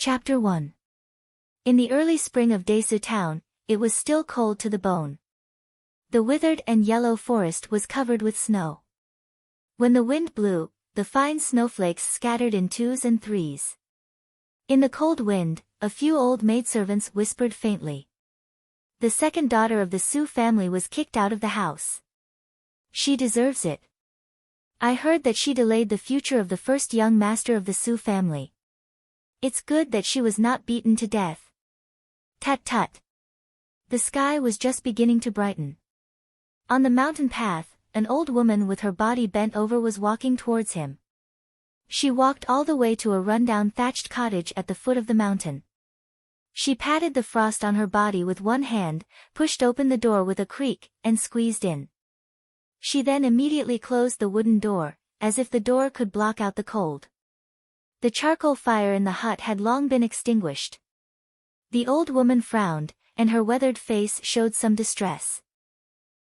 Chapter 1. In the early spring of Desu town, it was still cold to the bone. The withered and yellow forest was covered with snow. When the wind blew, the fine snowflakes scattered in twos and threes. In the cold wind, a few old maidservants whispered faintly. The second daughter of the Su family was kicked out of the house. She deserves it. I heard that she delayed the future of the first young master of the Su family. It's good that she was not beaten to death. Tut tut. The sky was just beginning to brighten. On the mountain path, an old woman with her body bent over was walking towards him. She walked all the way to a rundown thatched cottage at the foot of the mountain. She patted the frost on her body with one hand, pushed open the door with a creak, and squeezed in. She then immediately closed the wooden door, as if the door could block out the cold. The charcoal fire in the hut had long been extinguished. The old woman frowned, and her weathered face showed some distress.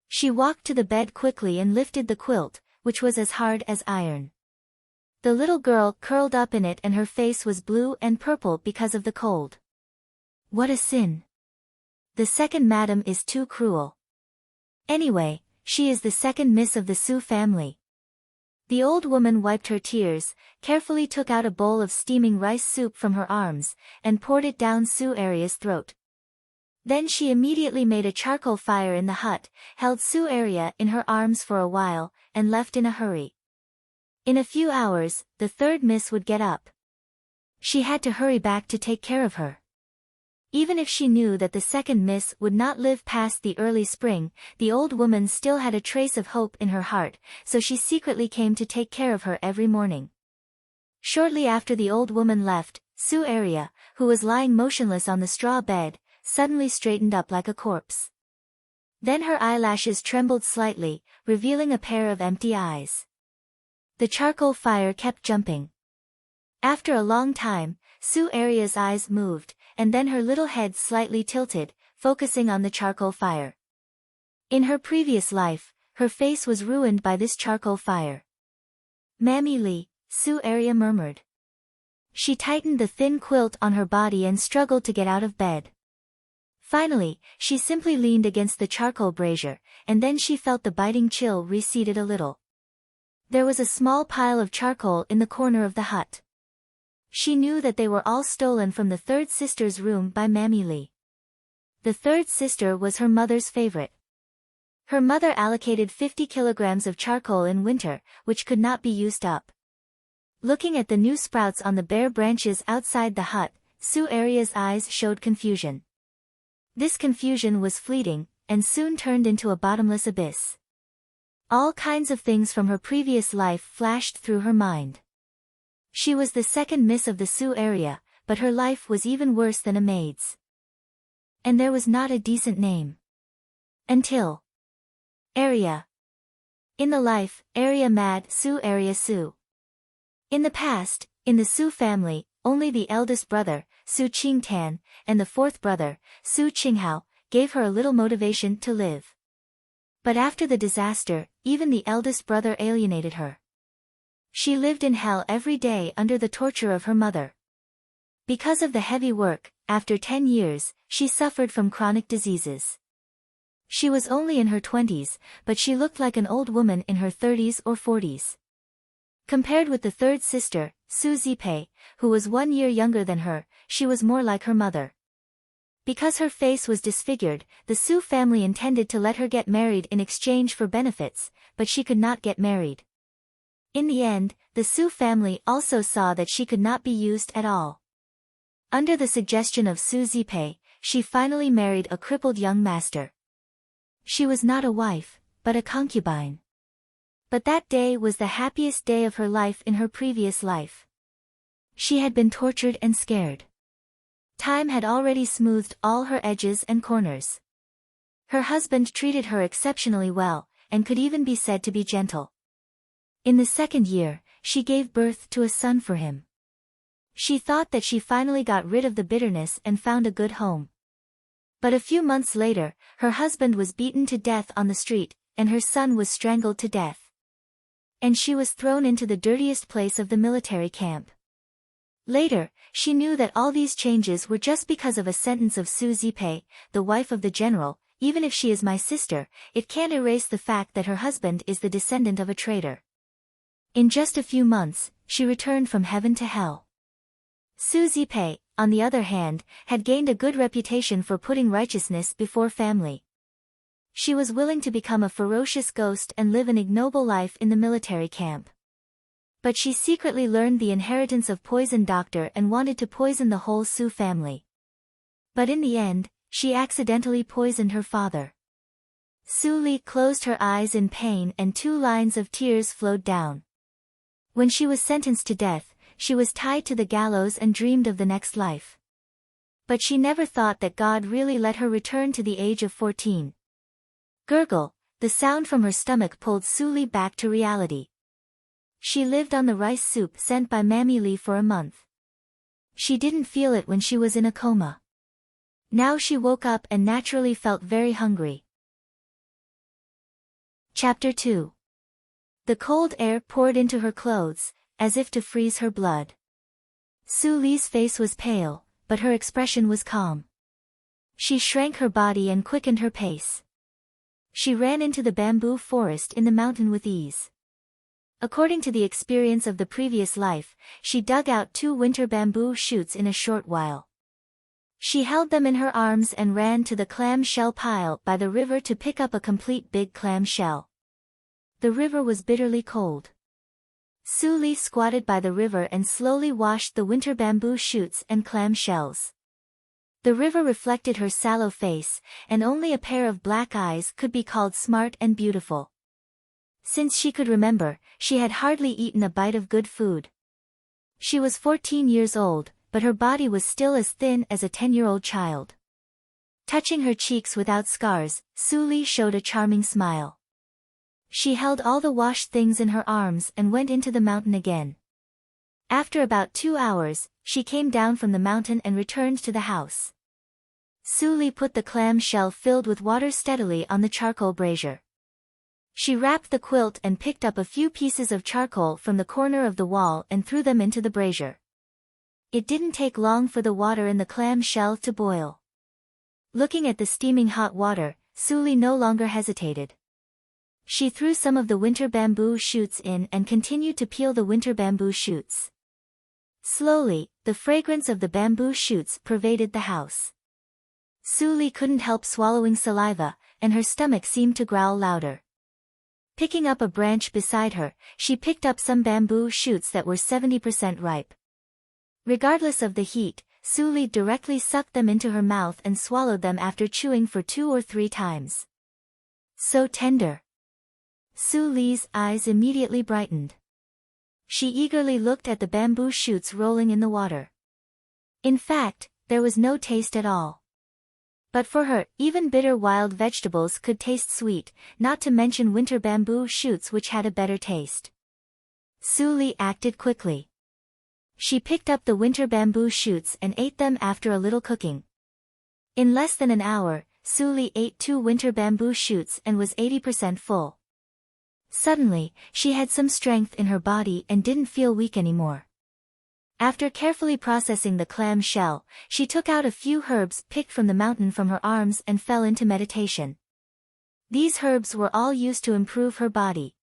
She walked to the bed quickly and lifted the quilt, which was as hard as iron. The little girl curled up in it and her face was blue and purple because of the cold. What a sin! The second madam is too cruel. Anyway, she is the second miss of the Su family. The old woman wiped her tears, carefully took out a bowl of steaming rice soup from her arms, and poured it down Su Aria's throat. Then she immediately made a charcoal fire in the hut, held Su Aria in her arms for a while, and left in a hurry. In a few hours, the third miss would get up. She had to hurry back to take care of her. Even if she knew that the second miss would not live past the early spring, the old woman still had a trace of hope in her heart, so she secretly came to take care of her every morning. Shortly after the old woman left, Su Aria, who was lying motionless on the straw bed, suddenly straightened up like a corpse. Then her eyelashes trembled slightly, revealing a pair of empty eyes. The charcoal fire kept jumping. After a long time, Su Aria's eyes moved, and then her little head slightly tilted, focusing on the charcoal fire. In her previous life, her face was ruined by this charcoal fire. Mammy Lee, Su Aria murmured. She tightened the thin quilt on her body and struggled to get out of bed. Finally, she simply leaned against the charcoal brazier, and then she felt the biting chill receded a little. There was a small pile of charcoal in the corner of the hut. She knew that they were all stolen from the third sister's room by Mammy Lee. The third sister was her mother's favorite. Her mother allocated 50 kilograms of charcoal in winter, which could not be used up. Looking at the new sprouts on the bare branches outside the hut, Su Aria's eyes showed confusion. This confusion was fleeting, and soon turned into a bottomless abyss. All kinds of things from her previous life flashed through her mind. She was the second miss of the Su area, but her life was even worse than a maid's. And there was not a decent name. Until Area. In the life, Area Mad Su Area Su. In the past, in the Su family, only the eldest brother, Su Qingtan, and the fourth brother, Su Qinghao, gave her a little motivation to live. But after the disaster, even the eldest brother alienated her. She lived in hell every day under the torture of her mother. Because of the heavy work, after 10 years, she suffered from chronic diseases. She was only in her 20s, but she looked like an old woman in her 30s or 40s. Compared with the third sister, Su Zipei, who was 1 year younger than her, she was more like her mother. Because her face was disfigured, the Su family intended to let her get married in exchange for benefits, but she could not get married. In the end, the Su family also saw that she could not be used at all. Under the suggestion of Su Zipei, she finally married a crippled young master. She was not a wife, but a concubine. But that day was the happiest day of her life in her previous life. She had been tortured and scared. Time had already smoothed all her edges and corners. Her husband treated her exceptionally well, and could even be said to be gentle. In the second year, she gave birth to a son for him. She thought that she finally got rid of the bitterness and found a good home. But a few months later, her husband was beaten to death on the street, and her son was strangled to death. And she was thrown into the dirtiest place of the military camp. Later, she knew that all these changes were just because of a sentence of Su Zipei, the wife of the general. Even if she is my sister, it can't erase the fact that her husband is the descendant of a traitor. In just a few months, she returned from heaven to hell. Su Zipei, on the other hand, had gained a good reputation for putting righteousness before family. She was willing to become a ferocious ghost and live an ignoble life in the military camp. But she secretly learned the inheritance of Poison Doctor and wanted to poison the whole Su family. But in the end, she accidentally poisoned her father. Su Li closed her eyes in pain and 2 lines of tears flowed down. When she was sentenced to death, she was tied to the gallows and dreamed of the next life. But she never thought that God really let her return to the age of 14. Gurgle, the sound from her stomach pulled Su Li back to reality. She lived on the rice soup sent by Mammy Li for a month. She didn't feel it when she was in a coma. Now she woke up and naturally felt very hungry. Chapter 2. The cold air poured into her clothes, as if to freeze her blood. Su Li's face was pale, but her expression was calm. She shrank her body and quickened her pace. She ran into the bamboo forest in the mountain with ease. According to the experience of the previous life, she dug out 2 winter bamboo shoots in a short while. She held them in her arms and ran to the clam shell pile by the river to pick up a complete big clam shell. The river was bitterly cold. Su Li squatted by the river and slowly washed the winter bamboo shoots and clam shells. The river reflected her sallow face, and only a pair of black eyes could be called smart and beautiful. Since she could remember, she had hardly eaten a bite of good food. She was 14 years old, but her body was still as thin as a 10-year-old child. Touching her cheeks without scars, Su Li showed a charming smile. She held all the washed things in her arms and went into the mountain again. After about 2 hours, she came down from the mountain and returned to the house. Su Li put the clam shell filled with water steadily on the charcoal brazier. She wrapped the quilt and picked up a few pieces of charcoal from the corner of the wall and threw them into the brazier. It didn't take long for the water in the clam shell to boil. Looking at the steaming hot water, Su Li no longer hesitated. She threw some of the winter bamboo shoots in and continued to peel the winter bamboo shoots. Slowly, the fragrance of the bamboo shoots pervaded the house. Su Li couldn't help swallowing saliva, and her stomach seemed to growl louder. Picking up a branch beside her, she picked up some bamboo shoots that were 70% ripe. Regardless of the heat, Su Li directly sucked them into her mouth and swallowed them after chewing for 2 or 3 times. So tender. Su Li's eyes immediately brightened. She eagerly looked at the bamboo shoots rolling in the water. In fact, there was no taste at all. But for her, even bitter wild vegetables could taste sweet, not to mention winter bamboo shoots which had a better taste. Su Li acted quickly. She picked up the winter bamboo shoots and ate them after a little cooking. In less than an hour, Su Li ate 2 winter bamboo shoots and was 80% full. Suddenly, she had some strength in her body and didn't feel weak anymore. After carefully processing the clam shell, she took out a few herbs picked from the mountain from her arms and fell into meditation. These herbs were all used to improve her body.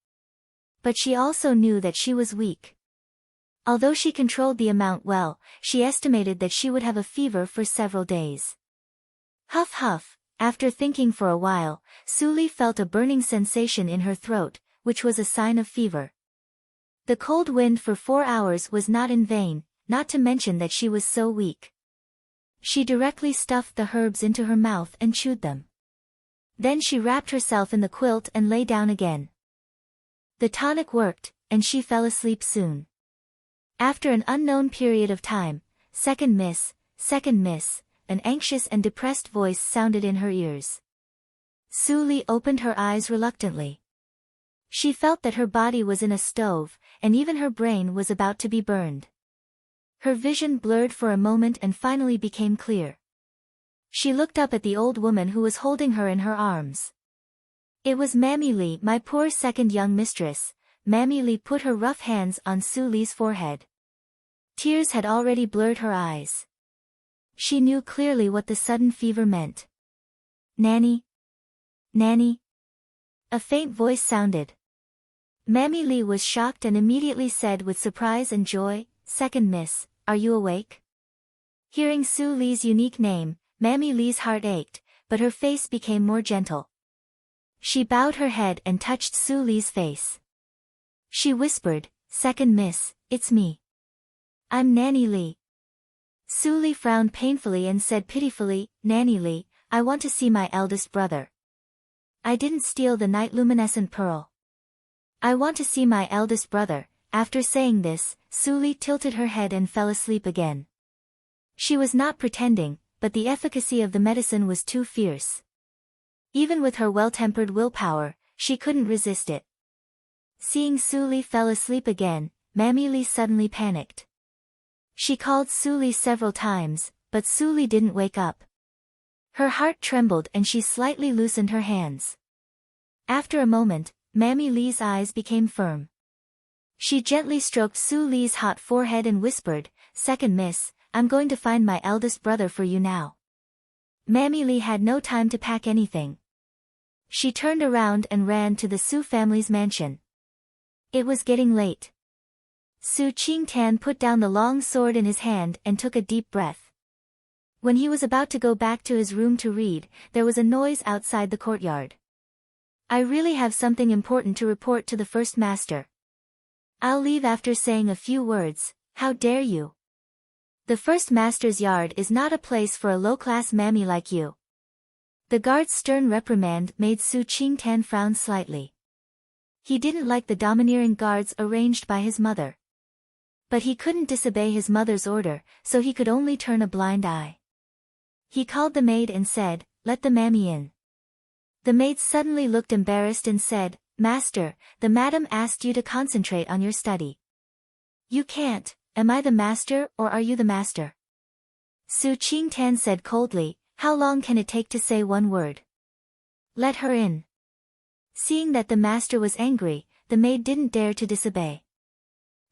But she also knew that she was weak. Although she controlled the amount well, she estimated that she would have a fever for several days. Huff huff, after thinking for a while, Su Li felt a burning sensation in her throat, which was a sign of fever. The cold wind for 4 hours was not in vain, not to mention that she was so weak. She directly stuffed the herbs into her mouth and chewed them. Then she wrapped herself in the quilt and lay down again. The tonic worked, and she fell asleep soon. After an unknown period of time, second miss, an anxious and depressed voice sounded in her ears. Su Li opened her eyes reluctantly. She felt that her body was in a stove, and even her brain was about to be burned. Her vision blurred for a moment and finally became clear. She looked up at the old woman who was holding her in her arms. It was Mammy Li, my poor second young mistress. Mammy Li put her rough hands on Su Li's forehead. Tears had already blurred her eyes. She knew clearly what the sudden fever meant. Nanny? Nanny? A faint voice sounded. Mammy Lee was shocked and immediately said with surprise and joy, "Second miss, are you awake?" Hearing Su Lee's unique name, Mammy Lee's heart ached, but her face became more gentle. She bowed her head and touched Su Lee's face. She whispered, "Second miss, it's me. I'm Nanny Lee." Su Lee frowned painfully and said pitifully, "Nanny Lee, I want to see my eldest brother. I didn't steal the night luminescent pearl. I want to see my eldest brother." After saying this, Su Lee tilted her head and fell asleep again. She was not pretending, but the efficacy of the medicine was too fierce. Even with her well-tempered willpower, she couldn't resist it. Seeing Su Lee fell asleep again, Mammy Lee suddenly panicked. She called Su Lee several times, but Su Lee didn't wake up. Her heart trembled and she slightly loosened her hands. After a moment, Mammy Lee's eyes became firm. She gently stroked Su Lee's hot forehead and whispered, "Second miss, I'm going to find my eldest brother for you now." Mammy Lee had no time to pack anything. She turned around and ran to the Su family's mansion. It was getting late. Su Qingtan put down the long sword in his hand and took a deep breath. When he was about to go back to his room to read, there was a noise outside the courtyard. "I really have something important to report to the first master. I'll leave after saying a few words." "How dare you? The first master's yard is not a place for a low-class mammy like you." The guard's stern reprimand made Su Qingtan frown slightly. He didn't like the domineering guards arranged by his mother. But he couldn't disobey his mother's order, so he could only turn a blind eye. He called the maid and said, "Let the mammy in." The maid suddenly looked embarrassed and said, "Master, the madam asked you to concentrate on your study." "You can't. Am I the master or are you the master?" Su Qingtan said coldly, "How long can it take to say one word? Let her in." Seeing that the master was angry, the maid didn't dare to disobey.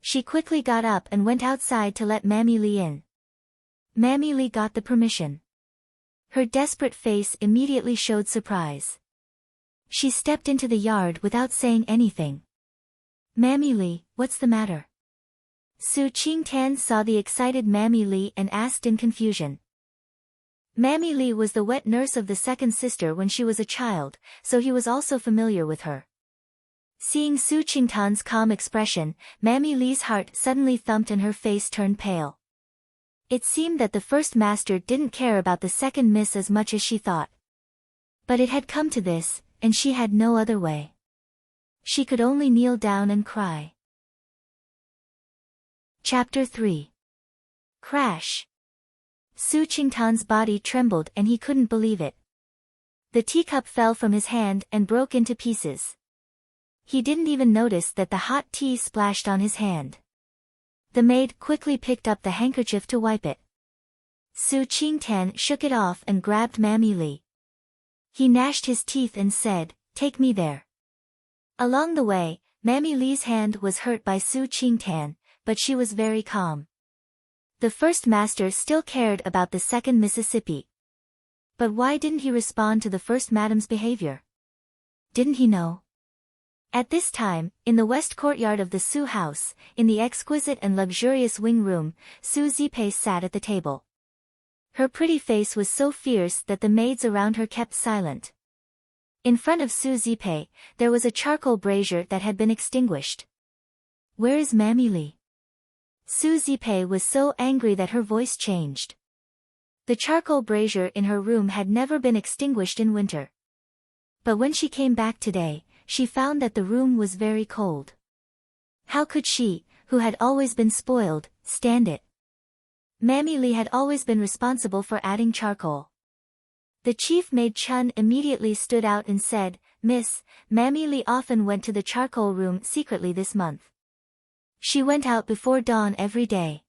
She quickly got up and went outside to let Mammy Lee in. Mammy Lee got the permission. Her desperate face immediately showed surprise. She stepped into the yard without saying anything. "Mammy Lee, what's the matter?" Su Qingtan saw the excited Mammy Lee and asked in confusion. Mammy Lee was the wet nurse of the second sister when she was a child, so he was also familiar with her. Seeing Su Qingtan's calm expression, Mammy Lee's heart suddenly thumped and her face turned pale. It seemed that the first master didn't care about the second miss as much as she thought. But it had come to this, and she had no other way. She could only kneel down and cry. Chapter 3. Crash. Su Qingtan's body trembled and he couldn't believe it. The teacup fell from his hand and broke into pieces. He didn't even notice that the hot tea splashed on his hand. The maid quickly picked up the handkerchief to wipe it. Su Qingtan shook it off and grabbed Mammy Lee. He gnashed his teeth and said, "Take me there." Along the way, Mammy Lee's hand was hurt by Su Qingtan, but she was very calm. The first master still cared about the second Mississippi. But why didn't he respond to the first madam's behavior? Didn't he know? At this time, in the west courtyard of the Su house, in the exquisite and luxurious wing room, Su Zipei sat at the table. Her pretty face was so fierce that the maids around her kept silent. In front of Su Zipei, there was a charcoal brazier that had been extinguished. "Where is Mammy Lee?" Su Zipei was so angry that her voice changed. The charcoal brazier in her room had never been extinguished in winter. But when she came back today, she found that the room was very cold. How could she, who had always been spoiled, stand it? Mammy Lee had always been responsible for adding charcoal. The chief maid Chun immediately stood out and said, "Miss, Mammy Lee often went to the charcoal room secretly this month. She went out before dawn every day.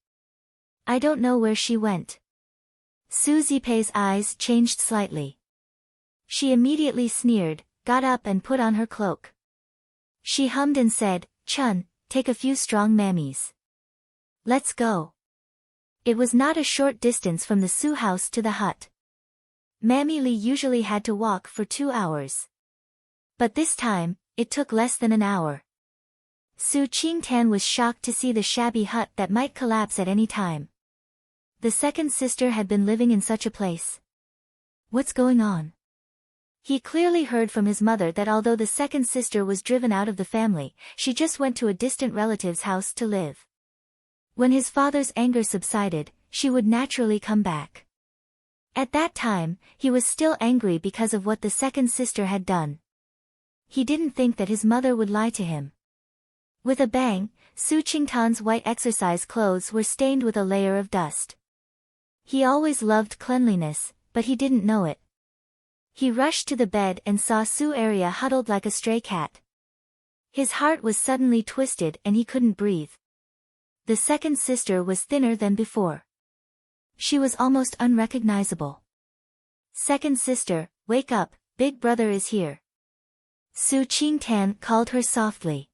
I don't know where she went." Su Zipei's eyes changed slightly. She immediately sneered, got up and put on her cloak. She hummed and said, "Chun, take a few strong mammies. Let's go." It was not a short distance from the Su house to the hut. Mammy Lee usually had to walk for 2 hours. But this time, it took less than an hour. Su Qingtan was shocked to see the shabby hut that might collapse at any time. The second sister had been living in such a place. What's going on? He clearly heard from his mother that although the second sister was driven out of the family, she just went to a distant relative's house to live. When his father's anger subsided, she would naturally come back. At that time, he was still angry because of what the second sister had done. He didn't think that his mother would lie to him. With a bang, Su Qingtan's white exercise clothes were stained with a layer of dust. He always loved cleanliness, but he didn't know it. He rushed to the bed and saw Su Arya huddled like a stray cat. His heart was suddenly twisted and he couldn't breathe. The second sister was thinner than before. She was almost unrecognizable. Second sister, wake up, big brother is here. Su Qingtan called her softly.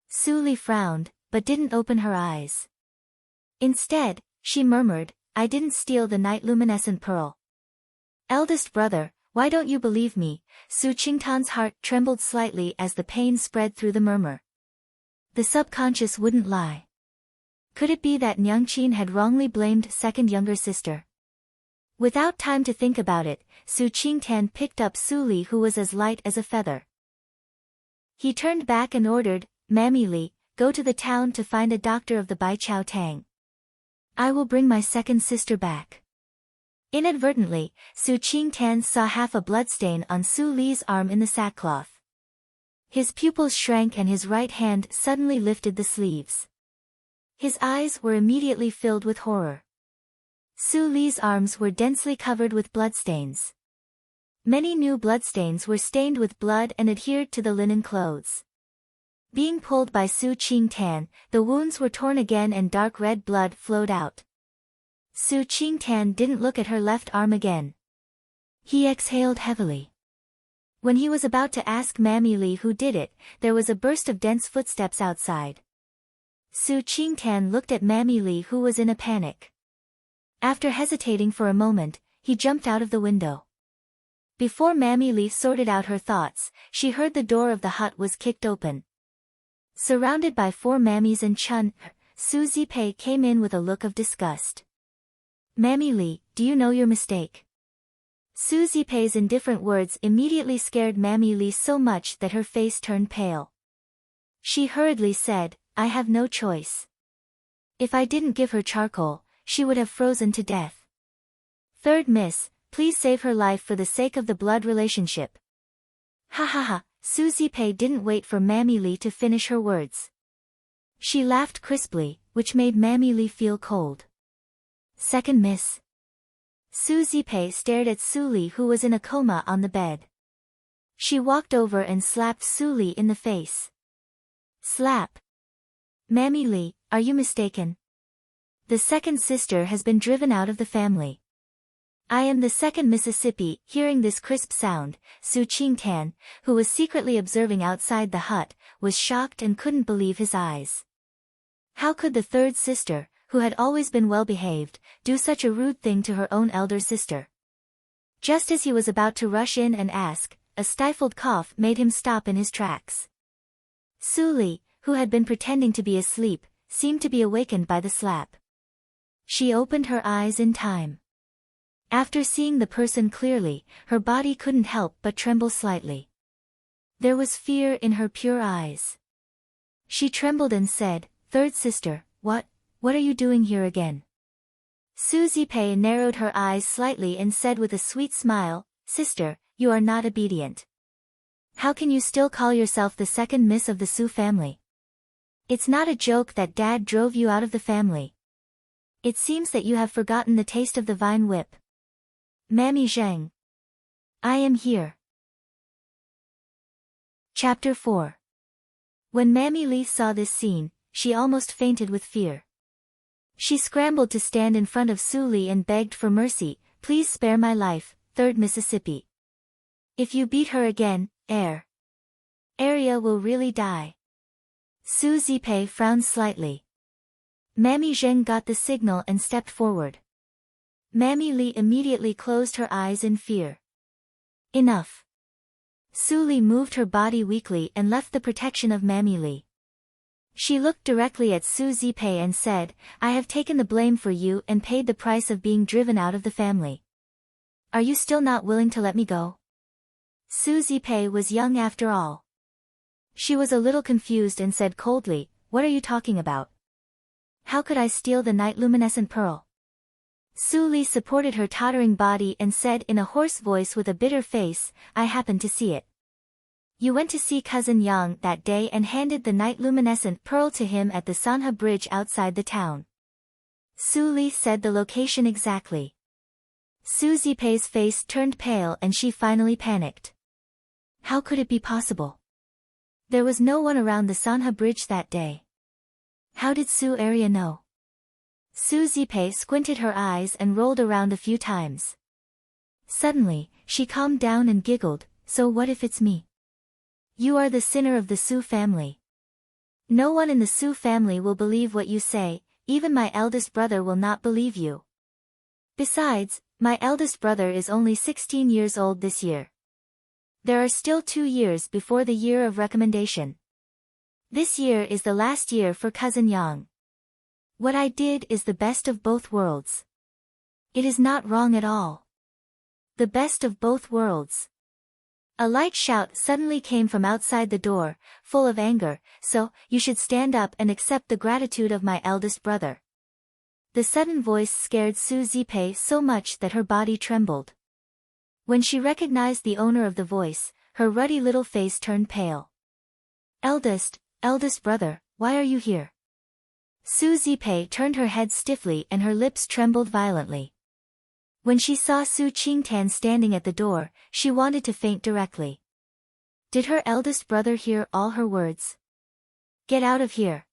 Su Li frowned, but didn't open her eyes. Instead, she murmured, I didn't steal the night luminescent pearl. Eldest brother, why don't you believe me? Su Qingtan's heart trembled slightly as the pain spread through the murmur. The subconscious wouldn't lie. Could it be that Nyangqin had wrongly blamed second younger sister? Without time to think about it, Su Qingtan picked up Su Li who was as light as a feather. He turned back and ordered, Mammy Li, go to the town to find a doctor of the Baiqiao Tang. I will bring my second sister back. Inadvertently, Su Qingtan saw half a bloodstain on Su Li's arm in the sackcloth. His pupils shrank and his right hand suddenly lifted the sleeves. His eyes were immediately filled with horror. Su Li's arms were densely covered with bloodstains. Many new bloodstains were stained with blood and adhered to the linen clothes. Being pulled by Su Qingtan, the wounds were torn again and dark red blood flowed out. Su Qingtan didn't look at her left arm again. He exhaled heavily. When he was about to ask Mammy Li who did it, there was a burst of dense footsteps outside. Su Qingtan looked at Mammy Li who was in a panic. After hesitating for a moment, he jumped out of the window. Before Mammy Li sorted out her thoughts, she heard the door of the hut was kicked open. Surrounded by 4 mammies and Chun, Su Zipei came in with a look of disgust. Mammy Li, do you know your mistake? Su Zipei's indifferent words immediately scared Mammy Li so much that her face turned pale. She hurriedly said, I have no choice. If I didn't give her charcoal, she would have frozen to death. Third miss, please save her life for the sake of the blood relationship. Ha ha ha, Su Zipei didn't wait for Mammy Li to finish her words. She laughed crisply, which made Mammy Li feel cold. Second miss. Su Zipei stared at Su Li who was in a coma on the bed. She walked over and slapped Su Li in the face. Slap. Mammy Li, are you mistaken? The second sister has been driven out of the family. I am the second Mississippi. Hearing this crisp sound, Su Qingtan, who was secretly observing outside the hut, was shocked and couldn't believe his eyes. How could the third sister, who had always been well-behaved, do such a rude thing to her own elder sister? Just as he was about to rush in and ask, a stifled cough made him stop in his tracks. Su Li, who had been pretending to be asleep, seemed to be awakened by the slap. She opened her eyes in time. After seeing the person clearly, her body couldn't help but tremble slightly. There was fear in her pure eyes. She trembled and said, Third sister, what are you doing here again? Su Zipei narrowed her eyes slightly and said with a sweet smile, Sister, you are not obedient. How can you still call yourself the second miss of the Su family? It's not a joke that Dad drove you out of the family. It seems that you have forgotten the taste of the vine whip. Mammy Zheng. I am here. Chapter 4. When Mammy Li saw this scene, she almost fainted with fear. She scrambled to stand in front of Su Li and begged for mercy, Please spare my life, 3rd Mississippi. If you beat her again, Arya will really die. Su Zipei frowned slightly. Mammy Zheng got the signal and stepped forward. Mammy Li immediately closed her eyes in fear. Enough. Su Li moved her body weakly and left the protection of Mammy Li. She looked directly at Su Zipei and said, I have taken the blame for you and paid the price of being driven out of the family. Are you still not willing to let me go? Su Zipei was young after all. She was a little confused and said coldly, What are you talking about? How could I steal the night luminescent pearl? Su Li supported her tottering body and said in a hoarse voice with a bitter face, I happened to see it. You went to see cousin Yang that day and handed the night luminescent pearl to him at the Sanha bridge outside the town. Su Li said the location exactly. Su Zipei's face turned pale and she finally panicked. How could it be possible? There was no one around the Sanha bridge that day. How did Su Arya know? Su Zipei squinted her eyes and rolled around a few times. Suddenly, she calmed down and giggled, So what if it's me? You are the sinner of the Su family. No one in the Su family will believe what you say, even my eldest brother will not believe you. Besides, my eldest brother is only 16 years old this year. There are still 2 years before the year of recommendation. This year is the last year for cousin Yang. What I did is the best of both worlds. It is not wrong at all. The best of both worlds. A light shout suddenly came from outside the door, full of anger, so, you should stand up and accept the gratitude of my eldest brother. The sudden voice scared Su Zipei so much that her body trembled. When she recognized the owner of the voice, her ruddy little face turned pale. Eldest brother, why are you here? Su Zipei turned her head stiffly and her lips trembled violently. When she saw Su Qingtan standing at the door, she wanted to faint directly. Did her eldest brother hear all her words? Get out of here.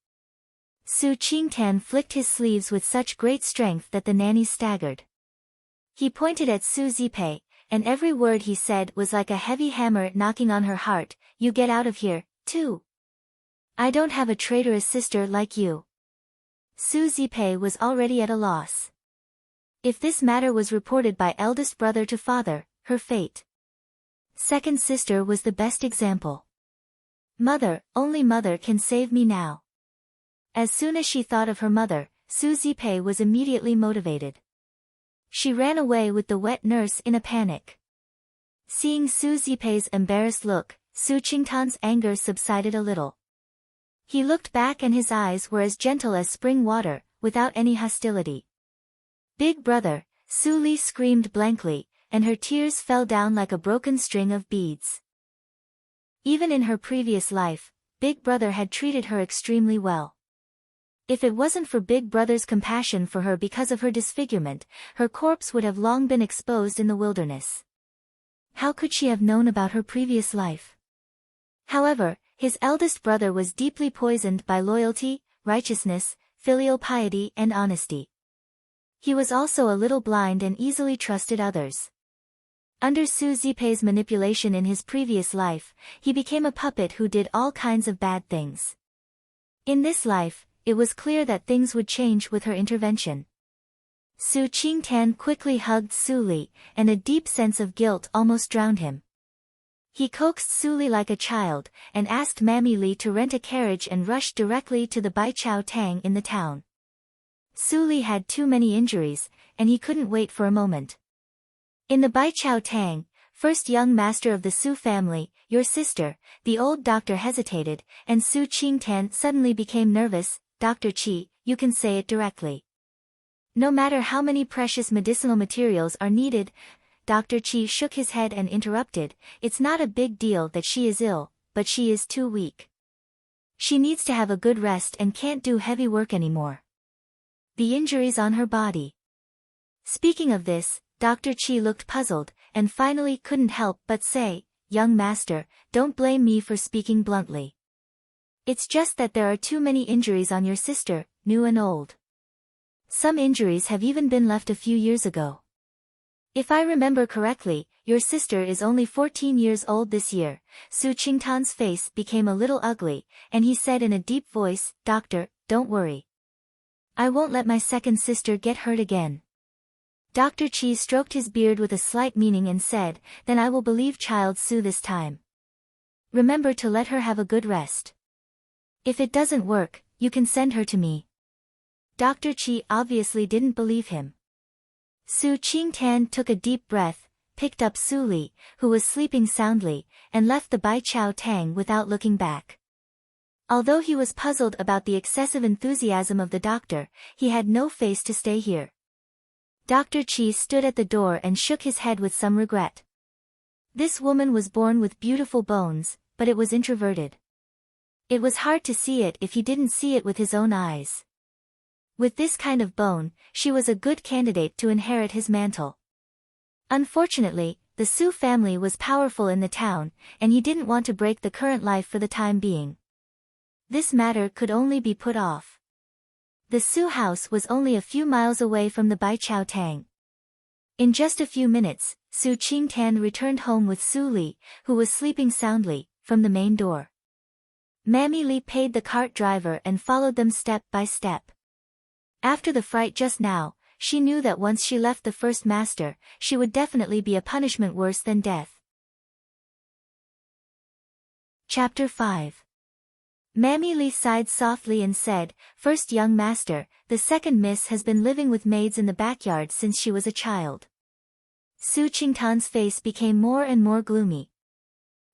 Su Qingtan flicked his sleeves with such great strength that the nannies staggered. He pointed at Su Zipei, and every word he said was like a heavy hammer knocking on her heart, You get out of here, too. I don't have a traitorous sister like you. Su Zipei was already at a loss. If this matter was reported by eldest brother to father, her fate. Second sister was the best example. Mother, only mother can save me now. As soon as she thought of her mother, Su Zipei was immediately motivated. She ran away with the wet nurse in a panic. Seeing Su Zipei's embarrassed look, Su Qingtan's anger subsided a little. He looked back and his eyes were as gentle as spring water, without any hostility. Big brother, Su Li screamed blankly, and her tears fell down like a broken string of beads. Even in her previous life, Big Brother had treated her extremely well. If it wasn't for Big Brother's compassion for her because of her disfigurement, her corpse would have long been exposed in the wilderness. How could she have known about her previous life? However, his eldest brother was deeply poisoned by loyalty, righteousness, filial piety and honesty. He was also a little blind and easily trusted others. Under Su Zipei's manipulation in his previous life, he became a puppet who did all kinds of bad things. In this life, it was clear that things would change with her intervention. Su Qingtan quickly hugged Su Li, and a deep sense of guilt almost drowned him. He coaxed Su Li like a child, and asked Mammy Li to rent a carriage and rush directly to the Baichao Tang in the town. Su Li had too many injuries, and he couldn't wait for a moment. In the Baichao Tang, first young master of the Su family, your sister, the old doctor hesitated, and Su Qingtan suddenly became nervous. Dr. Qi, you can say it directly. No matter how many precious medicinal materials are needed, Dr. Qi shook his head and interrupted, it's not a big deal that she is ill, but she is too weak. She needs to have a good rest and can't do heavy work anymore. The injuries on her body. Speaking of this, Dr. Qi looked puzzled, and finally couldn't help but say, young master, don't blame me for speaking bluntly. It's just that there are too many injuries on your sister, new and old. Some injuries have even been left a few years ago. If I remember correctly, your sister is only 14 years old this year. Su Qingtan's face became a little ugly, and he said in a deep voice, Doctor, don't worry. I won't let my second sister get hurt again. Dr. Chi stroked his beard with a slight meaning and said, then I will believe child Su this time. Remember to let her have a good rest. If it doesn't work, you can send her to me. Dr. Chi obviously didn't believe him. Su Qingtan took a deep breath, picked up Su Li, who was sleeping soundly, and left the Bai Chao Tang without looking back. Although he was puzzled about the excessive enthusiasm of the doctor, he had no face to stay here. Dr. Chi stood at the door and shook his head with some regret. This woman was born with beautiful bones, but it was introverted. It was hard to see it if he didn't see it with his own eyes. With this kind of bone, she was a good candidate to inherit his mantle. Unfortunately, the Su family was powerful in the town, and he didn't want to break the current life for the time being. This matter could only be put off. The Su house was only a few miles away from the Bai Chao Tang. In just a few minutes, Su Qingtan returned home with Su Li, who was sleeping soundly, from the main door. Mammy Li paid the cart driver and followed them step by step. After the fright just now, she knew that once she left the first master, she would definitely be a punishment worse than death. Chapter 5. Mammy Li sighed softly and said, First young master, the second miss has been living with maids in the backyard since she was a child. Su Qingtan's face became more and more gloomy.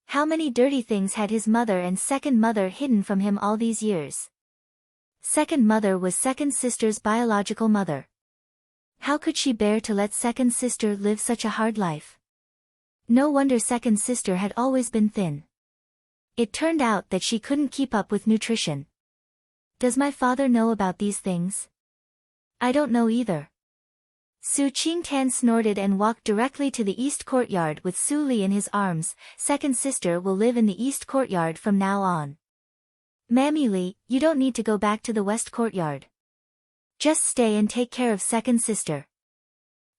How many dirty things had his mother and second mother hidden from him all these years? Second mother was second sister's biological mother. How could she bear to let second sister live such a hard life? No wonder second sister had always been thin. It turned out that she couldn't keep up with nutrition. Does my father know about these things? I don't know either. Su Qingtan snorted and walked directly to the east courtyard with Su Li in his arms. Second sister will live in the east courtyard from now on. Mammy Li, you don't need to go back to the west courtyard. Just stay and take care of second sister.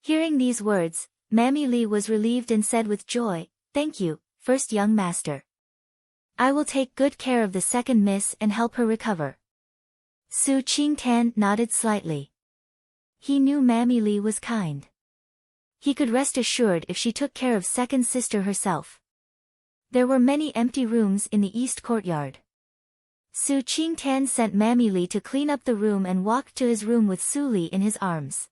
Hearing these words, Mammy Li was relieved and said with joy, Thank you, first young master. I will take good care of the second miss and help her recover. Su Qingtan nodded slightly. He knew Mammy Li was kind. He could rest assured if she took care of second sister herself. There were many empty rooms in the east courtyard. Su Qingtan sent Mammy Li to clean up the room and walked to his room with Su Li in his arms.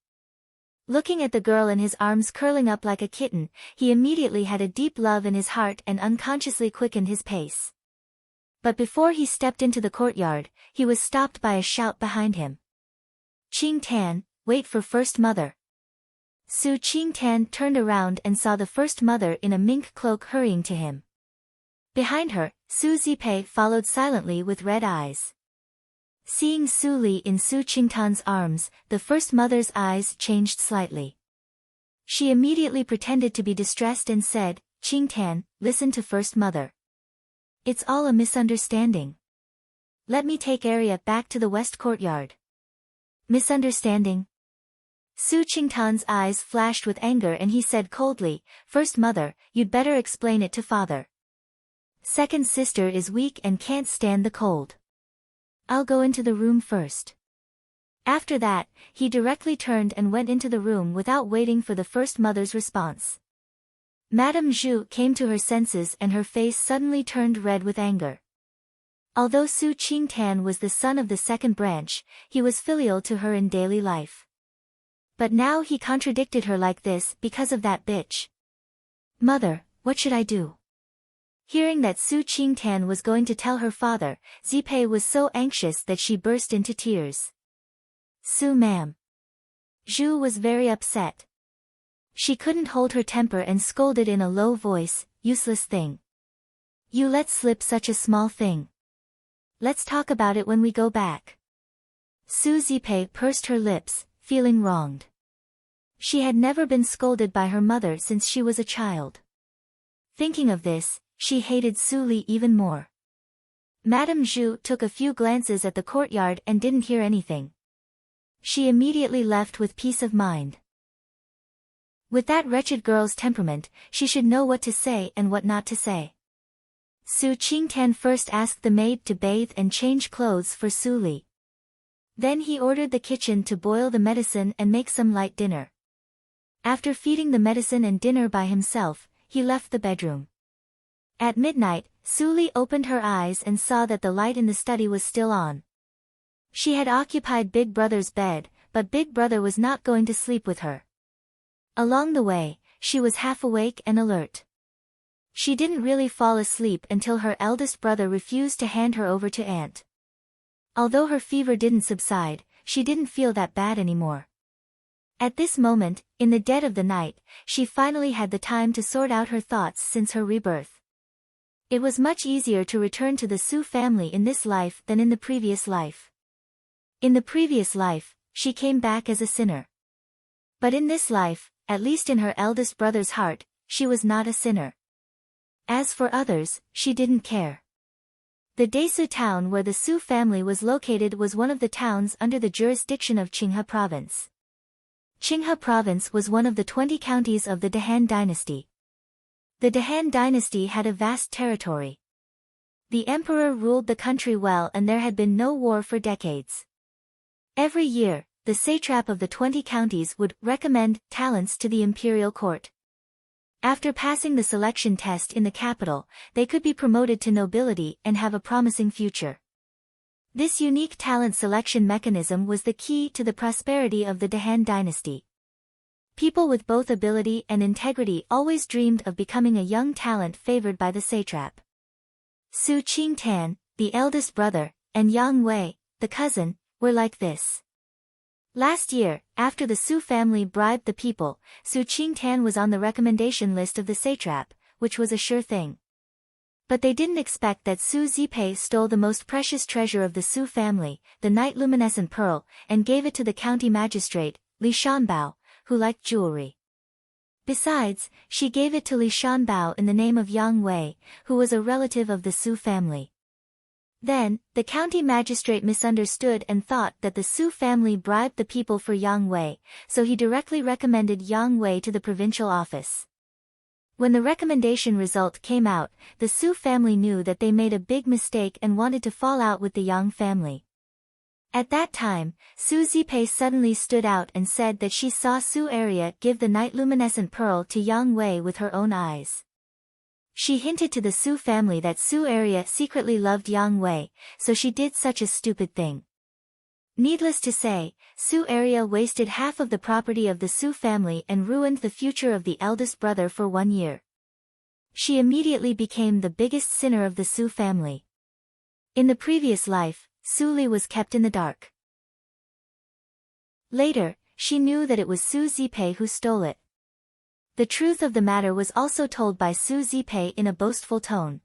Looking at the girl in his arms curling up like a kitten, he immediately had a deep love in his heart and unconsciously quickened his pace. But before he stepped into the courtyard, he was stopped by a shout behind him. Qingtan, wait for first mother. Su Qingtan turned around and saw the first mother in a mink cloak hurrying to him. Behind her, Su Zipei followed silently with red eyes. Seeing Su Li in Su Qingtan's arms, the first mother's eyes changed slightly. She immediately pretended to be distressed and said, Qingtan, listen to first mother. It's all a misunderstanding. Let me take Arya back to the west courtyard. Misunderstanding? Su Qingtan's eyes flashed with anger and he said coldly, First mother, you'd better explain it to father. Second sister is weak and can't stand the cold. I'll go into the room first. After that, he directly turned and went into the room without waiting for the first mother's response. Madame Zhu came to her senses and her face suddenly turned red with anger. Although Su Qingtan was the son of the second branch, he was filial to her in daily life. But now he contradicted her like this because of that bitch. Mother, what should I do? Hearing that Su Qingtan was going to tell her father, Zipei was so anxious that she burst into tears. Su ma'am. Zhu was very upset. She couldn't hold her temper and scolded in a low voice, useless thing. You let slip such a small thing. Let's talk about it when we go back. Su Zipei pursed her lips, feeling wronged. She had never been scolded by her mother since she was a child. Thinking of this, she hated Su Li even more. Madame Zhu took a few glances at the courtyard and didn't hear anything. She immediately left with peace of mind. With that wretched girl's temperament, she should know what to say and what not to say. Su Qingtan first asked the maid to bathe and change clothes for Su Li. Then he ordered the kitchen to boil the medicine and make some light dinner. After feeding the medicine and dinner by himself, he left the bedroom. At midnight, Su Li opened her eyes and saw that the light in the study was still on. She had occupied Big Brother's bed, but Big Brother was not going to sleep with her. Along the way, she was half awake and alert. She didn't really fall asleep until her eldest brother refused to hand her over to Aunt. Although her fever didn't subside, she didn't feel that bad anymore. At this moment, in the dead of the night, she finally had the time to sort out her thoughts since her rebirth. It was much easier to return to the Su family in this life than in the previous life. In the previous life, she came back as a sinner. But in this life, at least in her eldest brother's heart, she was not a sinner. As for others, she didn't care. The Desu town where the Su family was located was one of the towns under the jurisdiction of Qinghe province. Qinghe province was one of the 20 counties of the Han dynasty. The Han dynasty had a vast territory. The emperor ruled the country well and there had been no war for decades. Every year, the satrap of the 20 counties would recommend talents to the imperial court. After passing the selection test in the capital, they could be promoted to nobility and have a promising future. This unique talent selection mechanism was the key to the prosperity of the Han dynasty. People with both ability and integrity always dreamed of becoming a young talent favored by the satrap. Su Qingtan, the eldest brother, and Yang Wei, the cousin, were like this. Last year, after the Su family bribed the people, Su Qingtan was on the recommendation list of the satrap, which was a sure thing. But they didn't expect that Su Zipei stole the most precious treasure of the Su family, the night luminescent pearl, and gave it to the county magistrate, Li Shanbao, who liked jewelry. Besides, she gave it to Li Shanbao in the name of Yang Wei, who was a relative of the Su family. Then, the county magistrate misunderstood and thought that the Su family bribed the people for Yang Wei, so he directly recommended Yang Wei to the provincial office. When the recommendation result came out, the Su family knew that they made a big mistake and wanted to fall out with the Yang family. At that time, Su Zipei suddenly stood out and said that she saw Su Area give the night luminescent pearl to Yang Wei with her own eyes. She hinted to the Su family that Su Area secretly loved Yang Wei, so she did such a stupid thing. Needless to say, Su Area wasted half of the property of the Su family and ruined the future of the eldest brother for 1 year. She immediately became the biggest sinner of the Su family. In the previous life, Su Li was kept in the dark. Later, she knew that it was Su Zipei who stole it. The truth of the matter was also told by Su Zipei in a boastful tone.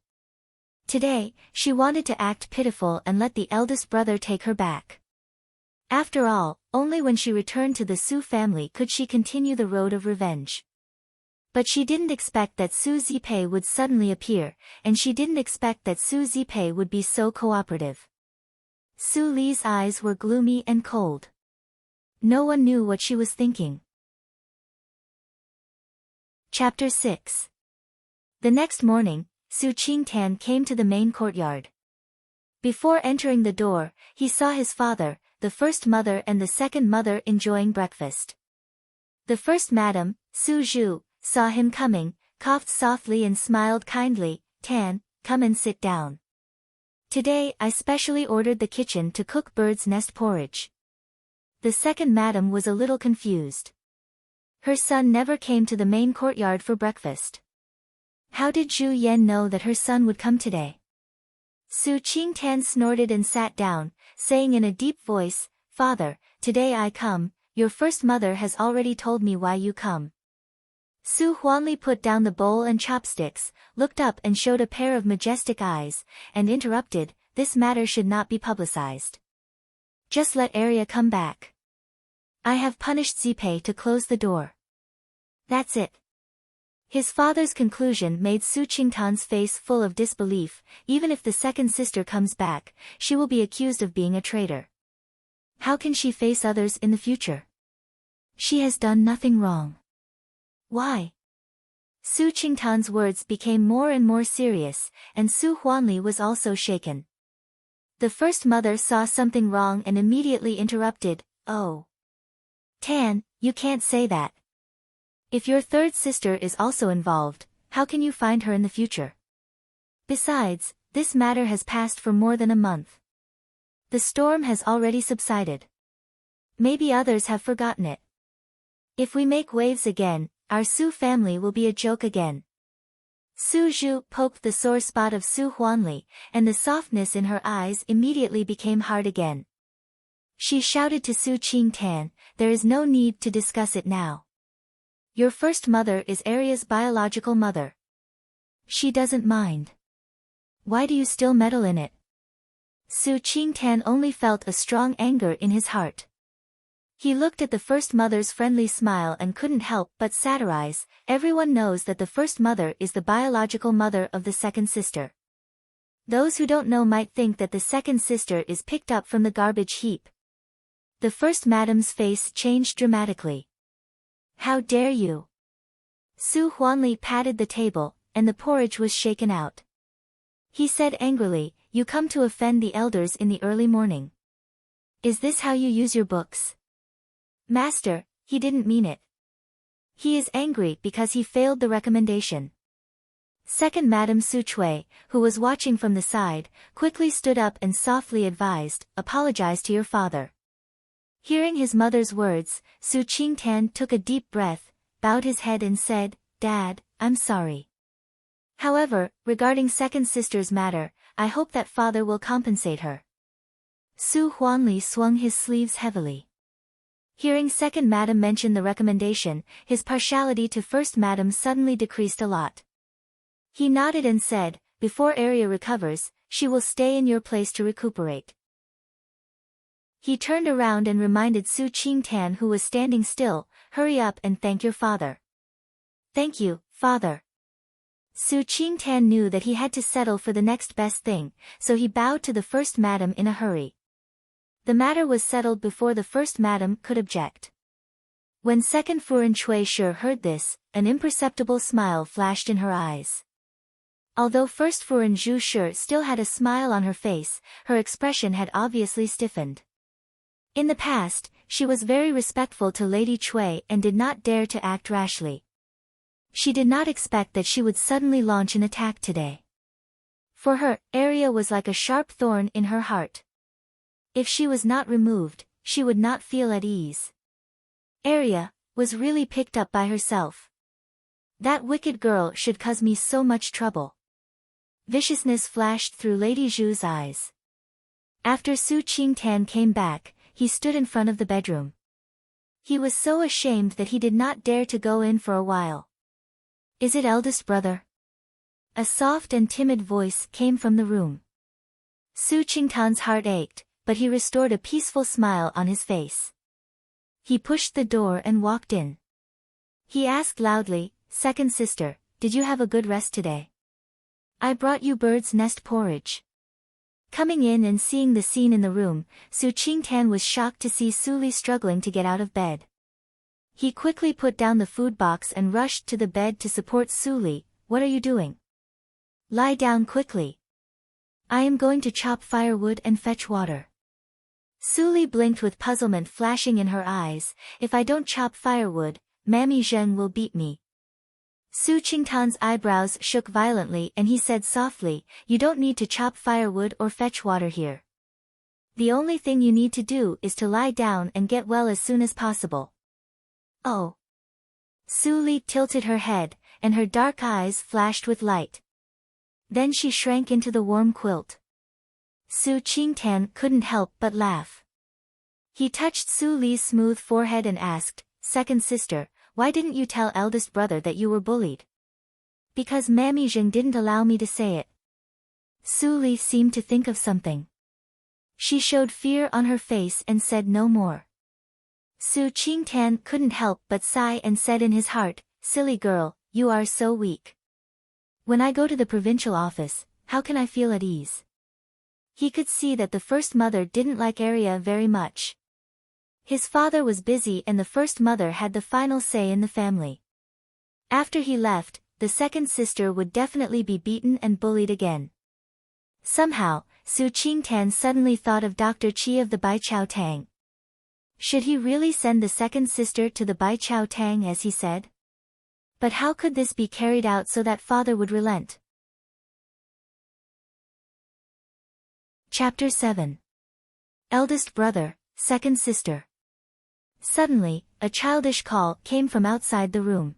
Today, she wanted to act pitiful and let the eldest brother take her back. After all, only when she returned to the Su family could she continue the road of revenge. But she didn't expect that Su Zipei would suddenly appear, and she didn't expect that Su Zipei would be so cooperative. Su Li's eyes were gloomy and cold. No one knew what she was thinking. Chapter 6. The next morning, Su Qingtan came to the main courtyard. Before entering the door, he saw his father, the first mother and the second mother enjoying breakfast. The first madam, Su Zhu, saw him coming, coughed softly and smiled kindly. "Tan, come and sit down. Today I specially ordered the kitchen to cook bird's nest porridge." The second madam was a little confused. Her son never came to the main courtyard for breakfast. How did Zhu Yan know that her son would come today? Su Qingtan snorted and sat down, saying in a deep voice, "Father, today I come, your first mother has already told me why you come." Su Huanli put down the bowl and chopsticks, looked up and showed a pair of majestic eyes, and interrupted, "This matter should not be publicized. Just let Arya come back. I have punished Zipei to close the door. That's it." His father's conclusion made Su Qingtan's face full of disbelief. Even if the second sister comes back, she will be accused of being a traitor. How can she face others in the future? She has done nothing wrong. Why? Su Qingtan's words became more and more serious, and Su Huanli was also shaken. The first mother saw something wrong and immediately interrupted, "Oh, Tan, you can't say that. If your third sister is also involved, how can you find her in the future? Besides, this matter has passed for more than a month. The storm has already subsided. Maybe others have forgotten it. If we make waves again, our Su family will be a joke again." Su Zhu poked the sore spot of Su Huanli, and the softness in her eyes immediately became hard again. She shouted to Su Qingtan, "There is no need to discuss it now. Your first mother is Arya's biological mother. She doesn't mind. Why do you still meddle in it?" Su Qingtan only felt a strong anger in his heart. He looked at the first mother's friendly smile and couldn't help but satirize, "Everyone knows that the first mother is the biological mother of the second sister. Those who don't know might think that the second sister is picked up from the garbage heap." The first madam's face changed dramatically. "How dare you!" Su Huanli patted the table, and the porridge was shaken out. He said angrily, "You come to offend the elders in the early morning. Is this how you use your books?" "Master, he didn't mean it. He is angry because he failed the recommendation." Second Madam Su Chui, who was watching from the side, quickly stood up and softly advised, "Apologize to your father." Hearing his mother's words, Su Qingtan took a deep breath, bowed his head and said, "Dad, I'm sorry. However, regarding second sister's matter, I hope that father will compensate her." Su Huanli swung his sleeves heavily. Hearing second madam mention the recommendation, his partiality to first madam suddenly decreased a lot. He nodded and said, "Before Arya recovers, she will stay in your place to recuperate." He turned around and reminded Su Qingtan, who was standing still, "Hurry up and thank your father." "Thank you, father." Su Qingtan knew that he had to settle for the next best thing, so he bowed to the first madam in a hurry. The matter was settled before the first madam could object. When second Furan Chui Shi heard this, an imperceptible smile flashed in her eyes. Although first Furan Zhu Shi still had a smile on her face, her expression had obviously stiffened. In the past, she was very respectful to Lady Cui and did not dare to act rashly. She did not expect that she would suddenly launch an attack today. For her, Arya was like a sharp thorn in her heart. If she was not removed, she would not feel at ease. Arya was really picked up by herself. That wicked girl should cause me so much trouble. Viciousness flashed through Lady Zhu's eyes. After Su Qingtan came back, he stood in front of the bedroom. He was so ashamed that he did not dare to go in for a while. "Is it eldest brother?" A soft and timid voice came from the room. Su Qingtan's heart ached, but he restored a peaceful smile on his face. He pushed the door and walked in. He asked loudly, "Second sister, did you have a good rest today? I brought you bird's nest porridge." Coming in and seeing the scene in the room, Su Qingtan was shocked to see Su Li struggling to get out of bed. He quickly put down the food box and rushed to the bed to support Su Li. "What are you doing? Lie down quickly. I am going to chop firewood and fetch water." Su Li blinked with puzzlement flashing in her eyes. "If I don't chop firewood, Mammy Zheng will beat me." Su Qingtan's eyebrows shook violently and he said softly, "You don't need to chop firewood or fetch water here. The only thing you need to do is to lie down and get well as soon as possible." "Oh." Su Li tilted her head, and her dark eyes flashed with light. Then she shrank into the warm quilt. Su Qingtan couldn't help but laugh. He touched Su Li's smooth forehead and asked, "Second sister, why didn't you tell eldest brother that you were bullied?" "Because Mammy Zheng didn't allow me to say it." Su Li seemed to think of something. She showed fear on her face and said no more. Su Qingtan couldn't help but sigh and said in his heart, "Silly girl, you are so weak. When I go to the provincial office, how can I feel at ease?" He could see that the first mother didn't like Arya very much. His father was busy and the first mother had the final say in the family. After he left, the second sister would definitely be beaten and bullied again. Somehow, Su Qingtan suddenly thought of Dr. Qi of the Baichao Tang. Should he really send the second sister to the Baichao Tang as he said? But how could this be carried out so that father would relent? Chapter 7. Eldest brother, second sister. Suddenly, a childish call came from outside the room.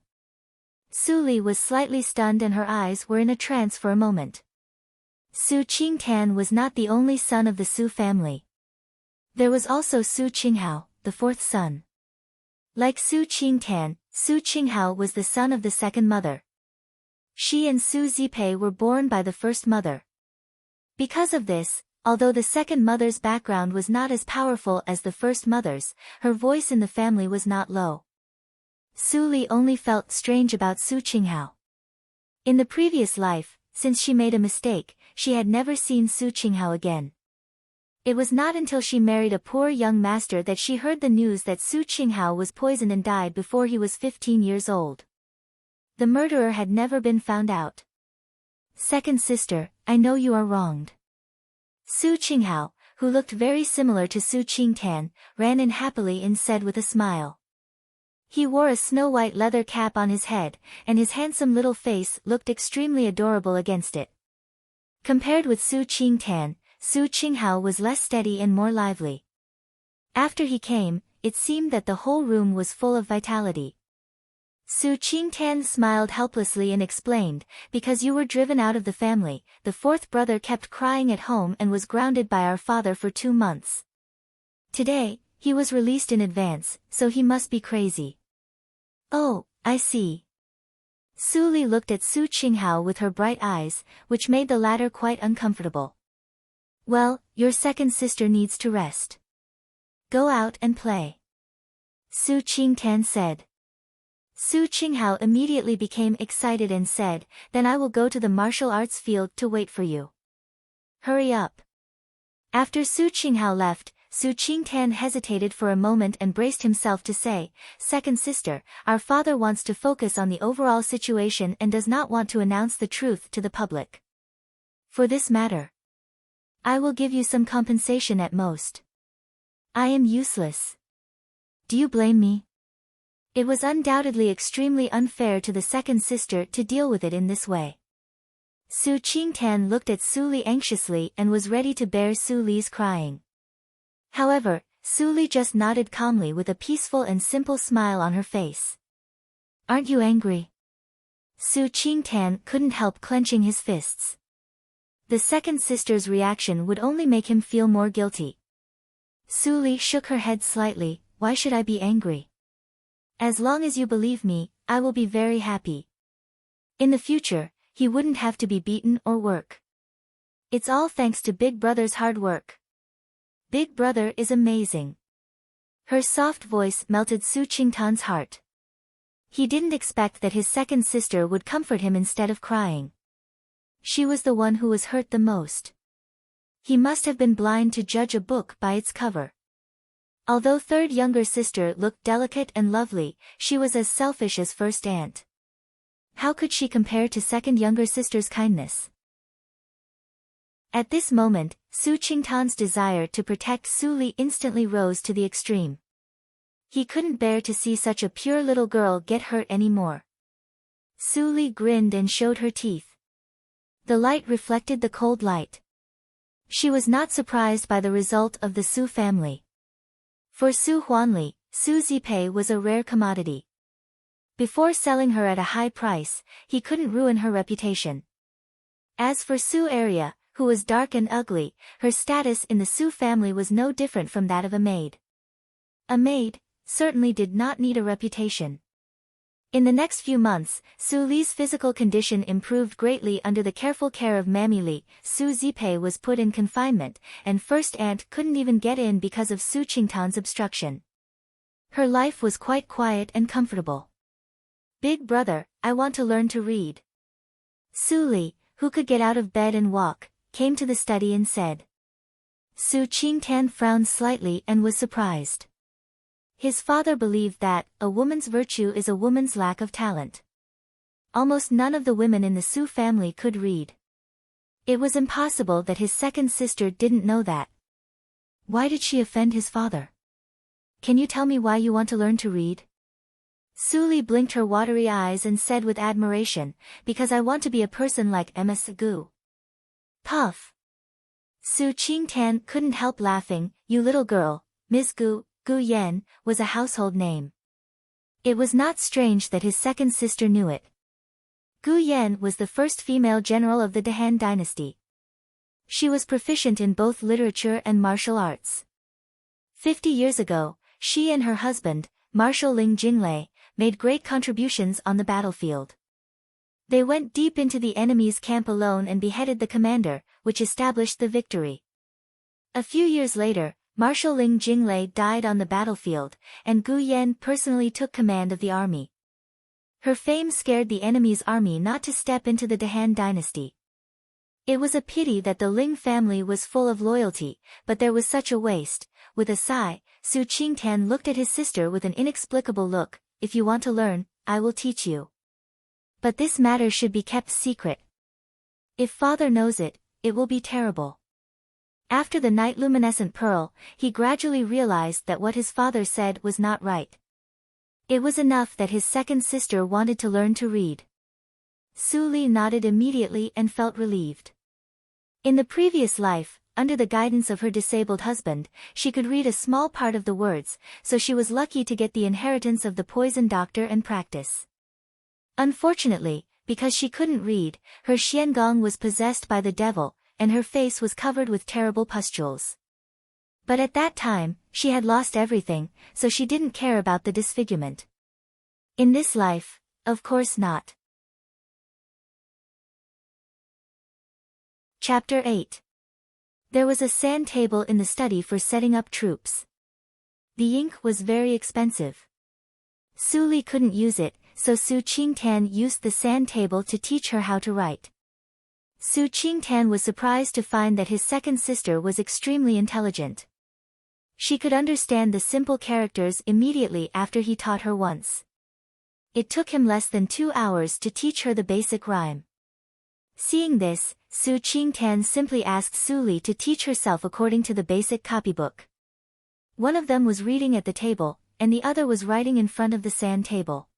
Su Li was slightly stunned and her eyes were in a trance for a moment. Su Qingtan was not the only son of the Su family. There was also Su Qinghao, the fourth son. Like Su Qingtan, Su Qinghao was the son of the second mother. She and Su Zipei were born by the first mother. Because of this, although the second mother's background was not as powerful as the first mother's, her voice in the family was not low. Su Li only felt strange about Su Qinghao. In the previous life, since she made a mistake, she had never seen Su Qinghao again. It was not until she married a poor young master that she heard the news that Su Qinghao was poisoned and died before he was 15 years old. The murderer had never been found out. Second sister, I know you are wronged. Su Qinghao, who looked very similar to Su Qingtan, ran in happily and said with a smile. He wore a snow-white leather cap on his head, and his handsome little face looked extremely adorable against it. Compared with Su Qingtan, Su Qinghao was less steady and more lively. After he came, it seemed that the whole room was full of vitality. Su Qingtan smiled helplessly and explained, because you were driven out of the family, the fourth brother kept crying at home and was grounded by our father for 2 months. Today, he was released in advance, so he must be crazy. Oh, I see. Su Li looked at Su Qinghao with her bright eyes, which made the latter quite uncomfortable. Well, your second sister needs to rest. Go out and play. Su Qingtan said. Su Qinghao immediately became excited and said, then I will go to the martial arts field to wait for you. Hurry up. After Su Qinghao left, Su Qingtan hesitated for a moment and braced himself to say, second sister, our father wants to focus on the overall situation and does not want to announce the truth to the public. For this matter, I will give you some compensation at most. I am useless. Do you blame me? It was undoubtedly extremely unfair to the second sister to deal with it in this way. Su Qingtan looked at Su Li anxiously and was ready to bear Su Li's crying. However, Su Li just nodded calmly with a peaceful and simple smile on her face. Aren't you angry? Su Qingtan couldn't help clenching his fists. The second sister's reaction would only make him feel more guilty. Su Li shook her head slightly, why should I be angry? As long as you believe me, I will be very happy. In the future, he wouldn't have to be beaten or work. It's all thanks to Big Brother's hard work. Big Brother is amazing. Her soft voice melted Su Qingtan's heart. He didn't expect that his second sister would comfort him instead of crying. She was the one who was hurt the most. He must have been blind to judge a book by its cover. Although third younger sister looked delicate and lovely, she was as selfish as first aunt. How could she compare to second younger sister's kindness? At this moment, Su Qingtan's desire to protect Su Li instantly rose to the extreme. He couldn't bear to see such a pure little girl get hurt anymore. Su Li grinned and showed her teeth. The light reflected the cold light. She was not surprised by the result of the Su family. For Su Huanli, Su Zipei was a rare commodity. Before selling her at a high price, he couldn't ruin her reputation. As for Su Area, who was dark and ugly, her status in the Su family was no different from that of a maid. A maid certainly did not need a reputation. In the next few months, Su Li's physical condition improved greatly under the careful care of Mammy Li. Su Zipei was put in confinement, and first aunt couldn't even get in because of Su Qingtan's obstruction. Her life was quite quiet and comfortable. Big brother, I want to learn to read. Su Li, who could get out of bed and walk, came to the study and said. Su Qingtan frowned slightly and was surprised. His father believed that a woman's virtue is a woman's lack of talent. Almost none of the women in the Su family could read. It was impossible that his second sister didn't know that. Why did she offend his father? Can you tell me why you want to learn to read? Suli blinked her watery eyes and said with admiration, because I want to be a person like Ms. Gu. Puff. Su Qingtan couldn't help laughing. You little girl, Ms. Gu Yen, was a household name. It was not strange that his second sister knew it. Gu Yen was the first female general of the Han dynasty. She was proficient in both literature and martial arts. 50 years ago, she and her husband, Marshal Ling Jinglei, made great contributions on the battlefield. They went deep into the enemy's camp alone and beheaded the commander, which established the victory. A few years later, Marshal Ling Jinglei died on the battlefield, and Gu Yan personally took command of the army. Her fame scared the enemy's army not to step into the Han dynasty. It was a pity that the Ling family was full of loyalty, but there was such a waste. With a sigh, Su Qingtan looked at his sister with an inexplicable look. If you want to learn, I will teach you. But this matter should be kept secret. If father knows it, it will be terrible. After the night luminescent pearl, he gradually realized that what his father said was not right. It was enough that his second sister wanted to learn to read. Su Li nodded immediately and felt relieved. In the previous life, under the guidance of her disabled husband, she could read a small part of the words, so she was lucky to get the inheritance of the poison doctor and practice. Unfortunately, because she couldn't read, her Xiangong was possessed by the devil, and her face was covered with terrible pustules. But at that time, she had lost everything, so she didn't care about the disfigurement. In this life, of course not. Chapter 8. There was a sand table in the study for setting up troops. The ink was very expensive. Su Li couldn't use it, so Su Qingtan used the sand table to teach her how to write. Su Qingtan was surprised to find that his second sister was extremely intelligent. She could understand the simple characters immediately after he taught her once. It took him less than 2 hours to teach her the basic rhyme. Seeing this, Su Qingtan simply asked Su Li to teach herself according to the basic copybook. One of them was reading at the table, and the other was writing in front of the sand table.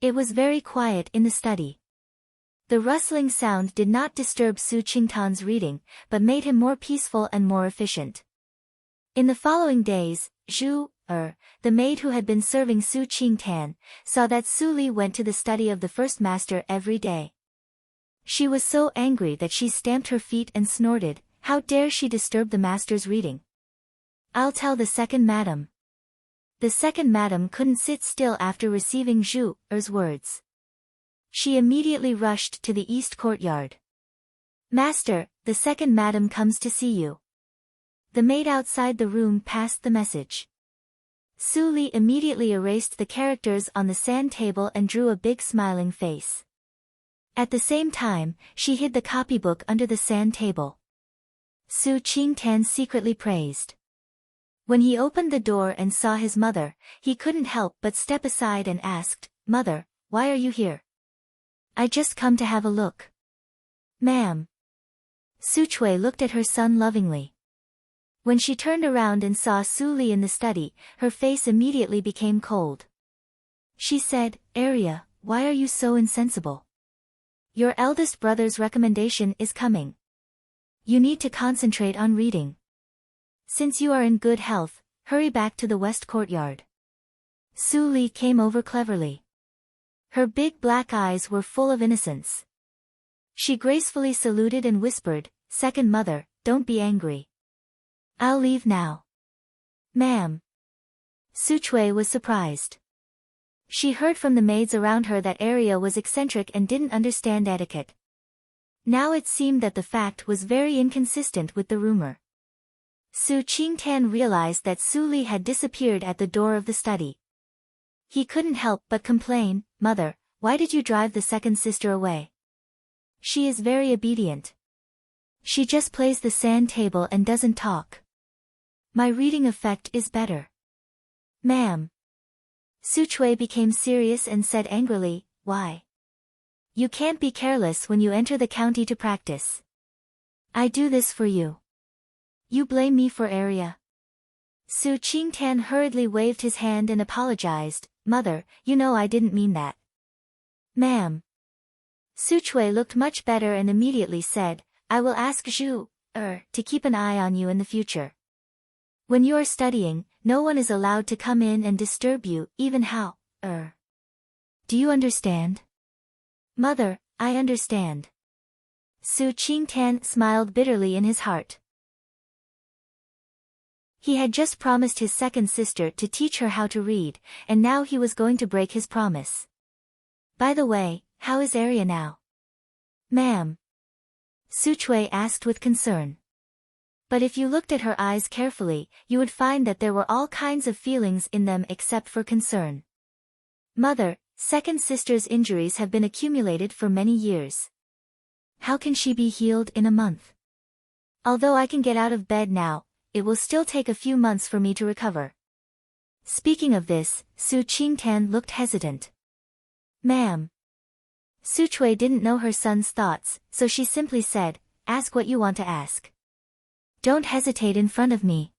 It was very quiet in the study. The rustling sound did not disturb Su Qingtan's reading, but made him more peaceful and more efficient. In the following days, Zhu, the maid who had been serving Su Qingtan, saw that Su Li went to the study of the first master every day. She was so angry that she stamped her feet and snorted, "How dare she disturb the master's reading? I'll tell the second madam." The second madam couldn't sit still after receiving Zhu's words. She immediately rushed to the east courtyard. "Master, the second madam comes to see you." The maid outside the room passed the message. Su Li immediately erased the characters on the sand table and drew a big smiling face. At the same time, she hid the copybook under the sand table. Su Qingtan secretly praised. When he opened the door and saw his mother, he couldn't help but step aside and asked, "Mother, why are you here?" "I just come to have a look." "Ma'am." Su Chui looked at her son lovingly. When she turned around and saw Su Li in the study, her face immediately became cold. She said, "Arya, why are you so insensible? Your eldest brother's recommendation is coming. You need to concentrate on reading. Since you are in good health, hurry back to the west courtyard." Su Li came over cleverly. Her big black eyes were full of innocence. She gracefully saluted and whispered, "Second mother, don't be angry. I'll leave now." "Ma'am." Su Chui was surprised. She heard from the maids around her that Arya was eccentric and didn't understand etiquette. Now it seemed that the fact was very inconsistent with the rumor. Su Qingtan realized that Su Li had disappeared at the door of the study. He couldn't help but complain, "Mother, why did you drive the second sister away? She is very obedient. She just plays the sand table and doesn't talk. My reading effect is better." "Ma'am." Su Chui became serious and said angrily, "Why? You can't be careless when you enter the county to practice. I do this for you. You blame me for area. Su Qingtian hurriedly waved his hand and apologized. Mother, you know I didn't mean that. Ma'am. Su Chui looked much better and immediately said, I will ask Zhu, to keep an eye on you in the future. When you are studying, no one is allowed to come in and disturb you, even how, Do you understand? Mother, I understand. Su Qingtian smiled bitterly in his heart. He had just promised his second sister to teach her how to read, and now he was going to break his promise. By the way, how is Arya now? Ma'am. Su Chui asked with concern. But if you looked at her eyes carefully, you would find that there were all kinds of feelings in them except for concern. Mother, second sister's injuries have been accumulated for many years. How can she be healed in a month? Although I can get out of bed now, it will still take a few months for me to recover. Speaking of this, Su Qingtian looked hesitant. Ma'am. Su Chui didn't know her son's thoughts, so she simply said, ask what you want to ask. Don't hesitate in front of me.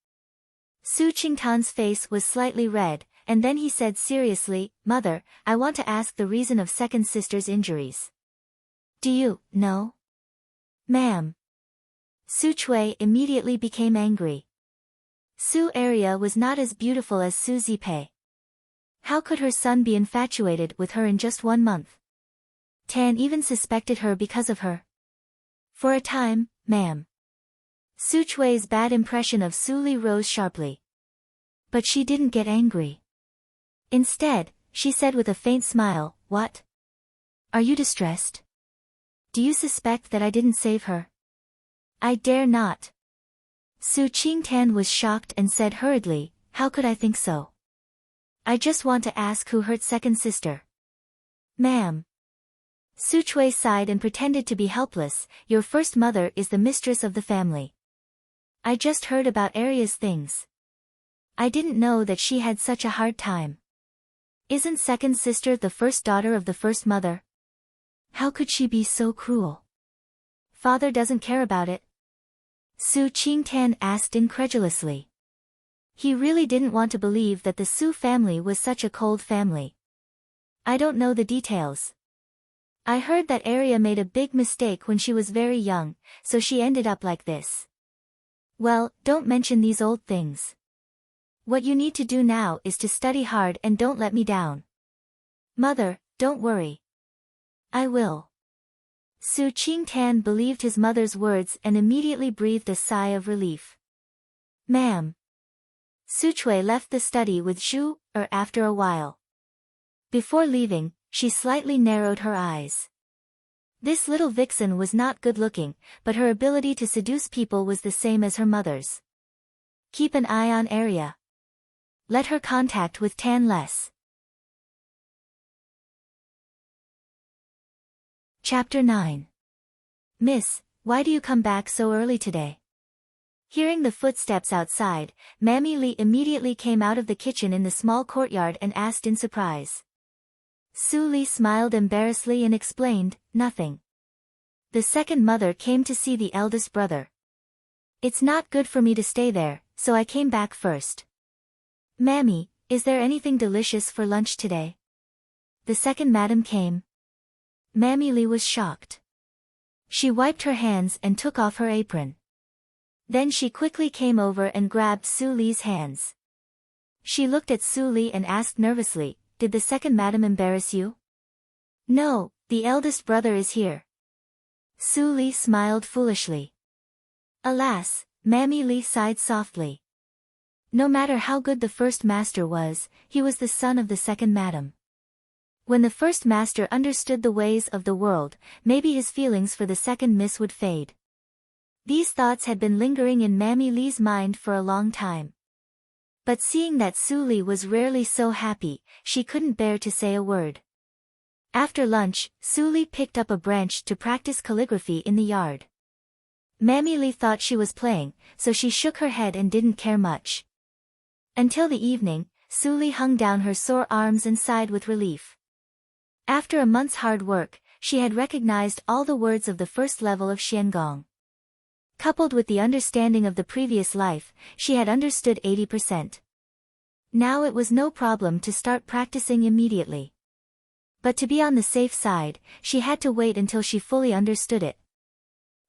Su Qingtian's face was slightly red, and then he said seriously, Mother, I want to ask the reason of second sister's injuries. Do you know? Ma'am. Su Chui immediately became angry. Su Arya was not as beautiful as Su Zipei. How could her son be infatuated with her in just 1 month? Tan even suspected her because of her. For a time, ma'am. Su Chui's bad impression of Su Li rose sharply. But she didn't get angry. Instead, she said with a faint smile, What? Are you distressed? Do you suspect that I didn't save her? I dare not. Su Qingtian was shocked and said hurriedly, How could I think so? I just want to ask who hurt second sister. Ma'am. Su Chui sighed and pretended to be helpless. Your first mother is the mistress of the family. I just heard about Arya's things. I didn't know that she had such a hard time. Isn't second sister the first daughter of the first mother? How could she be so cruel? Father doesn't care about it? Su Qingtian asked incredulously. He really didn't want to believe that the Su family was such a cold family. I don't know the details. I heard that Arya made a big mistake when she was very young, so she ended up like this. Well, don't mention these old things. What you need to do now is to study hard and don't let me down. Mother, don't worry. I will. Su Qingtian believed his mother's words and immediately breathed a sigh of relief. Ma'am. Su Chui left the study with Zhu, after a while. Before leaving, she slightly narrowed her eyes. This little vixen was not good-looking, but her ability to seduce people was the same as her mother's. Keep an eye on Arya. Let her contact with Tan less. Chapter 9. Miss, why do you come back so early today? Hearing the footsteps outside, Mammy Li immediately came out of the kitchen in the small courtyard and asked in surprise. Su Li smiled embarrassedly and explained, Nothing. The second mother came to see the eldest brother. It's not good for me to stay there, so I came back first. Mammy, is there anything delicious for lunch today? The second madam came. Mammy Li was shocked. She wiped her hands and took off her apron. Then she quickly came over and grabbed Su Li's hands. She looked at Su Li and asked nervously, Did the second madam embarrass you? No, the eldest brother is here. Su Li smiled foolishly. Alas, Mammy Li sighed softly. No matter how good the first master was, he was the son of the second madam. When the first master understood the ways of the world, maybe his feelings for the second miss would fade. These thoughts had been lingering in Mammy Li's mind for a long time. But seeing that Su Li was rarely so happy, she couldn't bear to say a word. After lunch, Su Li picked up a branch to practice calligraphy in the yard. Mammy Li thought she was playing, so she shook her head and didn't care much. Until the evening, Su Li hung down her sore arms and sighed with relief. After a month's hard work, she had recognized all the words of the first level of Xiangong. Coupled with the understanding of the previous life, she had understood 80%. Now it was no problem to start practicing immediately. But to be on the safe side, she had to wait until she fully understood it.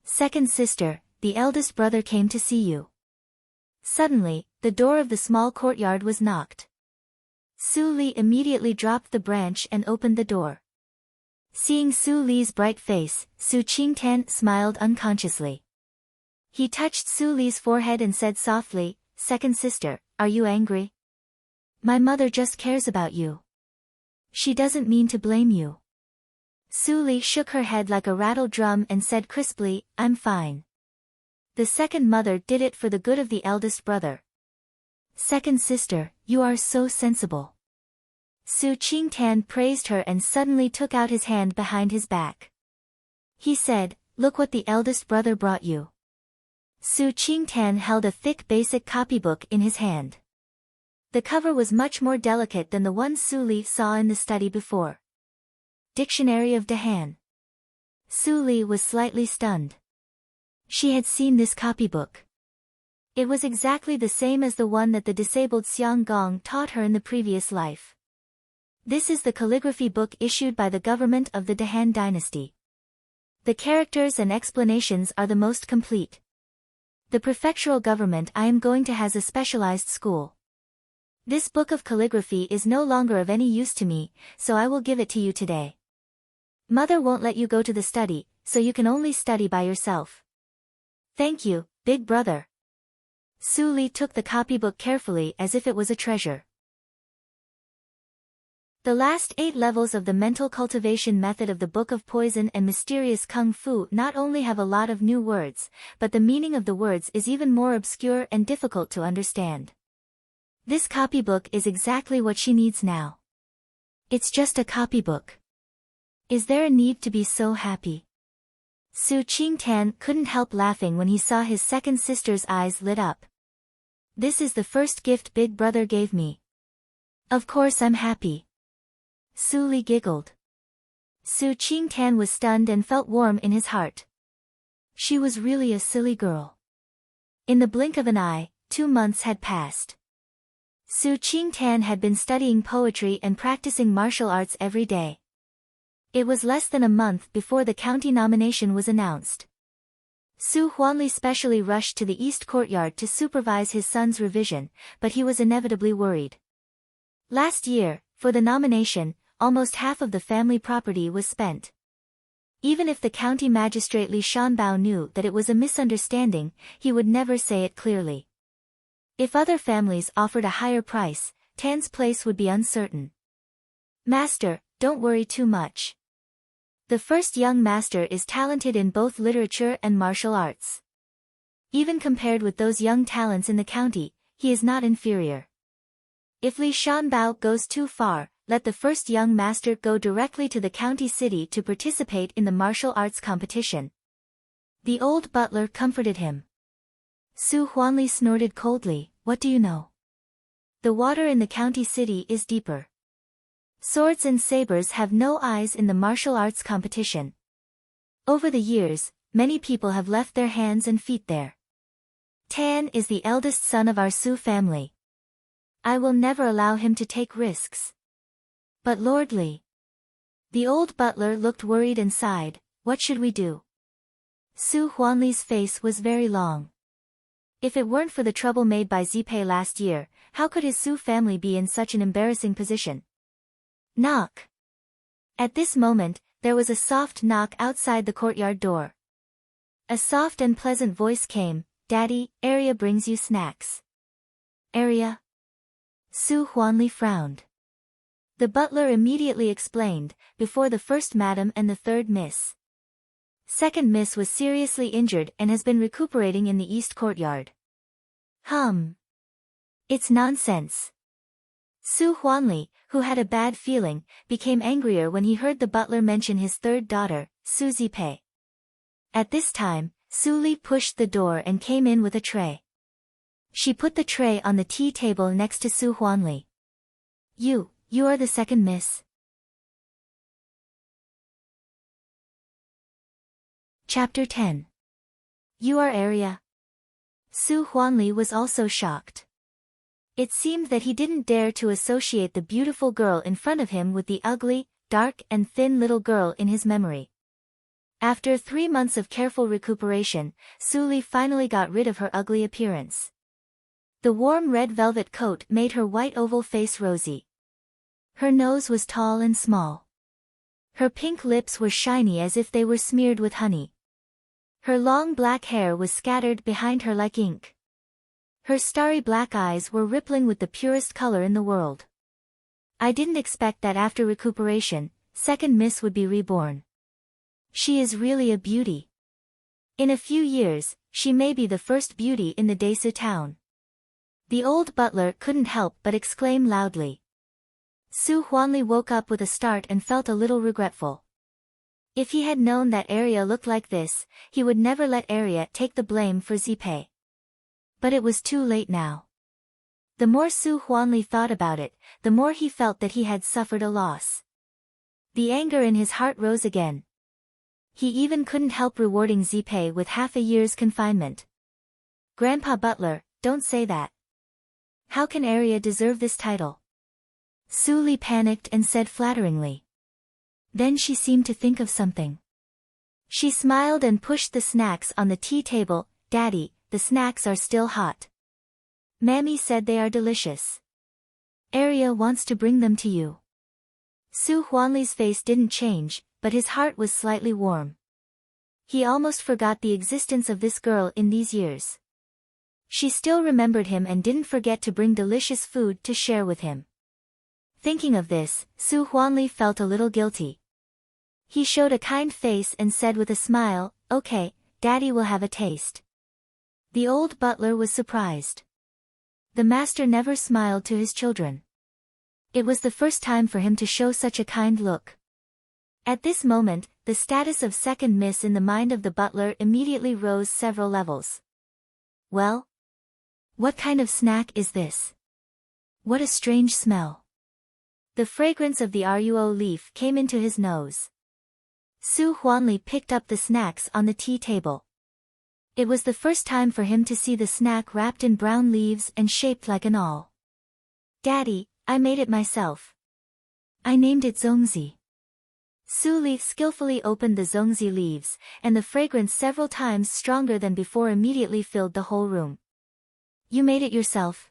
Second sister, the eldest brother came to see you. Suddenly, the door of the small courtyard was knocked. Su Li immediately dropped the branch and opened the door. Seeing Su Li's bright face, Su Qingtan smiled unconsciously. He touched Su Li's forehead and said softly, "Second sister, are you angry? My mother just cares about you. She doesn't mean to blame you." Su Li shook her head like a rattle drum and said crisply, "I'm fine. The second mother did it for the good of the eldest brother." "Second sister, you are so sensible." Su Qingtan praised her and suddenly took out his hand behind his back. He said, "Look what the eldest brother brought you." Su Qingtan held a thick basic copybook in his hand. The cover was much more delicate than the one Su Li saw in the study before. Dictionary of Dahan. Su Li was slightly stunned. She had seen this copybook. It was exactly the same as the one that the disabled Xiang Gong taught her in the previous life. This is the calligraphy book issued by the government of the Dahan dynasty. The characters and explanations are the most complete. The prefectural government I am going to has a specialized school. This book of calligraphy is no longer of any use to me, so I will give it to you today. Mother won't let you go to the study, so you can only study by yourself. Thank you, big brother. Su Li took the copybook carefully as if it was a treasure. The last 8 levels of the mental cultivation method of the Book of Poison and Mysterious Kung Fu not only have a lot of new words, but the meaning of the words is even more obscure and difficult to understand. This copybook is exactly what she needs now. It's just a copybook. Is there a need to be so happy? Su Qingtan couldn't help laughing when he saw his second sister's eyes lit up. This is the first gift big brother gave me. Of course I'm happy. Su Li giggled. Su Qingtan was stunned and felt warm in his heart. She was really a silly girl. In the blink of an eye, 2 months had passed. Su Qingtan had been studying poetry and practicing martial arts every day. It was less than a month before the county nomination was announced. Su Huanli specially rushed to the east courtyard to supervise his son's revision, but he was inevitably worried. Last year, for the nomination, almost half of the family property was spent. Even if the county magistrate Li Shanbao knew that it was a misunderstanding, he would never say it clearly. If other families offered a higher price, Tan's place would be uncertain. Master, don't worry too much. The first young master is talented in both literature and martial arts. Even compared with those young talents in the county, he is not inferior. If Li Shanbao goes too far, let the first young master go directly to the county city to participate in the martial arts competition. The old butler comforted him. Su Huanli snorted coldly, "What do you know? The water in the county city is deeper. Swords and sabers have no eyes in the martial arts competition. Over the years, many people have left their hands and feet there. Tan is the eldest son of our Su family. I will never allow him to take risks." "But Lord Li." The old butler looked worried and sighed, "What should we do?" Su Huanli's face was very long. If it weren't for the trouble made by Zipei last year, how could his Su family be in such an embarrassing position? Knock. At this moment, there was a soft knock outside the courtyard door. A soft and pleasant voice came, "Daddy, Arya brings you snacks." "Arya?" Su Huanli frowned. The butler immediately explained, "Before the first madam and the third miss. Second miss was seriously injured and has been recuperating in the east courtyard." It's nonsense. Su Huanli, who had a bad feeling, became angrier when he heard the butler mention his third daughter, Su Zipei. At this time, Su Li pushed the door and came in with a tray. She put the tray on the tea table next to Su Huanli. You are the second miss." Chapter 10. You are Arya? Su Huanli was also shocked. It seemed that he didn't dare to associate the beautiful girl in front of him with the ugly, dark and thin little girl in his memory. After 3 months of careful recuperation, Su Li finally got rid of her ugly appearance. The warm red velvet coat made her white oval face rosy. Her nose was tall and small. Her pink lips were shiny as if they were smeared with honey. Her long black hair was scattered behind her like ink. Her starry black eyes were rippling with the purest color in the world. I didn't expect that after recuperation, second Miss would be reborn. She is really a beauty. In a few years, she may be the first beauty in the Desu town. The old butler couldn't help but exclaim loudly. Su Huanli woke up with a start and felt a little regretful. If he had known that Arya looked like this, he would never let Arya take the blame for Zipei. But it was too late now. The more Su Huanli thought about it, the more he felt that he had suffered a loss. The anger in his heart rose again. He even couldn't help rewarding Zipei with half a year's confinement. Grandpa Butler, don't say that. How can Arya deserve this title? Su Li panicked and said flatteringly. Then she seemed to think of something. She smiled and pushed the snacks on the tea table. Daddy, the snacks are still hot. Mammy said they are delicious. Arya wants to bring them to you. Su Huanli's face didn't change, but his heart was slightly warm. He almost forgot the existence of this girl in these years. She still remembered him and didn't forget to bring delicious food to share with him. Thinking of this, Su Huanli felt a little guilty. He showed a kind face and said with a smile, "Okay, Daddy will have a taste." The old butler was surprised. The master never smiled to his children. It was the first time for him to show such a kind look. At this moment, the status of second Miss in the mind of the butler immediately rose several levels. Well? What kind of snack is this? What a strange smell. The fragrance of the ruo leaf came into his nose. Su Huanli picked up the snacks on the tea table. It was the first time for him to see the snack wrapped in brown leaves and shaped like an awl. Daddy, I made it myself. I named it Zongzi. Su Li skillfully opened the Zongzi leaves, and the fragrance several times stronger than before immediately filled the whole room. You made it yourself?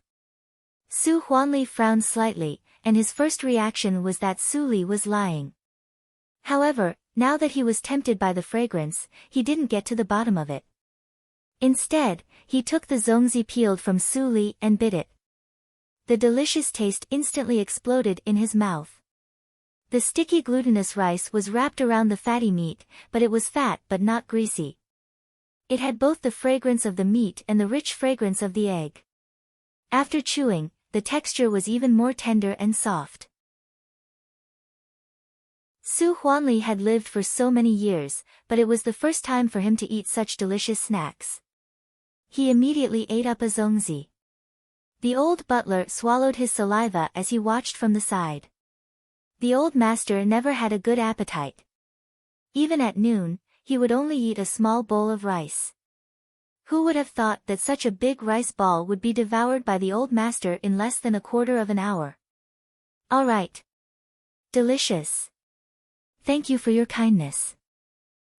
Su Huanli frowned slightly, and his first reaction was that Su Li was lying. However, now that he was tempted by the fragrance, he didn't get to the bottom of it. Instead, he took the Zongzi peeled from Su Li and bit it. The delicious taste instantly exploded in his mouth. The sticky glutinous rice was wrapped around the fatty meat, but it was fat but not greasy. It had both the fragrance of the meat and the rich fragrance of the egg. After chewing, the texture was even more tender and soft. Su Huanli had lived for so many years, but it was the first time for him to eat such delicious snacks. He immediately ate up a Zongzi. The old butler swallowed his saliva as he watched from the side. The old master never had a good appetite. Even at noon, he would only eat a small bowl of rice. Who would have thought that such a big rice ball would be devoured by the old master in less than a quarter of an hour? All right. Delicious. Thank you for your kindness.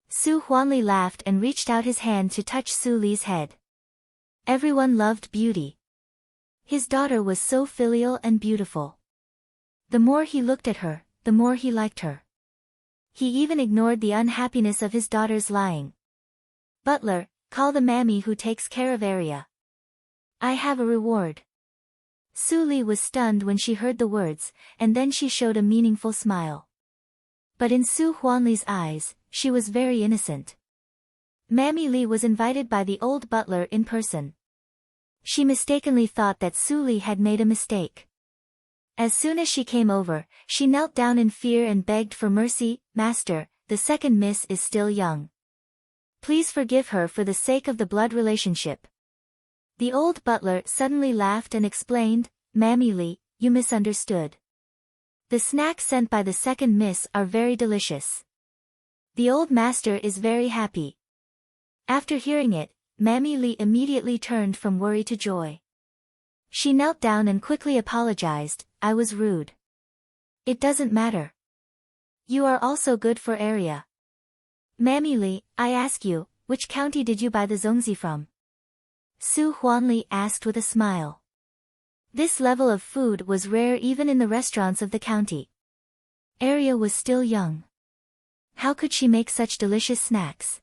Su Huanli laughed and reached out his hand to touch Su Li's head. Everyone loved beauty. His daughter was so filial and beautiful. The more he looked at her, the more he liked her. He even ignored the unhappiness of his daughter's lying. Butler, call the mammy who takes care of Arya. I have a reward. Su Li was stunned when she heard the words, and then she showed a meaningful smile. But in Su Huanli's eyes, she was very innocent. Mammy Li was invited by the old butler in person. She mistakenly thought that Su Li had made a mistake. As soon as she came over, she knelt down in fear and begged for mercy. Master, the second Miss is still young. Please forgive her for the sake of the blood relationship. The old butler suddenly laughed and explained, Mammy Li, you misunderstood. The snacks sent by the second Miss are very delicious. The old master is very happy. After hearing it, Mammy Li immediately turned from worry to joy. She knelt down and quickly apologized, I was rude. It doesn't matter. You are also good for area. Mammy Li, I ask you, which county did you buy the zongzi from? Su Huanli asked with a smile. This level of food was rare even in the restaurants of the county. Arya was still young. How could she make such delicious snacks?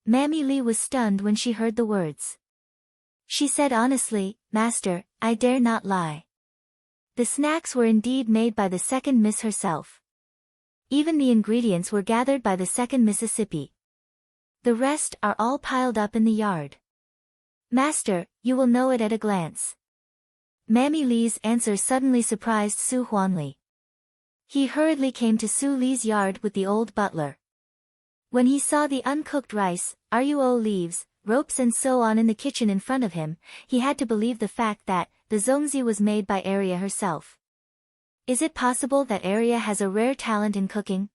Mammy Li was stunned when she heard the words. She said honestly, Master, I dare not lie. The snacks were indeed made by the second Miss herself. Even the ingredients were gathered by the second Mississippi. The rest are all piled up in the yard. Master, you will know it at a glance. Mammy Li's answer suddenly surprised Su Huanli. He hurriedly came to Su Li's yard with the old butler. When he saw the uncooked rice, ruo leaves, ropes and so on in the kitchen in front of him, he had to believe the fact that the zongzi was made by Arya herself. Is it possible that Arya has a rare talent in cooking?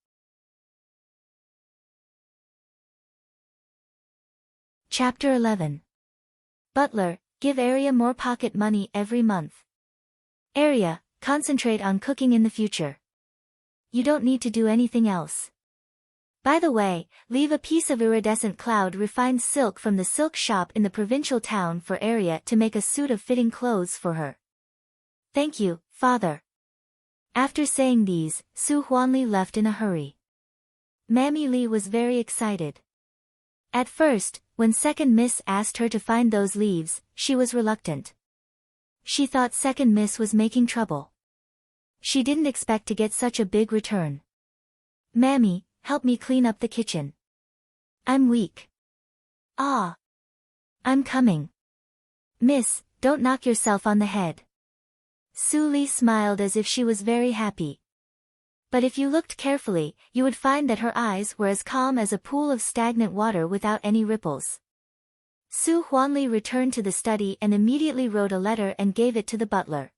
Chapter 11. Butler, give Arya more pocket money every month. Arya, concentrate on cooking in the future. You don't need to do anything else. By the way, leave a piece of iridescent cloud refined silk from the silk shop in the provincial town for Arya to make a suit of fitting clothes for her. Thank you, father. After saying these, Su Huanli left in a hurry. Mammy Li was very excited. At first, when second Miss asked her to find those leaves, she was reluctant. She thought second Miss was making trouble. She didn't expect to get such a big return. Mammy, help me clean up the kitchen. I'm weak. Ah. I'm coming. Miss, don't knock yourself on the head. Su Li smiled as if she was very happy. But if you looked carefully, you would find that her eyes were as calm as a pool of stagnant water without any ripples. Su Huanli returned to the study and immediately wrote a letter and gave it to the butler.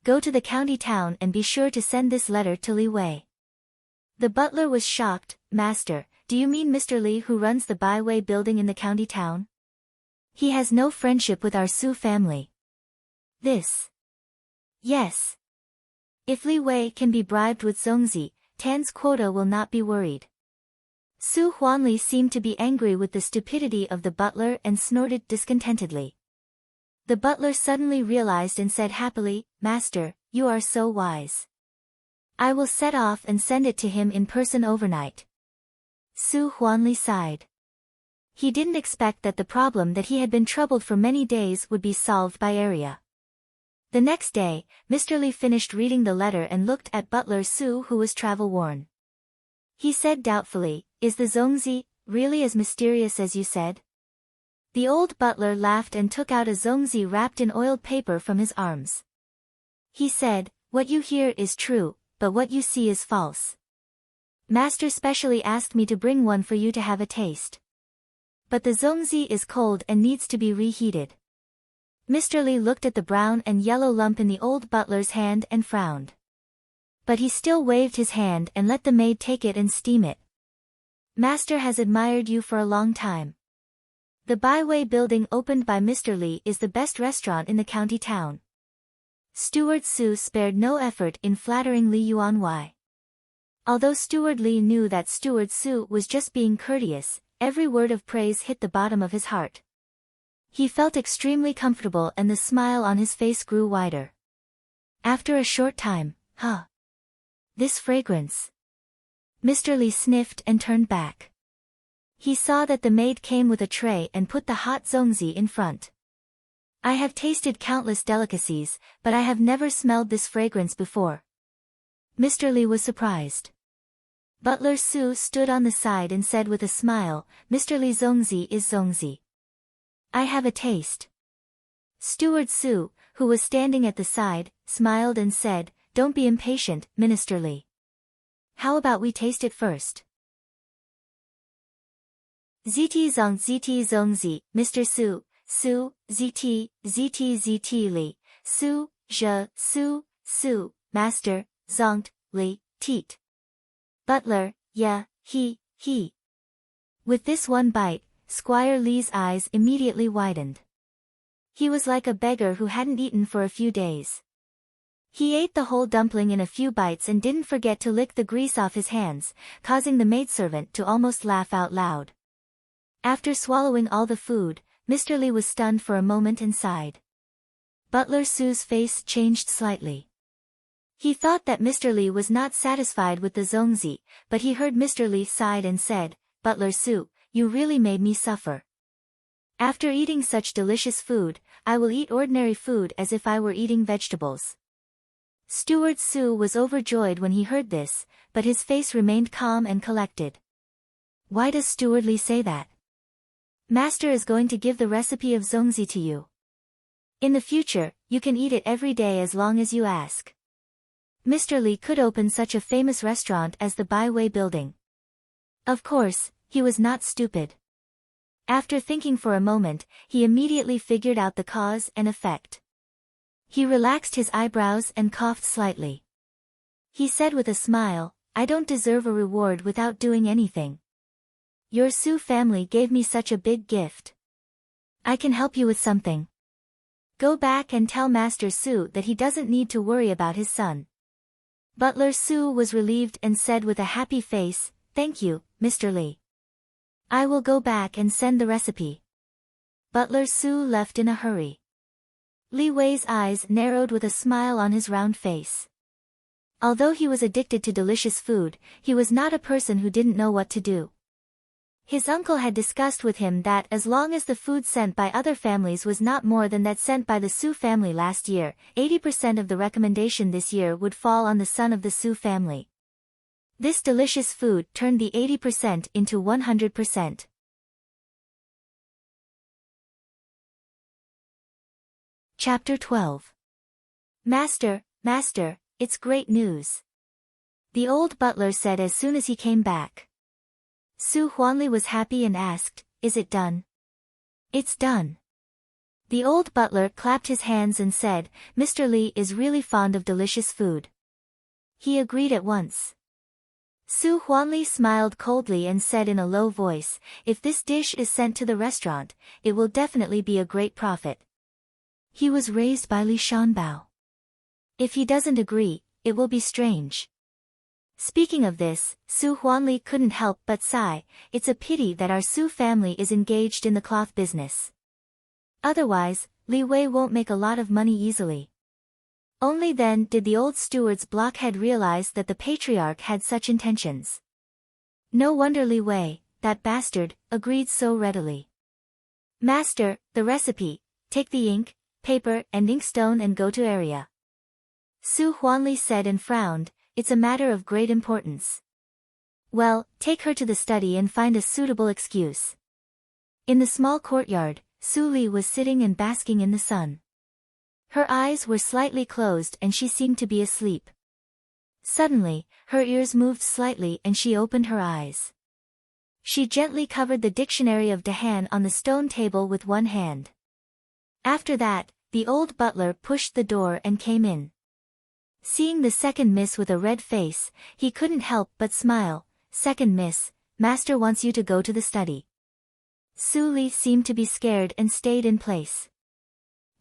Go to the county town and be sure to send this letter to Li Wei. The butler was shocked. Master, do you mean Mr. Li who runs the Byway building in the county town? He has no friendship with our Su family. This. Yes. If Li Wei can be bribed with zongzi, Tan's quota will not be worried. Su Huanli seemed to be angry with the stupidity of the butler and snorted discontentedly. The butler suddenly realized and said happily, Master, you are so wise. I will set off and send it to him in person overnight. Su Huanli sighed. He didn't expect that the problem that he had been troubled for many days would be solved by Arya. The next day, Mr. Li finished reading the letter and looked at butler Su who was travel-worn. He said doubtfully, Is the zongzi really as mysterious as you said? The old butler laughed and took out a zongzi wrapped in oiled paper from his arms. He said, What you hear is true, but what you see is false. Master specially asked me to bring one for you to have a taste. But the zongzi is cold and needs to be reheated. Mr. Li looked at the brown and yellow lump in the old butler's hand and frowned. But he still waved his hand and let the maid take it and steam it. Master has admired you for a long time. The Byway building opened by Mr. Li is the best restaurant in the county town. Steward Su spared no effort in flattering Li Yuanwei. Although Steward Li knew that Steward Su was just being courteous, every word of praise hit the bottom of his heart. He felt extremely comfortable and the smile on his face grew wider. After a short time, this fragrance. Mr. Li sniffed and turned back. He saw that the maid came with a tray and put the hot zongzi in front. I have tasted countless delicacies, but I have never smelled this fragrance before. Mr. Li was surprised. Butler Su stood on the side and said with a smile, Mr. Li zongzi is zongzi. I have a taste. Steward Su, who was standing at the side, smiled and said, Don't be impatient, Minister Li. How about we taste it first? ZT zongzi, Mr. Su, ZT Li, Su, Master, zongt, Li, teat. Butler, yeah, he. With this one bite, Squire Lee's eyes immediately widened. He was like a beggar who hadn't eaten for a few days. He ate the whole dumpling in a few bites and didn't forget to lick the grease off his hands, causing the maidservant to almost laugh out loud. After swallowing all the food, Mr. Lee was stunned for a moment and sighed. Butler Sue's face changed slightly. He thought that Mr. Lee was not satisfied with the zongzi, but he heard Mr. Lee sighed and said, "Butler Sue, you really made me suffer. After eating such delicious food, I will eat ordinary food as if I were eating vegetables." Steward Sue was overjoyed when he heard this, but his face remained calm and collected. "Why does Steward Lee say that? Master is going to give the recipe of zongzi to you. In the future, you can eat it every day as long as you ask." Mr. Lee could open such a famous restaurant as the Byway Building. Of course, he was not stupid. After thinking for a moment, he immediately figured out the cause and effect. He relaxed his eyebrows and coughed slightly. He said with a smile, "I don't deserve a reward without doing anything. Your Sue family gave me such a big gift. I can help you with something. Go back and tell Master Sue that he doesn't need to worry about his son." Butler Sue was relieved and said with a happy face, "Thank you, Mr. Lee. I will go back and send the recipe." Butler Sue left in a hurry. Li Wei's eyes narrowed with a smile on his round face. Although he was addicted to delicious food, he was not a person who didn't know what to do. His uncle had discussed with him that as long as the food sent by other families was not more than that sent by the Sue family last year, 80% of the recommendation this year would fall on the son of the Sue family. This delicious food turned the 80% into 100%. Chapter 12. Master, Master, it's great news. The old butler said as soon as he came back. Su Huanli was happy and asked, "Is it done?" "It's done." The old butler clapped his hands and said, "Mr. Lee is really fond of delicious food." He agreed at once. Su Huanli smiled coldly and said in a low voice, "If this dish is sent to the restaurant, it will definitely be a great profit." He was raised by Li Shanbao. If he doesn't agree, it will be strange. Speaking of this, Su Huanli couldn't help but sigh, "It's a pity that our Su family is engaged in the cloth business. Otherwise, Li Wei won't make a lot of money easily." Only then did the old steward's blockhead realize that the patriarch had such intentions. No wonder Li Wei, that bastard, agreed so readily. "Master, the recipe, take the ink, paper and inkstone and go to area." Su Huanli said and frowned, "It's a matter of great importance." "Well, take her to the study and find a suitable excuse." In the small courtyard, Su Li was sitting and basking in the sun. Her eyes were slightly closed and she seemed to be asleep. Suddenly, her ears moved slightly and she opened her eyes. She gently covered the dictionary of Dahan on the stone table with one hand. After that, the old butler pushed the door and came in. Seeing the second miss with a red face, he couldn't help but smile. "Second miss, Master wants you to go to the study." Su Li seemed to be scared and stayed in place.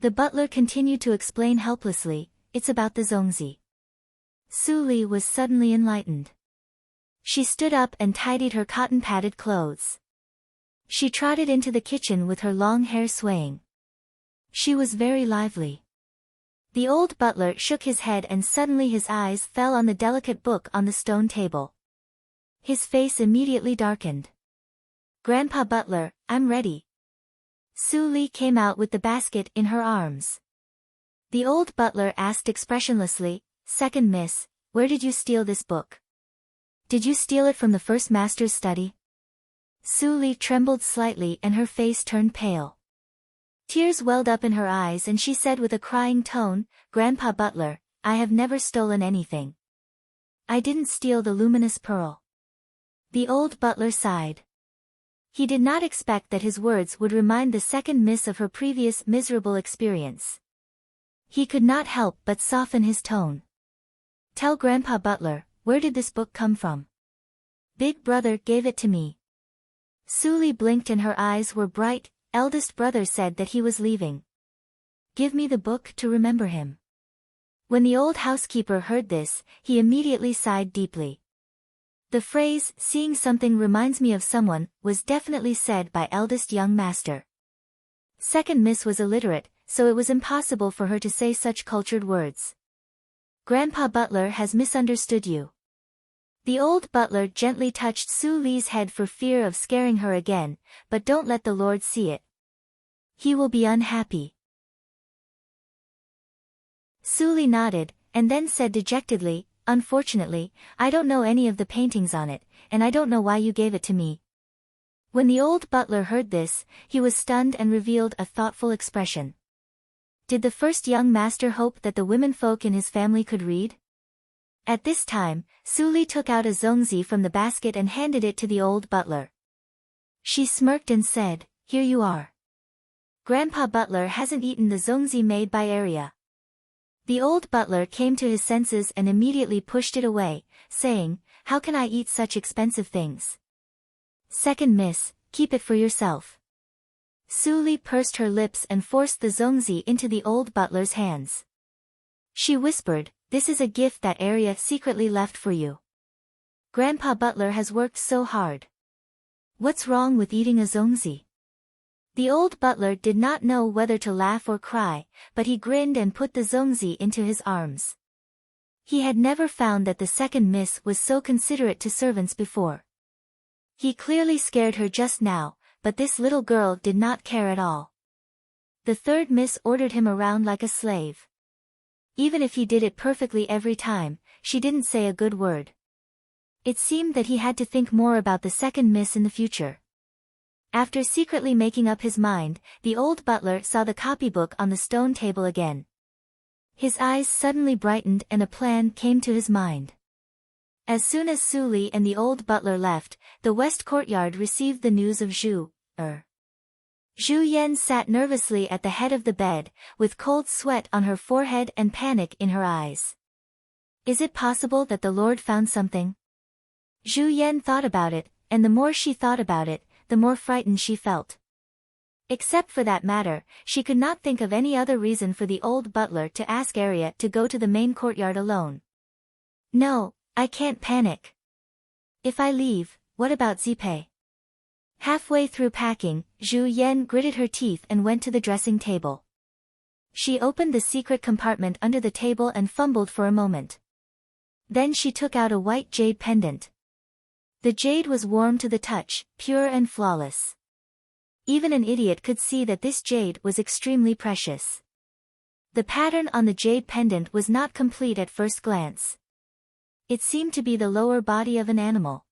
The butler continued to explain helplessly, "It's about the zongzi." Su Li was suddenly enlightened. She stood up and tidied her cotton-padded clothes. She trotted into the kitchen with her long hair swaying. She was very lively. The old butler shook his head and suddenly his eyes fell on the delicate book on the stone table. His face immediately darkened. "Grandpa Butler, I'm ready." Su Li came out with the basket in her arms. The old butler asked expressionlessly, "Second miss, where did you steal this book? Did you steal it from the first master's study?" Su Li trembled slightly and her face turned pale. Tears welled up in her eyes and she said with a crying tone, "Grandpa Butler, I have never stolen anything. I didn't steal the luminous pearl." The old butler sighed. He did not expect that his words would remind the second miss of her previous miserable experience. He could not help but soften his tone. "Tell Grandpa Butler, where did this book come from?" "Big brother gave it to me." Su Li blinked and her eyes were bright. Eldest brother said that he was leaving. Give me the book to remember him. When the old housekeeper heard this, he immediately sighed deeply. The phrase, seeing something reminds me of someone, was definitely said by eldest young master. Second miss was illiterate, so it was impossible for her to say such cultured words. Grandpa Butler has misunderstood you. The old butler gently touched Su Li's head for fear of scaring her again, but don't let the Lord see it. He will be unhappy. Su Li nodded, and then said dejectedly, unfortunately, I don't know any of the paintings on it, and I don't know why you gave it to me. When the old butler heard this, he was stunned and revealed a thoughtful expression. Did the first young master hope that the womenfolk in his family could read? At this time, Su Li took out a zongzi from the basket and handed it to the old butler. She smirked and said, Here you are. Grandpa Butler hasn't eaten the zongzi made by Arya. The old butler came to his senses and immediately pushed it away, saying, How can I eat such expensive things? Second miss, keep it for yourself. Su Li pursed her lips and forced the zongzi into the old butler's hands. She whispered, This is a gift that Arya secretly left for you. Grandpa Butler has worked so hard. What's wrong with eating a zongzi? The old butler did not know whether to laugh or cry, but he grinned and put the zongzi into his arms. He had never found that the second miss was so considerate to servants before. He clearly scared her just now, but this little girl did not care at all. The third miss ordered him around like a slave. Even if he did it perfectly every time, she didn't say a good word. It seemed that he had to think more about the second miss in the future. After secretly making up his mind, the old butler saw the copybook on the stone table again. His eyes suddenly brightened and a plan came to his mind. As soon as Su Li and the old butler left, the west courtyard received the news of Zhu Yan sat nervously at the head of the bed, with cold sweat on her forehead and panic in her eyes. Is it possible that the Lord found something? Zhu Yan thought about it, and the more she thought about it, the more frightened she felt. Except for that matter, she could not think of any other reason for the old butler to ask Arya to go to the main courtyard alone. No, I can't panic. If I leave, what about Zipei? Halfway through packing, Zhu Yan gritted her teeth and went to the dressing table. She opened the secret compartment under the table and fumbled for a moment. Then she took out a white jade pendant. The jade was warm to the touch, pure and flawless. Even an idiot could see that this jade was extremely precious. The pattern on the jade pendant was not complete at first glance. It seemed to be the lower body of an animal.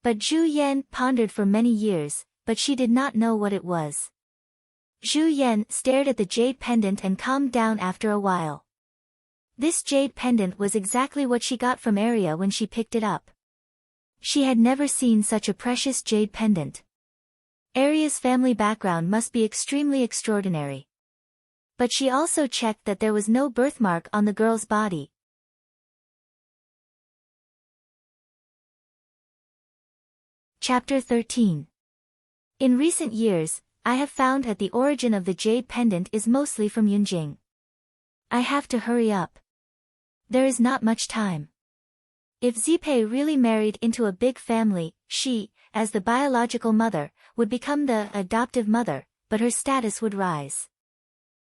But Zhu Yan pondered for many years, but she did not know what it was. Zhu Yan stared at the jade pendant and calmed down after a while. This jade pendant was exactly what she got from Arya when she picked it up. She had never seen such a precious jade pendant. Arya's family background must be extremely extraordinary. But she also checked that there was no birthmark on the girl's body. Chapter 13. In recent years, I have found that the origin of the jade pendant is mostly from Yunjing. I have to hurry up. There is not much time. If Zipei really married into a big family, she, as the biological mother, would become the adoptive mother, but her status would rise.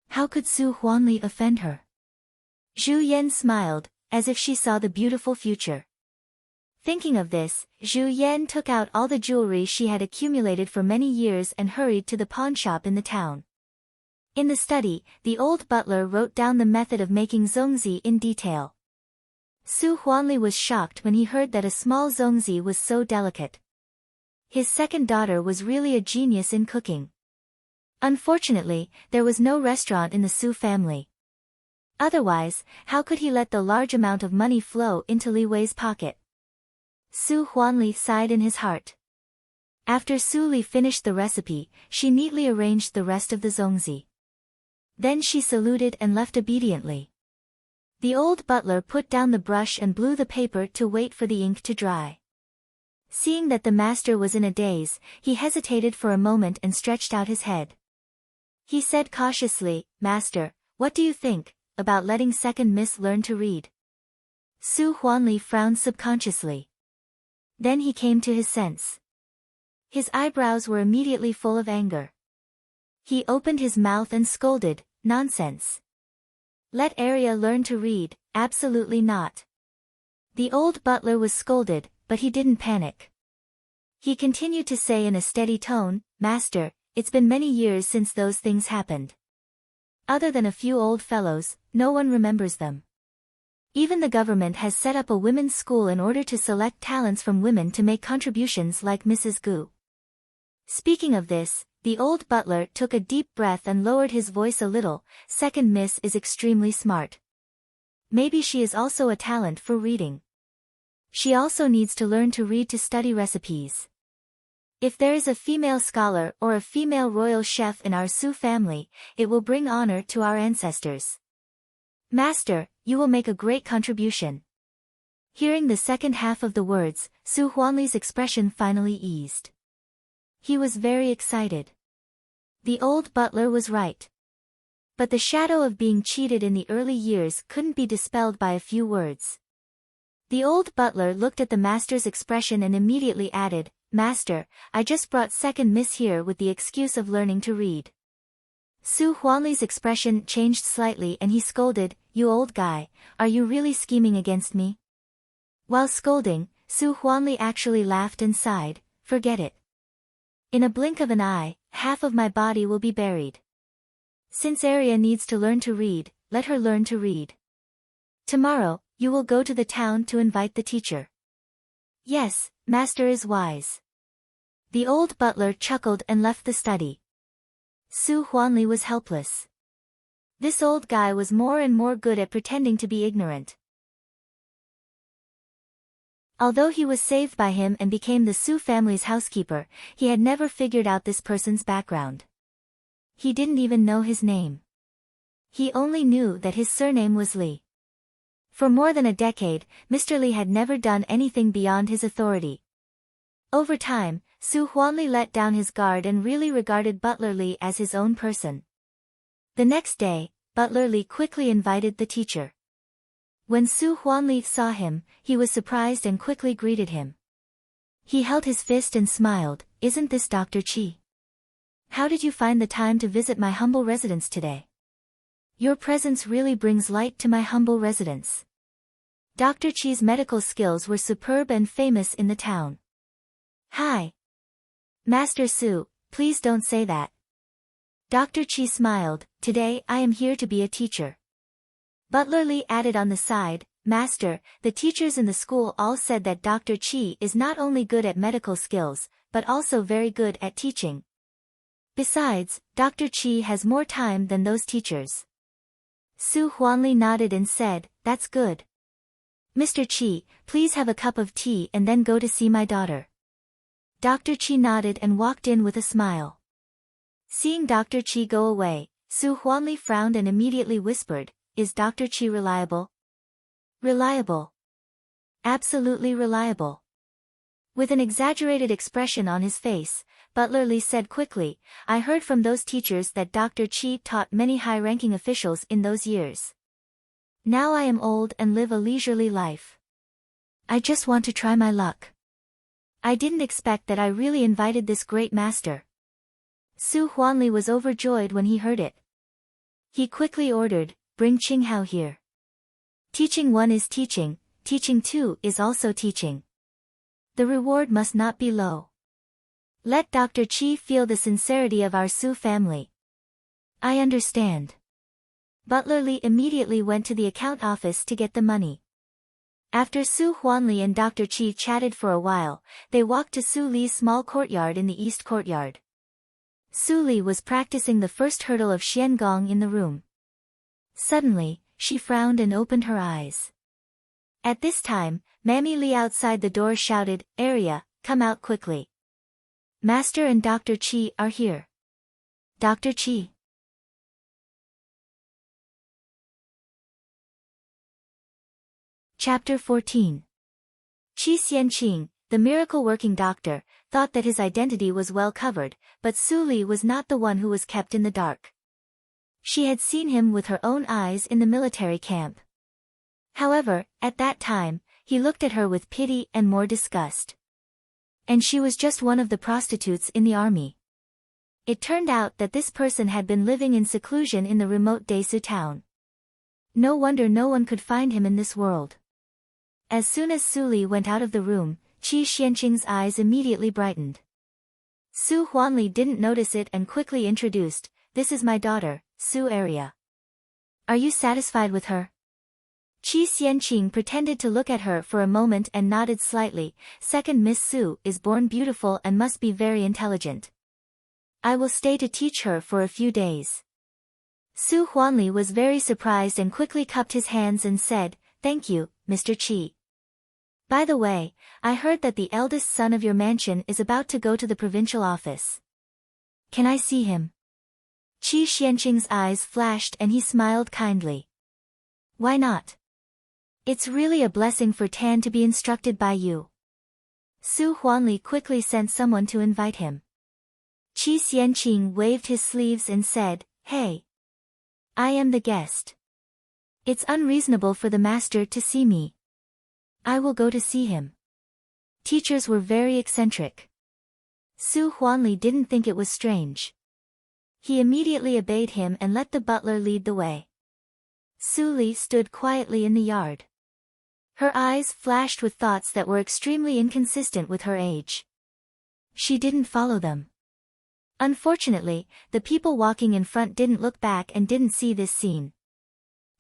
How could Su Huanli offend her? Zhu Yan smiled, as if she saw the beautiful future. Thinking of this, Zhu Yan took out all the jewelry she had accumulated for many years and hurried to the pawnshop in the town. In the study, the old butler wrote down the method of making zongzi in detail. Su Huanli was shocked when he heard that a small zongzi was so delicate. His second daughter was really a genius in cooking. Unfortunately, there was no restaurant in the Su family. Otherwise, how could he let the large amount of money flow into Li Wei's pocket? Su Huanli sighed in his heart. After Su Li finished the recipe, she neatly arranged the rest of the zongzi. Then she saluted and left obediently. The old butler put down the brush and blew the paper to wait for the ink to dry. Seeing that the master was in a daze, he hesitated for a moment and stretched out his head. He said cautiously, "Master, what do you think about letting second miss learn to read?" Su Huanli frowned subconsciously. Then he came to his sense. His eyebrows were immediately full of anger. He opened his mouth and scolded, "Nonsense! Let Arya learn to read, absolutely not." The old butler was scolded, but he didn't panic. He continued to say in a steady tone, "Master, it's been many years since those things happened. Other than a few old fellows, no one remembers them. Even the government has set up a women's school in order to select talents from women to make contributions like Mrs. Gu." Speaking of this, the old butler took a deep breath and lowered his voice a little. "Second miss is extremely smart. Maybe she is also a talent for reading. She also needs to learn to read to study recipes. If there is a female scholar or a female royal chef in our Su family, it will bring honor to our ancestors. Master, you will make a great contribution." Hearing the second half of the words, Su Huanli's expression finally eased. He was very excited. The old butler was right. But the shadow of being cheated in the early years couldn't be dispelled by a few words. The old butler looked at the master's expression and immediately added, "Master, I just brought second miss here with the excuse of learning to read." Su Huanli's expression changed slightly and he scolded, "You old guy, are you really scheming against me?" While scolding, Su Huanli actually laughed and sighed, "Forget it. In a blink of an eye, half of my body will be buried. Since Arya needs to learn to read, let her learn to read. Tomorrow, you will go to the town to invite the teacher." "Yes, master is wise." The old butler chuckled and left the study. Su Huanli was helpless. This old guy was more and more good at pretending to be ignorant. Although he was saved by him and became the Su family's housekeeper, he had never figured out this person's background. He didn't even know his name. He only knew that his surname was Li. For more than a decade, Mr. Li had never done anything beyond his authority. Over time, Su Huanli let down his guard and really regarded Butler Li as his own person. The next day, Butler Li quickly invited the teacher. When Su Huanli saw him, he was surprised and quickly greeted him. He held his fist and smiled, "Isn't this Dr. Qi? How did you find the time to visit my humble residence today? Your presence really brings light to my humble residence." Dr. Qi's medical skills were superb and famous in the town. "Hi. Master Su, please don't say that." Dr. Qi smiled, "Today I am here to be a teacher." Butler Li added on the side, "Master, the teachers in the school all said that Dr. Qi is not only good at medical skills, but also very good at teaching. Besides, Dr. Qi has more time than those teachers." Su Huanli nodded and said, "That's good. Mr. Qi, please have a cup of tea and then go to see my daughter." Dr. Qi nodded and walked in with a smile. Seeing Dr. Qi go away, Su Huanli frowned and immediately whispered, "Is Dr. Qi reliable?" "Reliable. Absolutely reliable." With an exaggerated expression on his face, Butler Li said quickly, "I heard from those teachers that Dr. Qi taught many high-ranking officials in those years. Now I am old and live a leisurely life. I just want to try my luck. I didn't expect that I really invited this great master." Su Huanli was overjoyed when he heard it. He quickly ordered, "Bring Qinghao here. Teaching 1 is teaching, teaching 2 is also teaching. The reward must not be low. Let Dr. Qi feel the sincerity of our Su family." "I understand." Butler Li immediately went to the account office to get the money. After Su Huanli and Dr. Qi chatted for a while, they walked to Su Li's small courtyard in the east courtyard. Su Li was practicing the first hurdle of Xiangong in the room. Suddenly, she frowned and opened her eyes. At this time, Mammy Li outside the door shouted, "Arya, come out quickly. Master and Dr. Qi are here." "Dr. Qi." Chapter 14. Qi Xianqing, the miracle-working doctor, thought that his identity was well covered, but Su Li was not the one who was kept in the dark. She had seen him with her own eyes in the military camp. However, at that time, he looked at her with pity and more disgust. And she was just one of the prostitutes in the army. It turned out that this person had been living in seclusion in the remote Desu town. No wonder no one could find him in this world. As soon as Su Li went out of the room, Qi Xianqing's eyes immediately brightened. Su Huanli didn't notice it and quickly introduced, "This is my daughter, Su Aria. Are you satisfied with her?" Qi Xianqing pretended to look at her for a moment and nodded slightly. "Second Miss Su is born beautiful and must be very intelligent. I will stay to teach her for a few days." Su Huanli was very surprised and quickly cupped his hands and said, "Thank you, Mr. Qi. By the way, I heard that the eldest son of your mansion is about to go to the provincial office. Can I see him?" Qi Xianqing's eyes flashed and he smiled kindly. "Why not? It's really a blessing for Tan to be instructed by you." Su Huanli quickly sent someone to invite him. Qi Xianqing waved his sleeves and said, "Hey. I am the guest. It's unreasonable for the master to see me. I will go to see him." Teachers were very eccentric. Su Huanli didn't think it was strange. He immediately obeyed him and let the butler lead the way. Su Li stood quietly in the yard. Her eyes flashed with thoughts that were extremely inconsistent with her age. She didn't follow them. Unfortunately, the people walking in front didn't look back and didn't see this scene.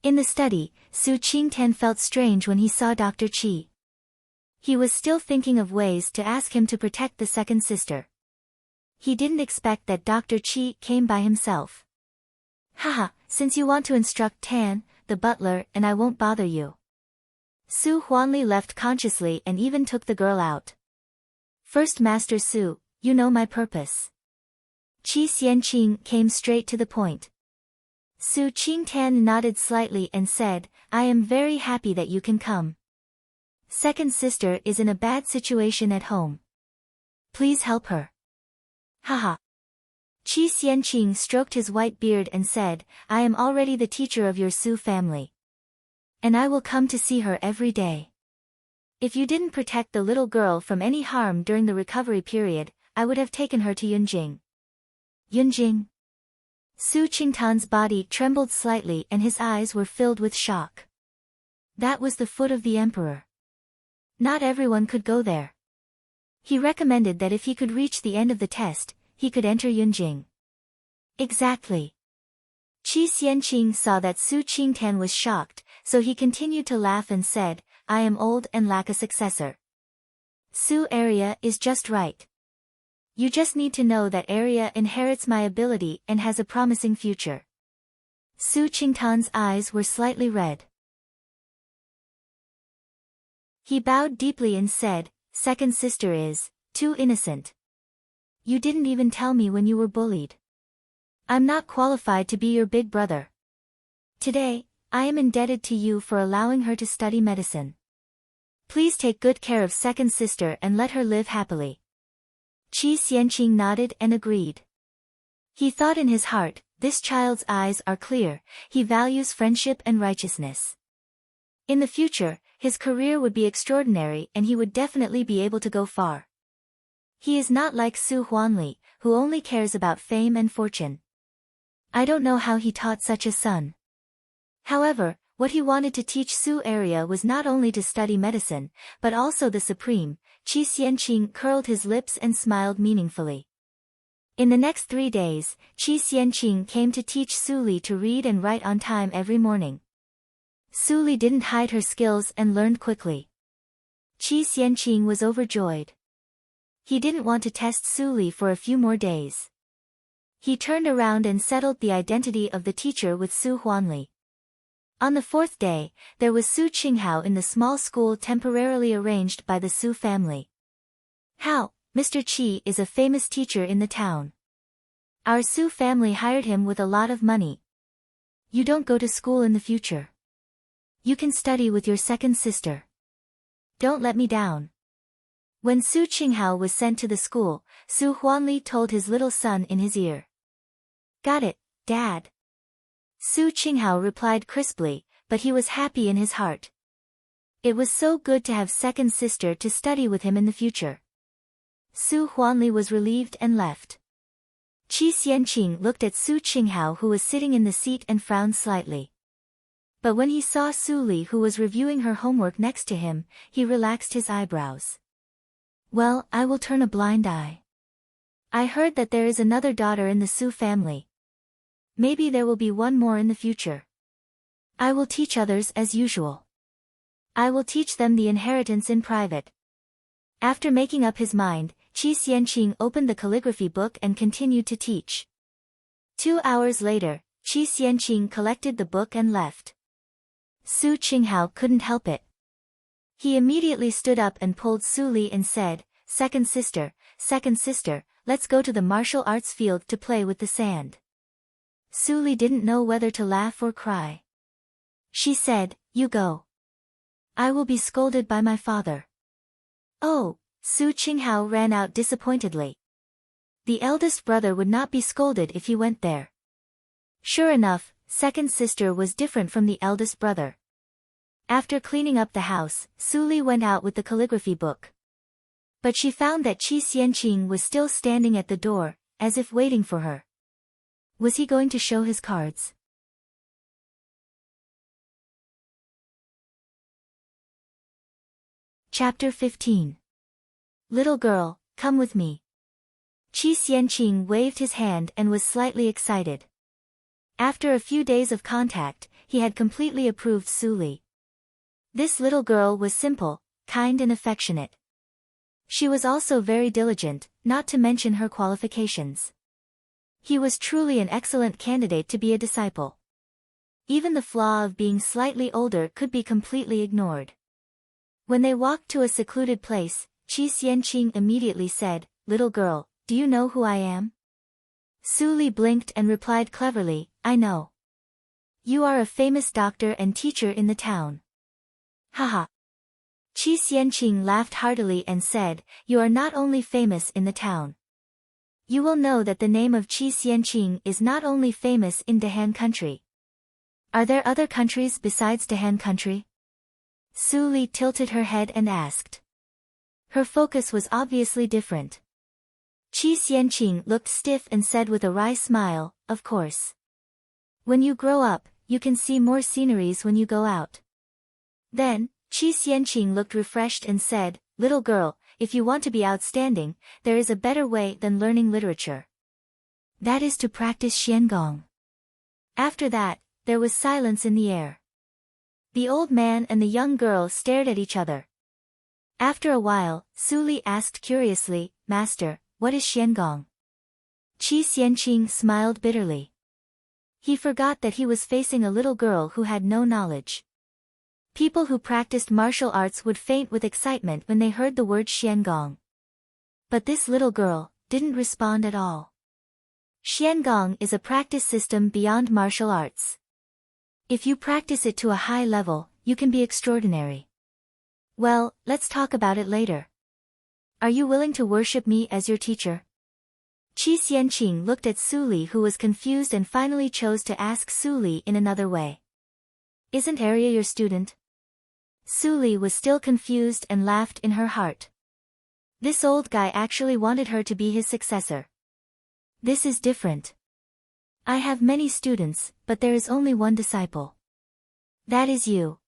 In the study, Su Qingtian felt strange when he saw Dr. Qi. He was still thinking of ways to ask him to protect the second sister. He didn't expect that Dr. Qi came by himself. "Haha, since you want to instruct Tan, the butler, and I won't bother you." Su Huanli left consciously and even took the girl out. "First Master Su, you know my purpose." Qi Xianqing came straight to the point. Su Qingtian nodded slightly and said, "I am very happy that you can come. Second sister is in a bad situation at home. Please help her." "Haha." Qi Xianqing stroked his white beard and said, "I am already the teacher of your Su family. And I will come to see her every day. If you didn't protect the little girl from any harm during the recovery period, I would have taken her to Yunjing." "Yunjing?" Su Qingtan's body trembled slightly and his eyes were filled with shock. That was the foot of the emperor. Not everyone could go there. He recommended that if he could reach the end of the test, he could enter Yunjing. Exactly. Qi Xianqing saw that Su Qingtan was shocked, so he continued to laugh and said, "I am old and lack a successor. Su Aria is just right. You just need to know that Aria inherits my ability and has a promising future." Su Qingtan's eyes were slightly red. He bowed deeply and said, "Second sister is too innocent. You didn't even tell me when you were bullied. I'm not qualified to be your big brother. Today, I am indebted to you for allowing her to study medicine. Please take good care of second sister and let her live happily." Qi Xianqing nodded and agreed. He thought in his heart, this child's eyes are clear, he values friendship and righteousness. In the future, his career would be extraordinary and he would definitely be able to go far. He is not like Su Huanli, who only cares about fame and fortune. I don't know how he taught such a son. However, what he wanted to teach Su Aria was not only to study medicine, but also the supreme. Qi Xianqing curled his lips and smiled meaningfully. In the next 3 days, Qi Xianqing came to teach Su Li to read and write on time every morning. Su Li didn't hide her skills and learned quickly. Qi Xianqing was overjoyed. He didn't want to test Su Li for a few more days. He turned around and settled the identity of the teacher with Su Huanli. On the 4th day, there was Su Qinghao in the small school temporarily arranged by the Su family. "How, Mr. Qi is a famous teacher in the town. Our Su family hired him with a lot of money. You don't go to school in the future. You can study with your second sister. Don't let me down." When Su Qinghao was sent to the school, Su Huanli told his little son in his ear. "Got it, Dad." Su Qinghao replied crisply, but he was happy in his heart. It was so good to have second sister to study with him in the future. Su Huanli was relieved and left. Qi Xianqing looked at Su Qinghao, who was sitting in the seat, and frowned slightly. But when he saw Su Li, who was reviewing her homework next to him, he relaxed his eyebrows. "Well, I will turn a blind eye. I heard that there is another daughter in the Su family. Maybe there will be one more in the future. I will teach others as usual. I will teach them the inheritance in private." After making up his mind, Qi Xianqing opened the calligraphy book and continued to teach. 2 hours later, Qi Xianqing collected the book and left. Su Qinghao couldn't help it. He immediately stood up and pulled Su Li and said, second sister, let's go to the martial arts field to play with the sand." Su Li didn't know whether to laugh or cry. She said, "You go. I will be scolded by my father." "Oh," Su Qinghao ran out disappointedly. The eldest brother would not be scolded if he went there. Sure enough, second sister was different from the eldest brother. After cleaning up the house, Su Li went out with the calligraphy book. But she found that Qi Xianqing was still standing at the door, as if waiting for her. Was he going to show his cards? Chapter 15. Little girl, come with me. Qi Xianqing waved his hand and was slightly excited. After a few days of contact, he had completely approved Su Li. This little girl was simple, kind and affectionate. She was also very diligent, not to mention her qualifications. He was truly an excellent candidate to be a disciple. Even the flaw of being slightly older could be completely ignored. When they walked to a secluded place, Qi Xianqing immediately said, "Little girl, do you know who I am?" Su Li blinked and replied cleverly, "I know. You are a famous doctor and teacher in the town." Haha. Qi Xianqing laughed heartily and said, "You are not only famous in the town. You will know that the name of Qi Xianqing is not only famous in Dahan country. Are there other countries besides Dahan country?" Su Li tilted her head and asked. Her focus was obviously different. Qi Xianqing looked stiff and said with a wry smile, "Of course. When you grow up, you can see more sceneries when you go out." Then, Qi Xianqing looked refreshed and said, "Little girl, if you want to be outstanding, there is a better way than learning literature. That is to practice Xiangong." After that, there was silence in the air. The old man and the young girl stared at each other. After a while, Su Li asked curiously, "Master, what is Xiangong?" Qi Xianqing smiled bitterly. He forgot that he was facing a little girl who had no knowledge. People who practiced martial arts would faint with excitement when they heard the word Xiangong. But this little girl didn't respond at all. Xiangong is a practice system beyond martial arts. If you practice it to a high level, you can be extraordinary. Well, let's talk about it later. Are you willing to worship me as your teacher? Qi Xianqing looked at Su Li, who was confused, and finally chose to ask Su Li in another way. Isn't Arya your student? Su Li was still confused and laughed in her heart. This old guy actually wanted her to be his successor. This is different. I have many students, but there is only one disciple. That is you.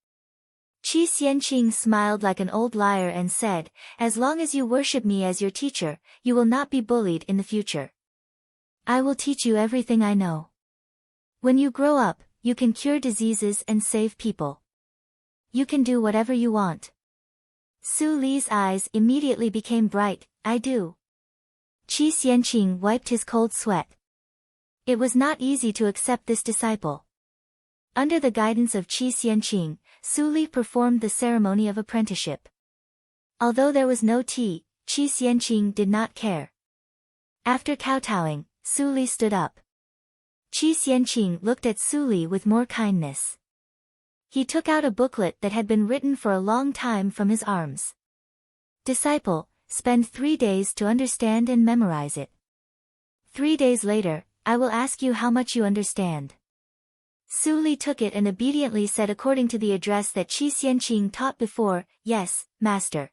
Qi Xianqing smiled like an old liar and said, "As long as you worship me as your teacher, you will not be bullied in the future. I will teach you everything I know. When you grow up, you can cure diseases and save people. You can do whatever you want." Su Li's eyes immediately became bright. "I do." Qi Xianqing wiped his cold sweat. It was not easy to accept this disciple. Under the guidance of Qi Xianqing, Su Li performed the ceremony of apprenticeship. Although there was no tea, Qi Xianqing did not care. After kowtowing, Su Li stood up. Qi Xianqing looked at Su Li with more kindness. He took out a booklet that had been written for a long time from his arms. "Disciple, spend 3 days to understand and memorize it. 3 days later, I will ask you how much you understand. Su Li took it and obediently said according to the address that Qi Xianqing taught before, "Yes, master."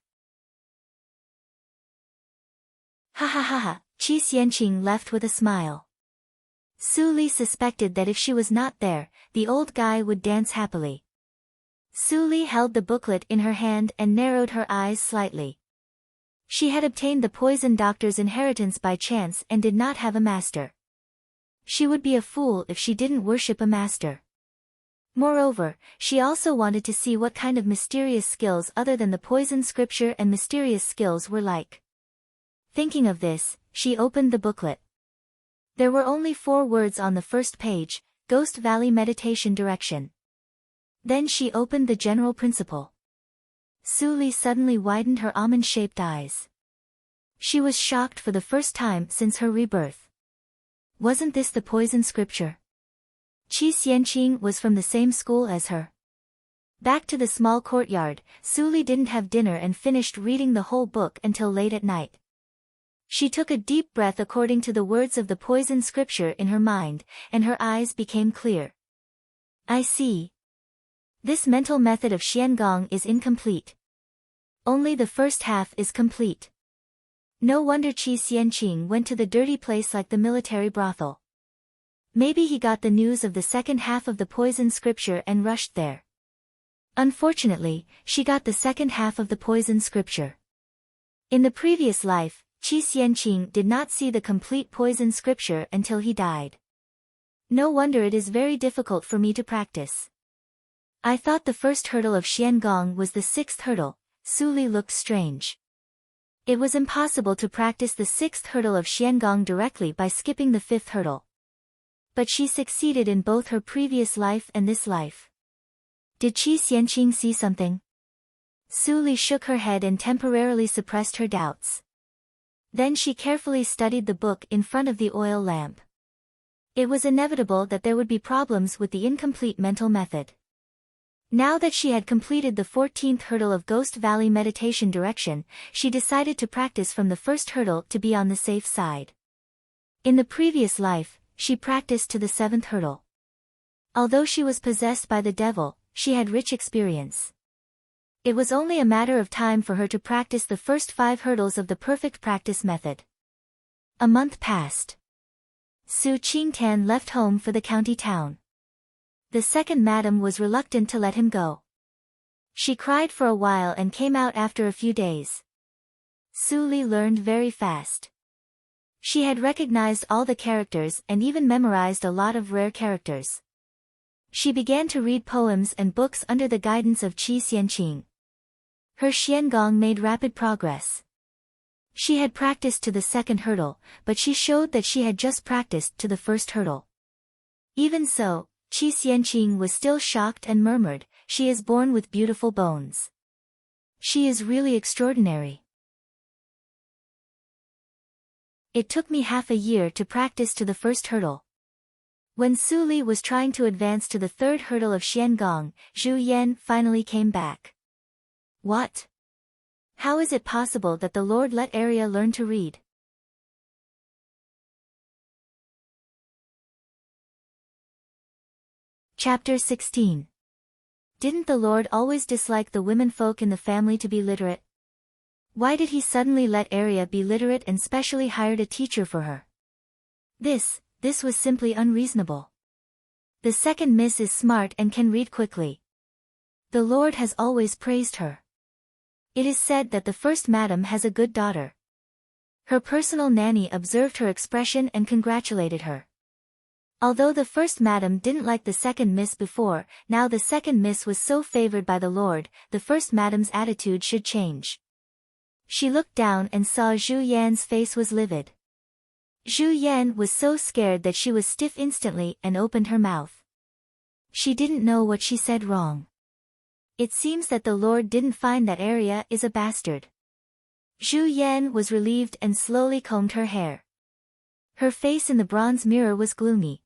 Ha ha ha ha, Qi Xianqing left with a smile. Su Li suspected that if she was not there, the old guy would dance happily. Su Li held the booklet in her hand and narrowed her eyes slightly. She had obtained the poison doctor's inheritance by chance and did not have a master. She would be a fool if she didn't worship a master. Moreover, she also wanted to see what kind of mysterious skills other than the poison scripture and mysterious skills were like. Thinking of this, she opened the booklet. There were only 4 words on the first page, Ghost Valley Meditation Direction. Then she opened the general principle. Su Li suddenly widened her almond-shaped eyes. She was shocked for the first time since her rebirth. Wasn't this the poison scripture? Qi Xianqing was from the same school as her. Back to the small courtyard, Su Li didn't have dinner and finished reading the whole book until late at night. She took a deep breath according to the words of the poison scripture in her mind, and her eyes became clear. I see. This mental method of Xiangong is incomplete. Only the first half is complete. No wonder Qi Xianqing went to the dirty place like the military brothel. Maybe he got the news of the second half of the poison scripture and rushed there. Unfortunately, she got the second half of the poison scripture. In the previous life, Qi Xianqing did not see the complete poison scripture until he died. No wonder it is very difficult for me to practice. I thought the first hurdle of Xiangong was the 6th hurdle. Su Li looked strange. It was impossible to practice the 6th hurdle of Xiangong directly by skipping the 5th hurdle. But she succeeded in both her previous life and this life. Did Qi Xianqing see something? Su Li shook her head and temporarily suppressed her doubts. Then she carefully studied the book in front of the oil lamp. It was inevitable that there would be problems with the incomplete mental method. Now that she had completed the 14th hurdle of Ghost Valley Meditation Direction, she decided to practice from the first hurdle to be on the safe side. In the previous life, she practiced to the 7th hurdle. Although she was possessed by the devil, she had rich experience. It was only a matter of time for her to practice the first 5 hurdles of the perfect practice method. A month passed. Su Qingtan left home for the county town. The second madam was reluctant to let him go. She cried for a while and came out after a few days. Su Li learned very fast. She had recognized all the characters and even memorized a lot of rare characters. She began to read poems and books under the guidance of Qi Xianqing. Her Xiangong made rapid progress. She had practiced to the 2nd hurdle, but she showed that she had just practiced to the 1st hurdle. Even so, Qi Xianqing was still shocked and murmured, "She is born with beautiful bones. She is really extraordinary." It took me half a year to practice to the 1st hurdle. When Su Li was trying to advance to the 3rd hurdle of Xiangong, Zhu Yan finally came back. What? How is it possible that the Lord let Arya learn to read? Chapter 16. Didn't the Lord always dislike the womenfolk in the family to be literate? Why did he suddenly let Arya be literate and specially hired a teacher for her? This was simply unreasonable. The second miss is smart and can read quickly. The Lord has always praised her. It is said that the first madam has a good daughter. Her personal nanny observed her expression and congratulated her. Although the first madam didn't like the second miss before, now the second miss was so favored by the Lord, the first madam's attitude should change. She looked down and saw Zhu Yan's face was livid. Zhu Yan was so scared that she was stiff instantly and opened her mouth. She didn't know what she said wrong. It seems that the Lord didn't find that Arya is a bastard. Zhu Yan was relieved and slowly combed her hair. Her face in the bronze mirror was gloomy.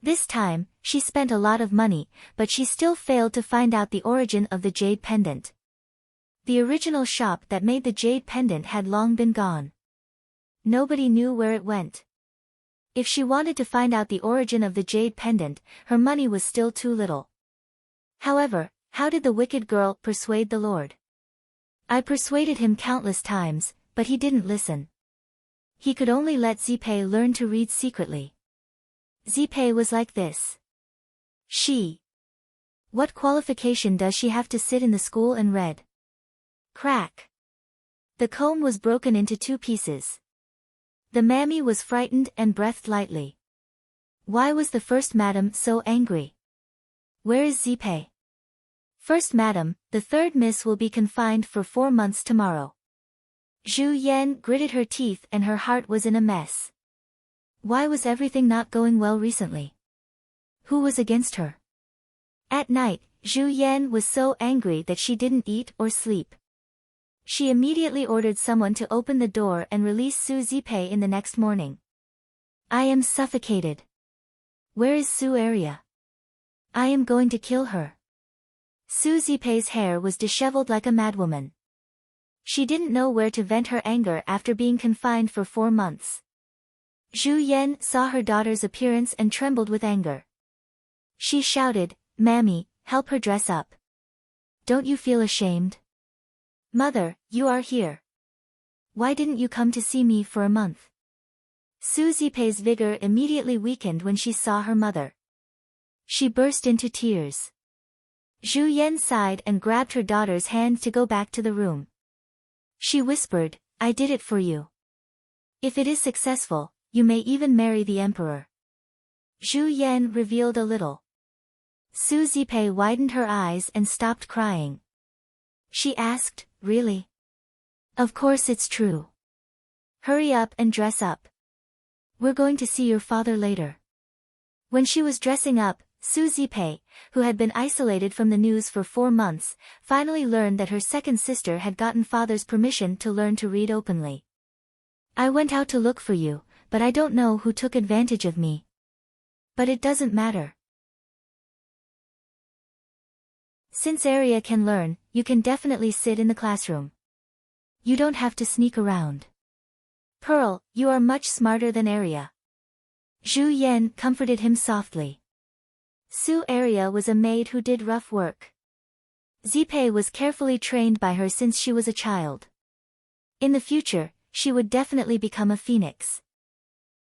This time, she spent a lot of money, but she still failed to find out the origin of the jade pendant. The original shop that made the jade pendant had long been gone. Nobody knew where it went. If she wanted to find out the origin of the jade pendant, her money was still too little. However, how did the wicked girl persuade the Lord? I persuaded him countless times, but he didn't listen. He could only let Zipei learn to read secretly. Zipei was like this. What qualification does she have to sit in the school and read? Crack. The comb was broken into 2 pieces. The mammy was frightened and breathed lightly. Why was the first madam so angry? Where is Zipei? First madam, the third miss will be confined for 4 months tomorrow. Zhu Yan gritted her teeth and her heart was in a mess. Why was everything not going well recently? Who was against her? At night, Zhu Yan was so angry that she didn't eat or sleep. She immediately ordered someone to open the door and release Su Zipei in the next morning. I am suffocated. Where is Su Area? I am going to kill her. Su Zipei's hair was disheveled like a madwoman. She didn't know where to vent her anger after being confined for 4 months. Zhu Yan saw her daughter's appearance and trembled with anger. She shouted, Mammy, help her dress up. Don't you feel ashamed? Mother, you are here. Why didn't you come to see me for a month? Su Zipei's vigor immediately weakened when she saw her mother. She burst into tears. Zhu Yan sighed and grabbed her daughter's hand to go back to the room. She whispered, I did it for you. If it is successful, you may even marry the emperor. Zhu Yan revealed a little. Su Zipei widened her eyes and stopped crying. She asked, Really? Of course it's true. Hurry up and dress up. We're going to see your father later. When she was dressing up, Su Zipei, who had been isolated from the news for 4 months, finally learned that her second sister had gotten father's permission to learn to read openly. I went out to look for you, but I don't know who took advantage of me. But it doesn't matter. Since Arya can learn, you can definitely sit in the classroom. You don't have to sneak around. Pearl, you are much smarter than Arya. Zhu Yan comforted him softly. Su Arya was a maid who did rough work. Zipei was carefully trained by her since she was a child. In the future, she would definitely become a phoenix.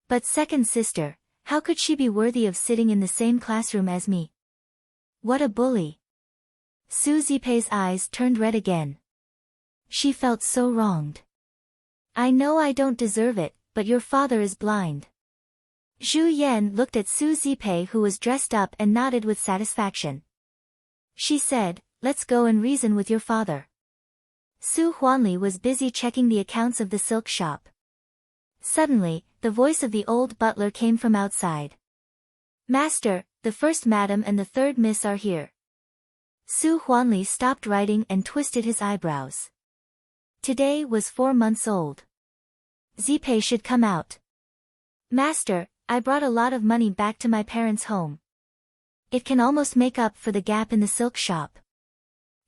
But second sister, how could she be worthy of sitting in the same classroom as me? What a bully. Su Zipei's eyes turned red again. She felt so wronged. I know I don't deserve it, but your father is blind. Zhu Yan looked at Su Zipei who was dressed up and nodded with satisfaction. She said, Let's go and reason with your father. Su Huanli was busy checking the accounts of the silk shop. Suddenly, the voice of the old butler came from outside. Master, the first madam and the third miss are here. Su Huanli stopped writing and twisted his eyebrows. Today was 4 months old. Zipei should come out. Master, I brought a lot of money back to my parents' home. It can almost make up for the gap in the silk shop.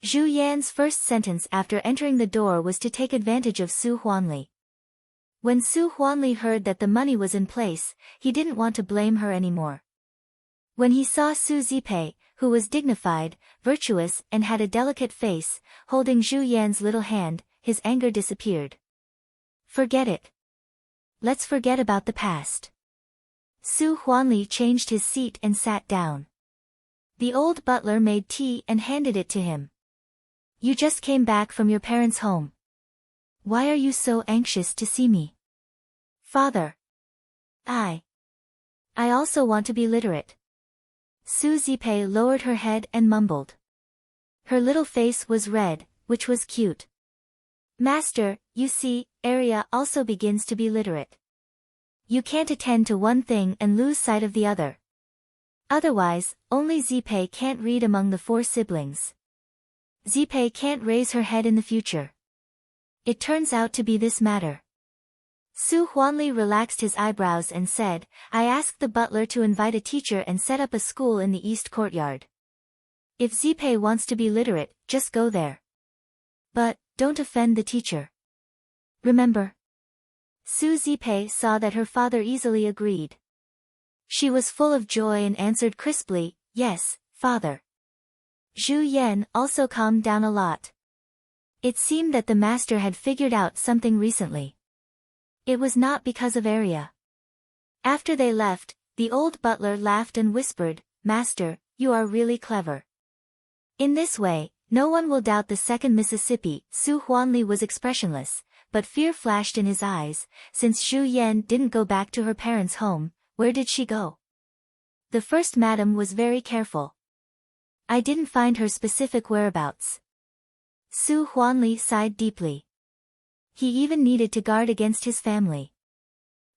Zhu Yan's first sentence after entering the door was to take advantage of Su Huanli. When Su Huanli heard that the money was in place, he didn't want to blame her anymore. When he saw Su Zipei, who was dignified, virtuous and had a delicate face, holding Zhu Yan's little hand, his anger disappeared. Forget it. Let's forget about the past. Su Huanli changed his seat and sat down. The old butler made tea and handed it to him. You just came back from your parents' home. Why are you so anxious to see me? Father. I also want to be literate. Su Zipei lowered her head and mumbled. Her little face was red, which was cute. Master, you see, Arya also begins to be literate. You can't attend to one thing and lose sight of the other. Otherwise, only Zipei can't read among the 4 siblings. Zipei can't raise her head in the future. It turns out to be this matter. Su Huanli relaxed his eyebrows and said, I asked the butler to invite a teacher and set up a school in the east courtyard. If Zipei wants to be literate, just go there. But, Don't offend the teacher. Remember? Su Zipei saw that her father easily agreed. She was full of joy and answered crisply, yes, father. Zhu Yan also calmed down a lot. It seemed that the master had figured out something recently. It was not because of Arya. After they left, the old butler laughed and whispered, Master, you are really clever. In this way, no one will doubt the second Mississippi. Su Huanli was expressionless, but fear flashed in his eyes. Since Zhu Yan didn't go back to her parents' home, where did she go? The first madam was very careful. I didn't find her specific whereabouts. Su Huanli sighed deeply. He even needed to guard against his family.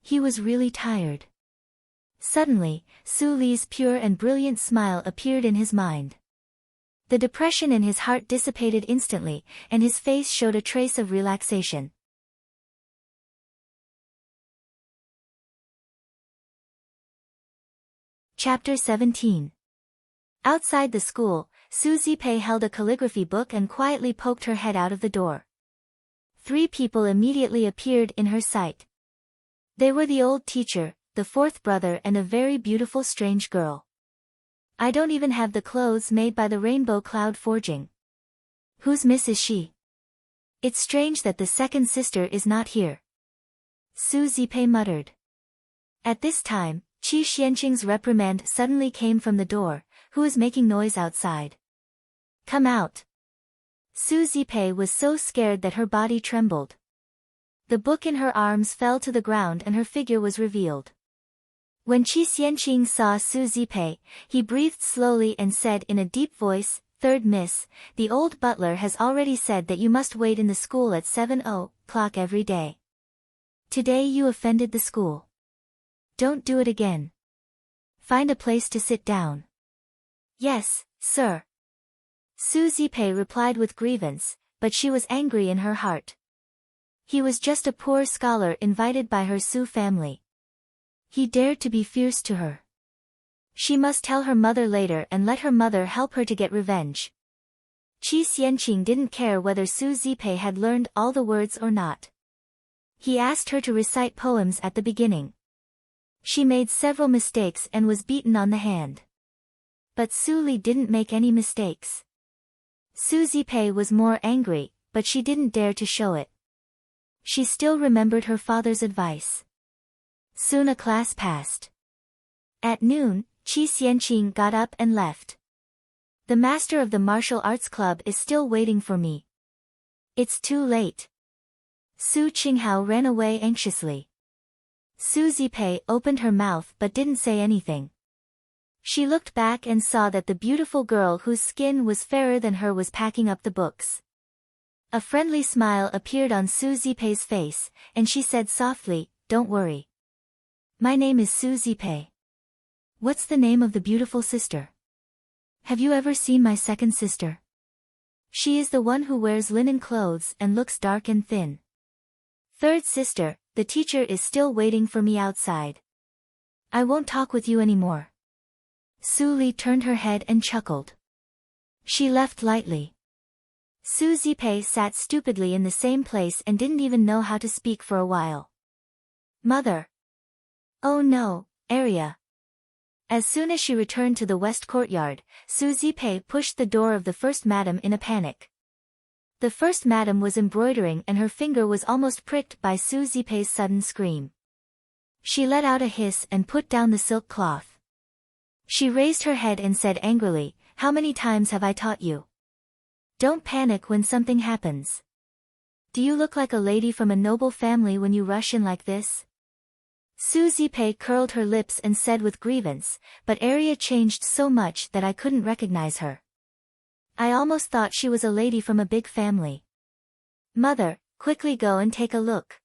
He was really tired. Suddenly, Su Li's pure and brilliant smile appeared in his mind. The depression in his heart dissipated instantly, and his face showed a trace of relaxation. Chapter 17. Outside the school, Su Zipei held a calligraphy book and quietly poked her head out of the door. 3 people immediately appeared in her sight. They were the old teacher, the 4th brother and a very beautiful strange girl. I don't even have the clothes made by the rainbow cloud forging. Whose miss is she? It's strange that the second sister is not here. Su Zipei muttered. At this time, Qi Xianqing's reprimand suddenly came from the door. Who is making noise outside? Come out. Su Zipei was so scared that her body trembled. The book in her arms fell to the ground and her figure was revealed. When Qi Xianqing saw Su Zipei, he breathed slowly and said in a deep voice, Third miss, the old butler has already said that you must wait in the school at 7:00 every day. Today you offended the school. Don't do it again. Find a place to sit down. Yes, sir. Su Zipei replied with grievance, but she was angry in her heart. He was just a poor scholar invited by her Su family. He dared to be fierce to her. She must tell her mother later and let her mother help her to get revenge. Qi Xianqing didn't care whether Su Zipei had learned all the words or not. He asked her to recite poems at the beginning. She made several mistakes and was beaten on the hand. But Su Li didn't make any mistakes. Su Zipei was more angry, but she didn't dare to show it. She still remembered her father's advice. Soon a class passed. At noon, Qi Xianqing got up and left. The master of the martial arts club is still waiting for me. It's too late. Su Qinghao ran away anxiously. Su Zipei opened her mouth but didn't say anything. She looked back and saw that the beautiful girl whose skin was fairer than her was packing up the books. A friendly smile appeared on Su Zipei's face, and she said softly, Don't worry. My name is Su Zipei. What's the name of the beautiful sister? Have you ever seen my second sister? She is the one who wears linen clothes and looks dark and thin. Third sister, the teacher is still waiting for me outside. I won't talk with you anymore. Su Li turned her head and chuckled. She left lightly. Su Zipei sat stupidly in the same place and didn't even know how to speak for a while. Mother. Oh no, Arya. As soon as she returned to the west courtyard, Su Zipei pushed the door of the first madam in a panic. The first madam was embroidering and her finger was almost pricked by Su Zipei's sudden scream. She let out a hiss and put down the silk cloth. She raised her head and said angrily, How many times have I taught you? Don't panic when something happens. Do you look like a lady from a noble family when you rush in like this? Su Zipei curled her lips and said with grievance, But Arya changed so much that I couldn't recognize her. I almost thought she was a lady from a big family. Mother, quickly go and take a look.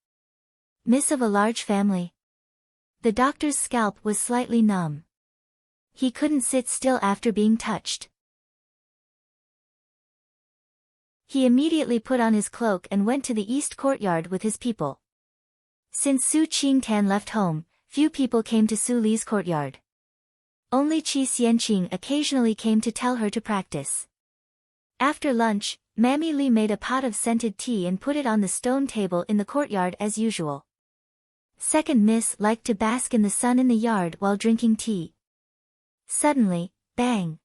Miss of a large family. The doctor's scalp was slightly numb. He couldn't sit still after being touched. He immediately put on his cloak and went to the east courtyard with his people. Since Su Qingtan left home, few people came to Su Li's courtyard. Only Qi Xianqing occasionally came to tell her to practice. After lunch, Mammy Lee made a pot of scented tea and put it on the stone table in the courtyard as usual. Second Miss liked to bask in the sun in the yard while drinking tea. Suddenly, bang!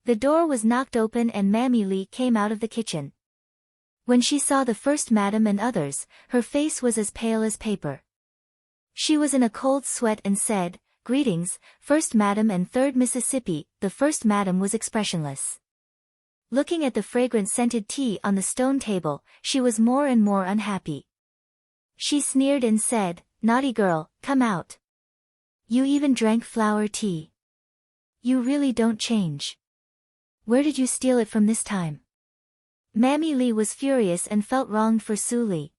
The door was knocked open and Mammy Lee came out of the kitchen. When she saw the first madam and others, her face was as pale as paper. She was in a cold sweat and said, "Greetings, First Madam and Third Mississippi." The First Madam was expressionless. Looking at the fragrant scented tea on the stone table, she was more and more unhappy. She sneered and said, "Naughty girl, come out. You even drank flower tea. You really don't change. Where did you steal it from this time?" Mammy Lee was furious and felt wronged for Sue Lee.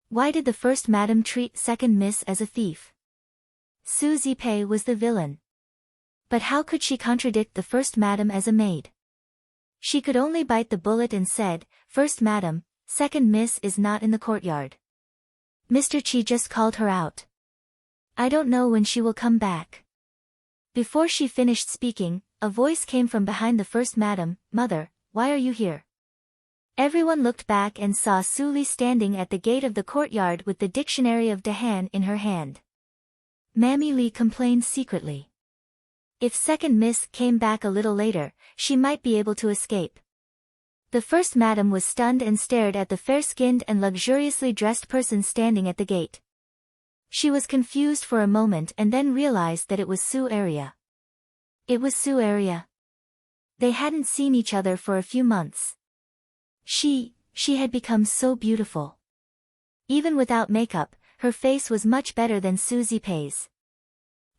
Why did the First Madam treat Second Miss as a thief? Susie Pay was the villain. But how could she contradict the First Madam as a maid? She could only bite the bullet and said, "First Madam, Second Miss is not in the courtyard. Mr. Chi just called her out. I don't know when she will come back." Before she finished speaking, a voice came from behind the First Madam, "Mother, why are you here?" Everyone looked back and saw Sue Lee standing at the gate of the courtyard with the Dictionary of Dahan in her hand. Mammy Lee complained secretly. If Second Miss came back a little later, she might be able to escape. The First Madam was stunned and stared at the fair-skinned and luxuriously dressed person standing at the gate. She was confused for a moment and then realized that it was Sue Area. It was Sue Area. They hadn't seen each other for a few months. She had become so beautiful. Even without makeup, her face was much better than Susie Pay's.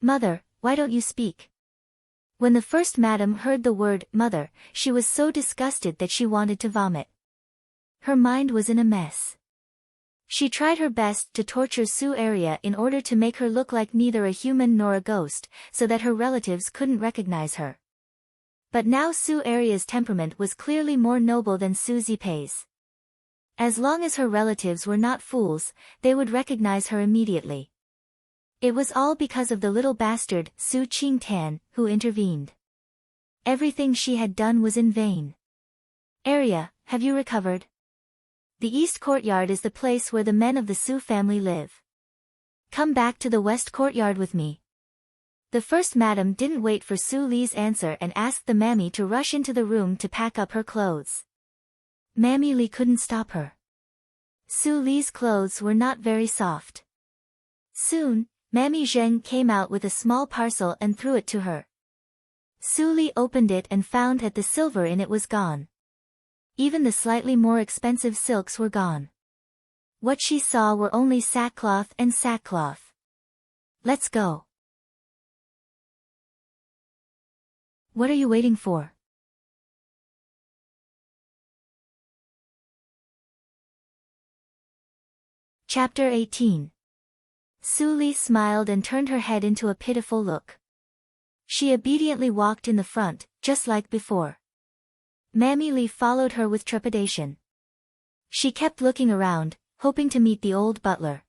"Mother, why don't you speak?" When the First Madam heard the word "mother," she was so disgusted that she wanted to vomit. Her mind was in a mess. She tried her best to torture Sue Area in order to make her look like neither a human nor a ghost, so that her relatives couldn't recognize her. But now Sue Area's temperament was clearly more noble than Susie Pay's. As long as her relatives were not fools, they would recognize her immediately. It was all because of the little bastard, Su Ching Tan, who intervened. Everything she had done was in vain. "Area, have you recovered? The East Courtyard is the place where the men of the Su family live. Come back to the West Courtyard with me." The First Madam didn't wait for Sue Lee's answer and asked the Mammy to rush into the room to pack up her clothes. Mammy Lee couldn't stop her. Sue Lee's clothes were not very soft. Soon, Mammy Zheng came out with a small parcel and threw it to her. Sue Lee opened it and found that the silver in it was gone. Even the slightly more expensive silks were gone. What she saw were only sackcloth and sackcloth. "Let's go." "What are you waiting for?" Chapter 18. Sue Lee smiled and turned her head into a pitiful look. She obediently walked in the front, just like before. Mammy Lee followed her with trepidation. She kept looking around, hoping to meet the old butler.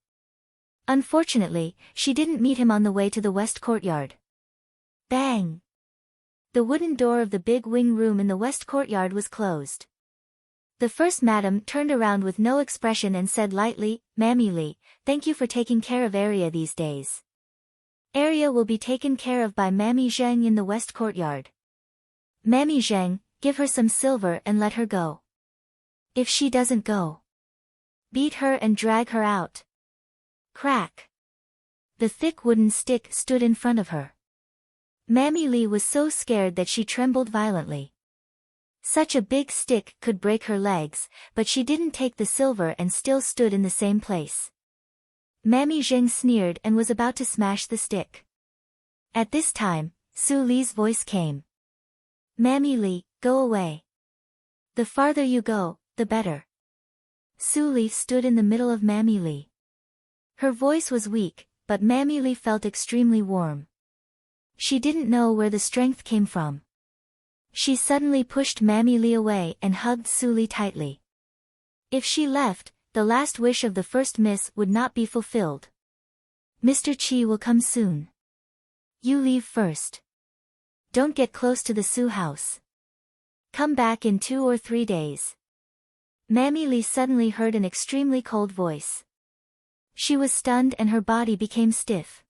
Unfortunately, she didn't meet him on the way to the West Courtyard. Bang! The wooden door of the big wing room in the West Courtyard was closed. The First Madam turned around with no expression and said lightly, "Mammy Lee, thank you for taking care of Area these days. Area will be taken care of by Mammy Zheng in the West Courtyard. Mammy Zheng, give her some silver and let her go. If she doesn't go, beat her and drag her out." Crack! The thick wooden stick stood in front of her. Mammy Lee was so scared that she trembled violently. Such a big stick could break her legs, but she didn't take the silver and still stood in the same place. Mammy Zheng sneered and was about to smash the stick. At this time, Sue Lee's voice came. "Mammy Lee, go away. The farther you go, the better." Sue Lee stood in the middle of Mammy Lee. Her voice was weak, but Mammy Lee felt extremely warm. She didn't know where the strength came from. She suddenly pushed Mammy Lee away and hugged Sue Lee tightly. If she left, the last wish of the First Miss would not be fulfilled. "Mr. Chi will come soon. You leave first. Don't get close to the Sue house. Come back in 2 or 3 days. Mammy Lee suddenly heard an extremely cold voice. She was stunned and her body became stiff.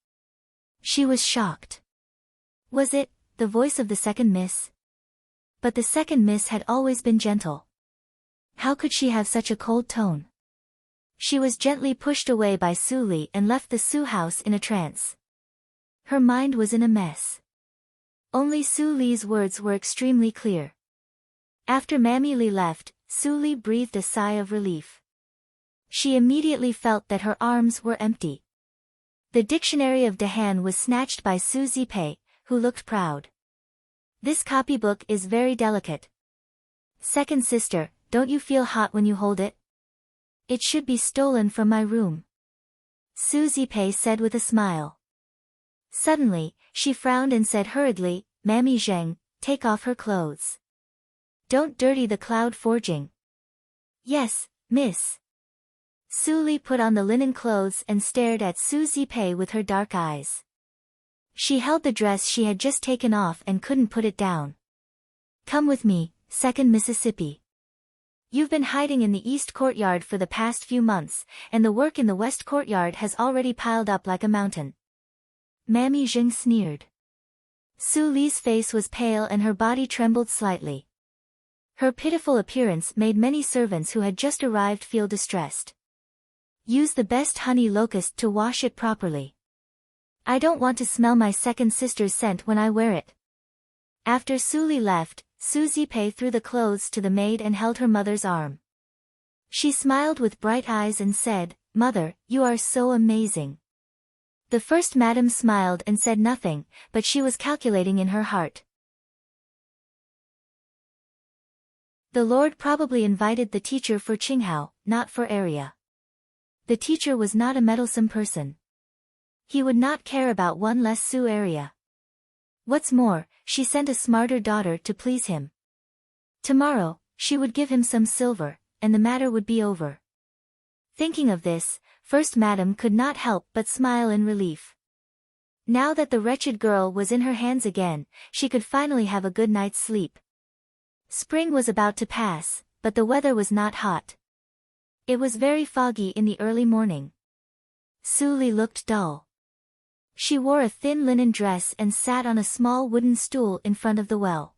She was shocked. Was it the voice of the second miss? But the second miss had always been gentle. How could she have such a cold tone? She was gently pushed away by Su Li and left the Su house in a trance. Her mind was in a mess. Only Su Li's words were extremely clear. After Mammy Lee left, Su Li breathed a sigh of relief. She immediately felt that her arms were empty. The dictionary of Dahan was snatched by Su Zipei, who looked proud. This copybook is very delicate. Second sister, don't you feel hot when you hold it? It should be stolen from my room. Su Zipei said with a smile. Suddenly, she frowned and said hurriedly, Mammy Zheng, take off her clothes. Don't dirty the cloud forging. Yes, miss. Su Li put on the linen clothes and stared at Su Zipei with her dark eyes. She held the dress she had just taken off and couldn't put it down. Come with me, second Mississippi. You've been hiding in the East Courtyard for the past few months, and the work in the West Courtyard has already piled up like a mountain. Mammy Zheng sneered. Su Li's face was pale and her body trembled slightly. Her pitiful appearance made many servants who had just arrived feel distressed. Use the best honey locust to wash it properly. I don't want to smell my second sister's scent when I wear it. After Su Li left, Su Zipei threw the clothes to the maid and held her mother's arm. She smiled with bright eyes and said, Mother, you are so amazing. The first madam smiled and said nothing, but she was calculating in her heart. The Lord probably invited the teacher for Qinghao, not for Arya. The teacher was not a meddlesome person. He would not care about one less Su Arya. What's more, she sent a smarter daughter to please him. Tomorrow, she would give him some silver, and the matter would be over. Thinking of this, First Madam could not help but smile in relief. Now that the wretched girl was in her hands again, she could finally have a good night's sleep. Spring was about to pass, but the weather was not hot. It was very foggy in the early morning. Su Li looked dull. She wore a thin linen dress and sat on a small wooden stool in front of the well.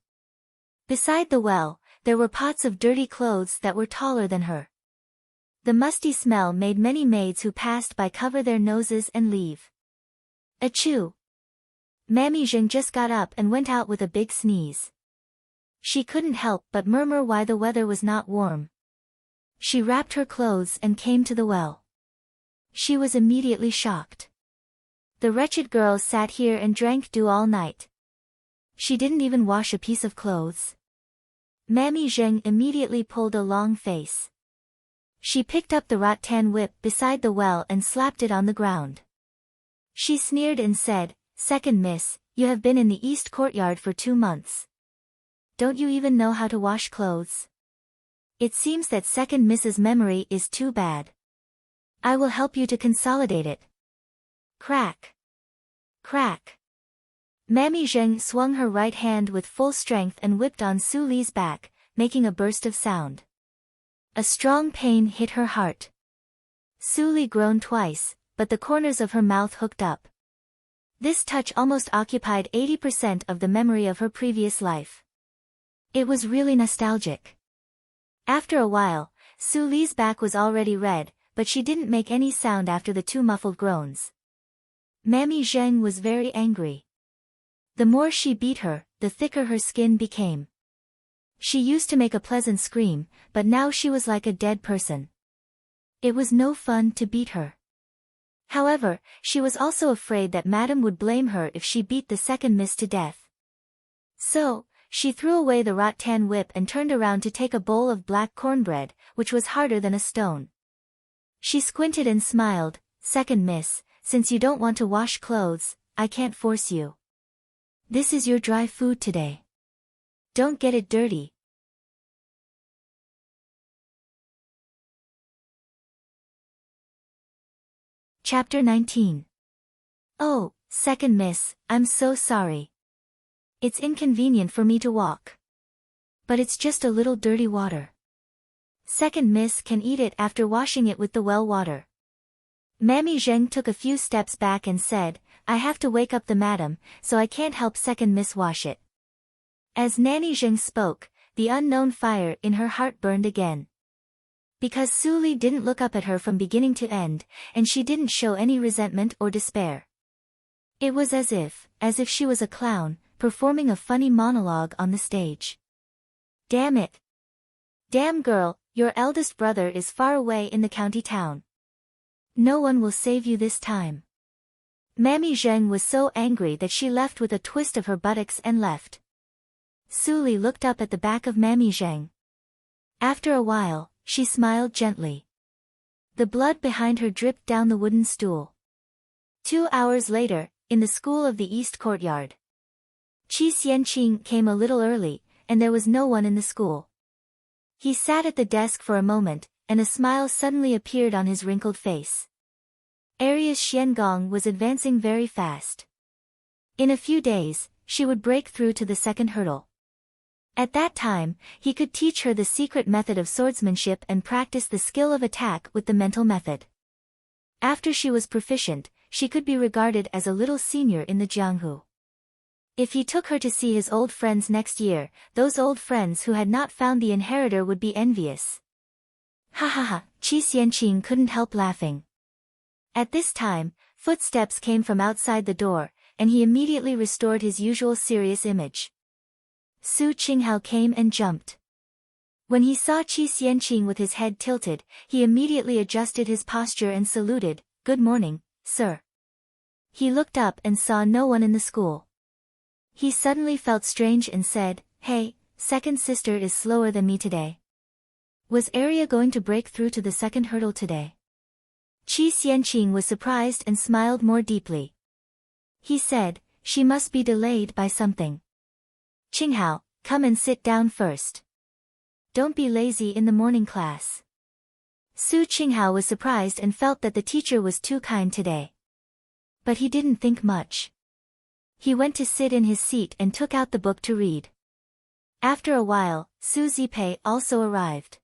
Beside the well, there were pots of dirty clothes that were taller than her. The musty smell made many maids who passed by cover their noses and leave. Achoo! Mammy Zheng just got up and went out with a big sneeze. She couldn't help but murmur why the weather was not warm. She wrapped her clothes and came to the well. She was immediately shocked. The wretched girl sat here and drank dew all night. She didn't even wash a piece of clothes. Mammy Zheng immediately pulled a long face. She picked up the rattan whip beside the well and slapped it on the ground. She sneered and said, Second miss, you have been in the East Courtyard for 2 months. Don't you even know how to wash clothes? It seems that second miss's memory is too bad. I will help you to consolidate it. Crack! Crack! Mammy Zheng swung her right hand with full strength and whipped on Su Li's back, making a burst of sound. A strong pain hit her heart. Su Li groaned twice, but the corners of her mouth hooked up. This touch almost occupied 80% of the memory of her previous life. It was really nostalgic. After a while, Su Li's back was already red, but she didn't make any sound after the 2 muffled groans. Mammy Zheng was very angry. The more she beat her, the thicker her skin became. She used to make a pleasant scream, but now she was like a dead person. It was no fun to beat her. However, she was also afraid that Madame would blame her if she beat the second miss to death. So, she threw away the rattan whip and turned around to take a bowl of black cornbread, which was harder than a stone. She squinted and smiled, Second miss, since you don't want to wash clothes, I can't force you. This is your dry food today. Don't get it dirty. Chapter 19. Oh, second miss, I'm so sorry. It's inconvenient for me to walk. But it's just a little dirty water. Second miss can eat it after washing it with the well water. Mammy Zheng took a few steps back and said, I have to wake up the madam, so I can't help second miss wash it. As Nanny Zheng spoke, the unknown fire in her heart burned again. Because Su Li didn't look up at her from beginning to end, and she didn't show any resentment or despair. It was as if she was a clown, performing a funny monologue on the stage. Damn it! Damn girl, your eldest brother is far away in the county town. No one will save you this time. Mammy Zheng was so angry that she left with a twist of her buttocks and left. Su Li looked up at the back of Mammy Zheng. After a while, she smiled gently. The blood behind her dripped down the wooden stool. 2 hours later, in the school of the East Courtyard. Qi Xianqing came a little early, and there was no one in the school. He sat at the desk for a moment, and a smile suddenly appeared on his wrinkled face. Arius Xiangong was advancing very fast. In a few days, she would break through to the second hurdle. At that time, he could teach her the secret method of swordsmanship and practice the skill of attack with the mental method. After she was proficient, she could be regarded as a little senior in the Jianghu. If he took her to see his old friends next year, those old friends who had not found the inheritor would be envious. Ha ha ha, Qi Xianqing couldn't help laughing. At this time, footsteps came from outside the door, and he immediately restored his usual serious image. Su Qinghao came and jumped. When he saw Qi Xianqing with his head tilted, he immediately adjusted his posture and saluted, Good morning, sir. He looked up and saw no one in the school. He suddenly felt strange and said, Hey, second sister is slower than me today. Was Arya going to break through to the second hurdle today? Qi Xianqing was surprised and smiled more deeply. He said, She must be delayed by something. Qinghao, come and sit down first. Don't be lazy in the morning class. Su Qinghao was surprised and felt that the teacher was too kind today. But he didn't think much. He went to sit in his seat and took out the book to read. After a while, Su Zipei also arrived.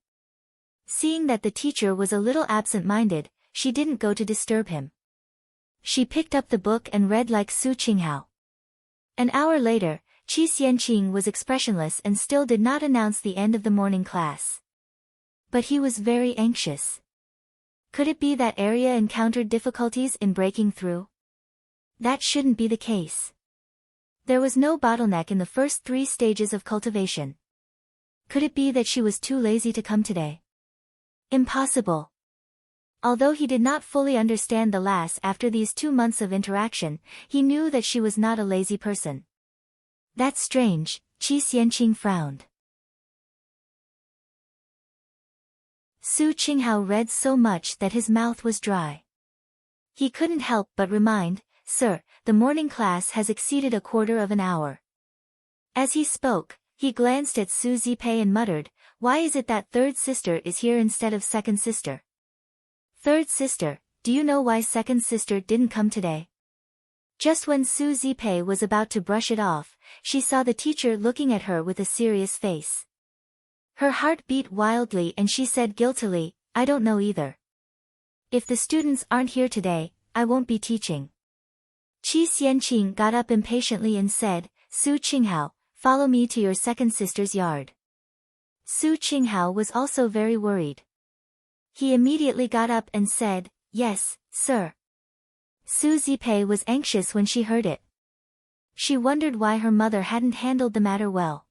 Seeing that the teacher was a little absent-minded, she didn't go to disturb him. She picked up the book and read like Su Qinghao. An hour later, Qi Xianqing was expressionless and still did not announce the end of the morning class. But he was very anxious. Could it be that Arya encountered difficulties in breaking through? That shouldn't be the case. There was no bottleneck in the first 3 stages of cultivation. Could it be that she was too lazy to come today? Impossible. Although he did not fully understand the lass after these 2 months of interaction, he knew that she was not a lazy person. That's strange, Qi Xianqing frowned. Su Qinghao read so much that his mouth was dry. He couldn't help but remind, Sir, the morning class has exceeded a quarter of an hour. As he spoke, he glanced at Su Zipei and muttered, Why is it that third sister is here instead of second sister? Third sister, do you know why second sister didn't come today? Just when Su Zipei was about to brush it off, she saw the teacher looking at her with a serious face. Her heart beat wildly and she said guiltily, I don't know either. If the students aren't here today, I won't be teaching. Qi Xianqing got up impatiently and said, Su Qinghao, follow me to your second sister's yard. Su Qinghao was also very worried. He immediately got up and said, Yes, sir. Su Zipei was anxious when she heard it. She wondered why her mother hadn't handled the matter well.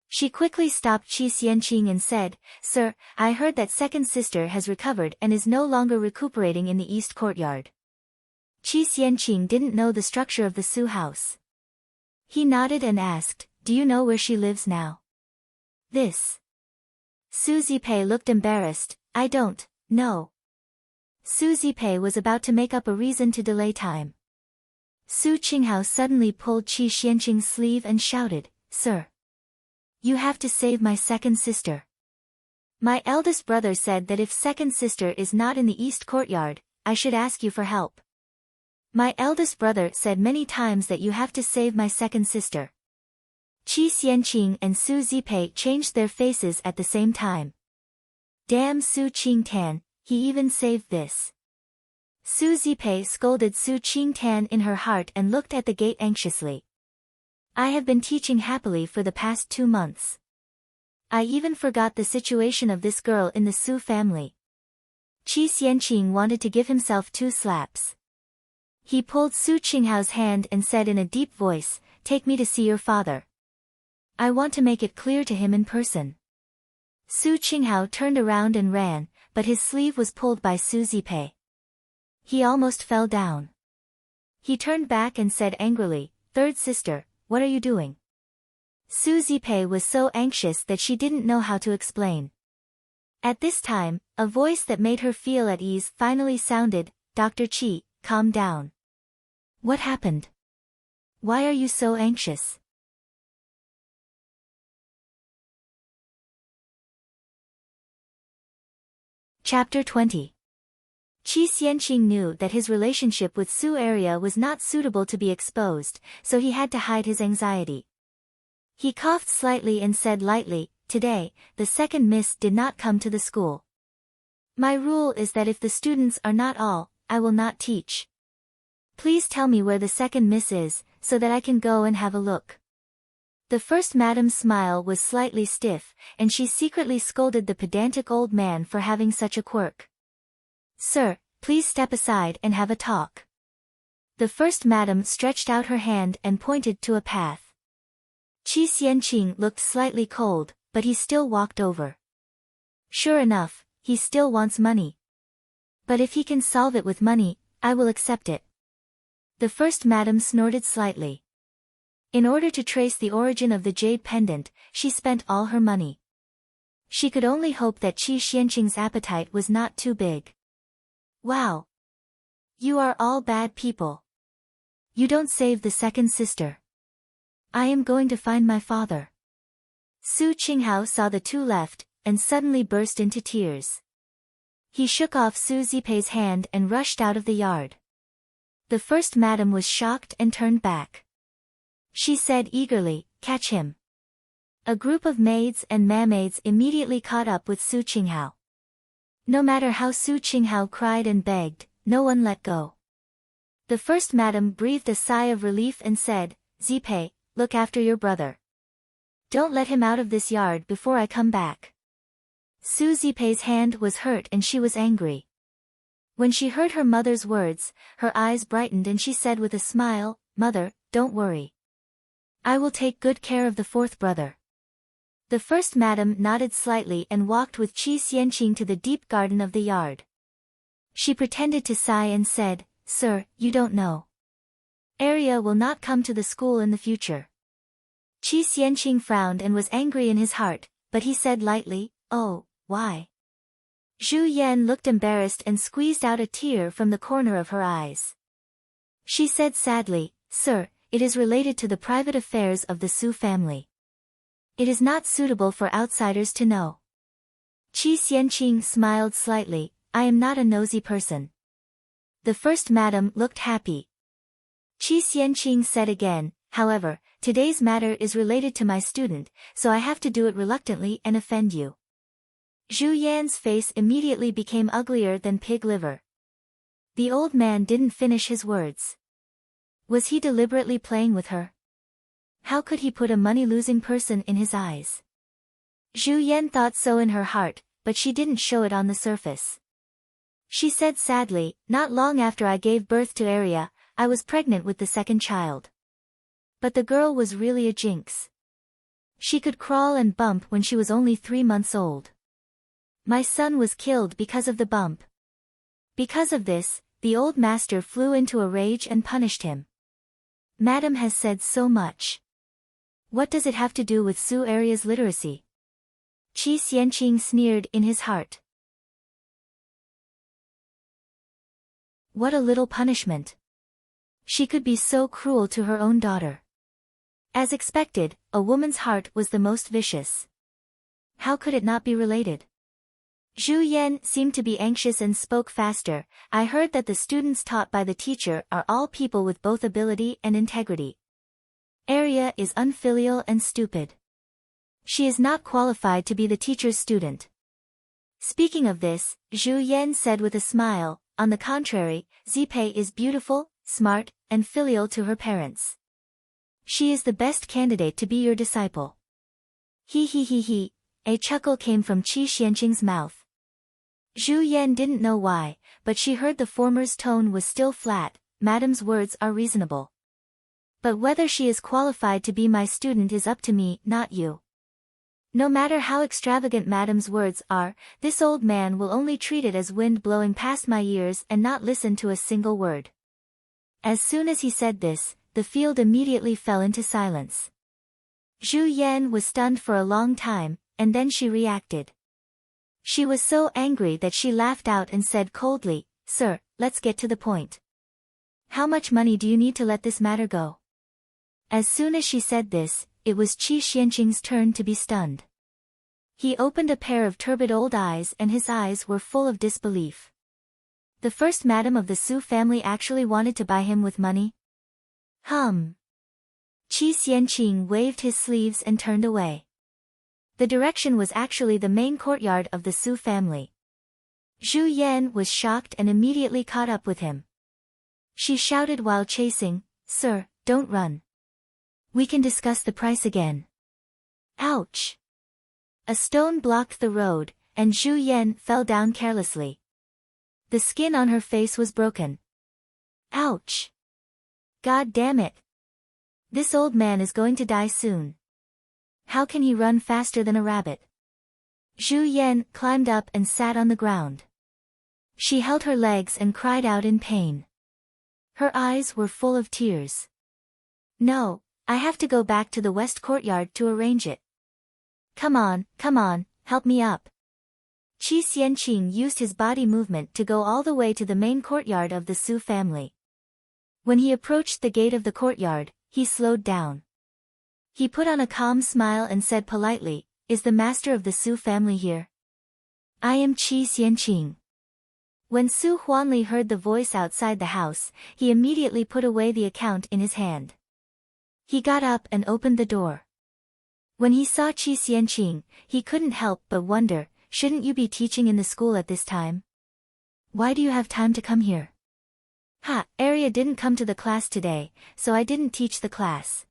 She quickly stopped Qi Xianqing and said, Sir, I heard that second sister has recovered and is no longer recuperating in the East Courtyard. Qi Xianqing didn't know the structure of the Su house. He nodded and asked, Do you know where she lives now? This. Su Zipei looked embarrassed, I don't know. Su Zipei was about to make up a reason to delay time. Su Qinghao suddenly pulled Qi Xianqing's sleeve and shouted, Sir. You have to save my second sister. My eldest brother said that if second sister is not in the East Courtyard, I should ask you for help. My eldest brother said many times that you have to save my second sister. Qi Xianqing and Su Zipei changed their faces at the same time. Damn Su Qingtan, he even saved this. Su Zipei scolded Su Qingtan in her heart and looked at the gate anxiously. I have been teaching happily for the past 2 months. I even forgot the situation of this girl in the Su family. Qi Xianqing wanted to give himself 2 slaps. He pulled Su Qinghao's hand and said in a deep voice, "Take me to see your father. I want to make it clear to him in person." Su Qinghao turned around and ran, but his sleeve was pulled by Su Zipei. He almost fell down. He turned back and said angrily, "Third sister, what are you doing?" Su Zipei was so anxious that she didn't know how to explain. At this time, a voice that made her feel at ease finally sounded, "Dr. Qi, calm down. What happened? Why are you so anxious?" Chapter 20. Qi Xianqing knew that his relationship with Su Area was not suitable to be exposed, so he had to hide his anxiety. He coughed slightly and said lightly, "Today, the second miss did not come to the school. My rule is that if the students are not all, I will not teach. Please tell me where the second miss is, so that I can go and have a look." The first madam's smile was slightly stiff, and she secretly scolded the pedantic old man for having such a quirk. "Sir, please step aside and have a talk." The first madam stretched out her hand and pointed to a path. Qi Xianqing looked slightly cold, but he still walked over. Sure enough, he still wants money. But if he can solve it with money, I will accept it. The first madam snorted slightly. In order to trace the origin of the jade pendant, she spent all her money. She could only hope that Qi Xianqing's appetite was not too big. Wow! You are all bad people. You don't save the second sister. I am going to find my father. Su Qinghao saw the 2 left, and suddenly burst into tears. He shook off Su Zipei's hand and rushed out of the yard. The first madam was shocked and turned back. She said eagerly, "Catch him." A group of maids and mamaids immediately caught up with Su Qinghao. No matter how Su Qinghao cried and begged, no one let go. The first madam breathed a sigh of relief and said, "Zipei, look after your brother. Don't let him out of this yard before I come back." Su Zipei's hand was hurt and she was angry. When she heard her mother's words, her eyes brightened and she said with a smile, "Mother, don't worry. I will take good care of the 4th brother." The first madam nodded slightly and walked with Qi Xianqing to the deep garden of the yard. She pretended to sigh and said, "Sir, you don't know. Arya will not come to the school in the future." Qi Xianqing frowned and was angry in his heart, but he said lightly, "Oh, why?" Zhu Yan looked embarrassed and squeezed out a tear from the corner of her eyes. She said sadly, "Sir, it is related to the private affairs of the Su family. It is not suitable for outsiders to know." Qi Xianqing smiled slightly, "I am not a nosy person." The first madam looked happy. Qi Xianqing said again, "However, today's matter is related to my student, so I have to do it reluctantly and offend you." Zhu Yan's face immediately became uglier than pig liver. The old man didn't finish his words. Was he deliberately playing with her? How could he put a money-losing person in his eyes? Zhu Yan thought so in her heart, but she didn't show it on the surface. She said sadly, "Not long after I gave birth to Arya, I was pregnant with the second child. But the girl was really a jinx. She could crawl and bump when she was only 3 months old. My son was killed because of the bump. Because of this, the old master flew into a rage and punished him. Madam has said so much. What does it have to do with Su Arya's literacy?" Qi Xianqing sneered in his heart. What a little punishment. She could be so cruel to her own daughter. As expected, a woman's heart was the most vicious. How could it not be related? Zhu Yan seemed to be anxious and spoke faster. "I heard that the students taught by the teacher are all people with both ability and integrity. Arya is unfilial and stupid. She is not qualified to be the teacher's student." Speaking of this, Zhu Yan said with a smile, on the contrary, Zipei is beautiful, smart, and filial to her parents. She is the best candidate to be your disciple. He. A chuckle came from Qi Xianqing's mouth. Zhu Yan didn't know why, but she heard the former's tone was still flat. Madam's words are reasonable. But whether she is qualified to be my student is up to me, not you. No matter how extravagant Madam's words are, this old man will only treat it as wind blowing past my ears and not listen to a single word. As soon as he said this, the field immediately fell into silence. Zhu Yan was stunned for a long time, and then she reacted. She was so angry that she laughed out and said coldly, "Sir, let's get to the point. How much money do you need to let this matter go?" As soon as she said this, it was Qi Xianqing's turn to be stunned. He opened a pair of turbid old eyes and his eyes were full of disbelief. The first madam of the Su family actually wanted to buy him with money? Qi Xianqing waved his sleeves and turned away. The direction was actually the main courtyard of the Su family. Zhu Yan was shocked and immediately caught up with him. She shouted while chasing, "Sir, don't run. We can discuss the price again." Ouch! A stone blocked the road, and Zhu Yan fell down carelessly. The skin on her face was broken. Ouch! God damn it! This old man is going to die soon. How can he run faster than a rabbit? Zhu Yan climbed up and sat on the ground. She held her legs and cried out in pain. Her eyes were full of tears. "No, I have to go back to the west courtyard to arrange it. Come on, help me up." Qi Xianqing used his body movement to go all the way to the main courtyard of the Su family. When he approached the gate of the courtyard, he slowed down. He put on a calm smile and said politely, "Is the master of the Su family here?" "I am Qi Xianqing." When Su Huanli heard the voice outside the house, he immediately put away the account in his hand. He got up and opened the door. When he saw Qi Xianqing, he couldn't help but wonder, "Shouldn't you be teaching in the school at this time? Why do you have time to come here?" Arya didn't come to the class today, so I didn't teach the class."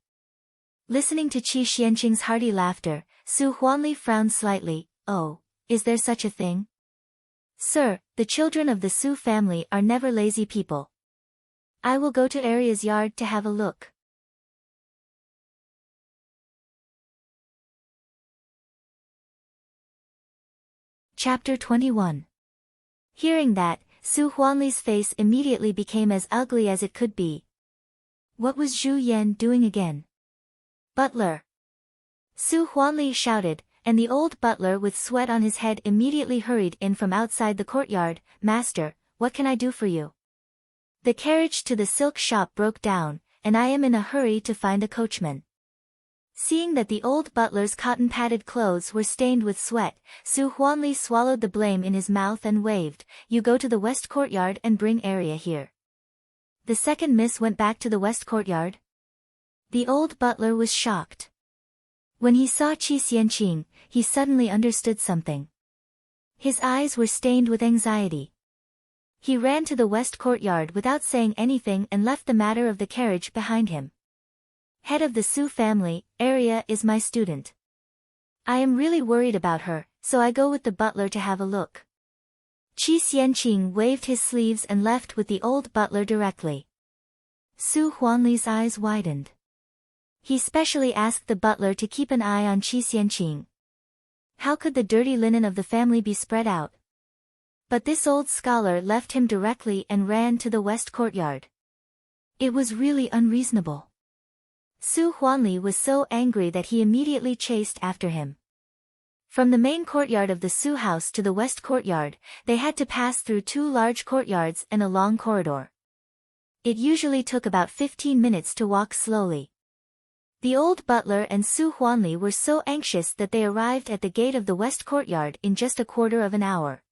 Listening to Qi Xianqing's hearty laughter, Su Huanli frowned slightly. "Oh, is there such a thing?" "Sir, the children of the Su family are never lazy people. I will go to Arya's yard to have a look." Chapter 21. Hearing that, Su Huanli's face immediately became as ugly as it could be. What was Zhu Yan doing again? "Butler!" Su Huanli shouted, and the old butler with sweat on his head immediately hurried in from outside the courtyard. "Master, what can I do for you?" "The carriage to the silk shop broke down, and I am in a hurry to find a coachman." Seeing that the old butler's cotton-padded clothes were stained with sweat, Su Huanli swallowed the blame in his mouth and waved, "You go to the west courtyard and bring Arya here." The second miss went back to the west courtyard. The old butler was shocked. When he saw Qi Xianqing, he suddenly understood something. His eyes were stained with anxiety. He ran to the west courtyard without saying anything and left the matter of the carriage behind him. "Head of the Su family, Arya is my student. I am really worried about her, so I go with the butler to have a look." Qi Xianqing waved his sleeves and left with the old butler directly. Su Huanli's eyes widened. He specially asked the butler to keep an eye on Qi Xianqing. How could the dirty linen of the family be spread out? But this old scholar left him directly and ran to the west courtyard. It was really unreasonable. Su Huanli was so angry that he immediately chased after him. From the main courtyard of the Su house to the west courtyard, they had to pass through 2 large courtyards and a long corridor. It usually took about 15 minutes to walk slowly. The old butler and Su Huanli were so anxious that they arrived at the gate of the west courtyard in just a quarter of an hour.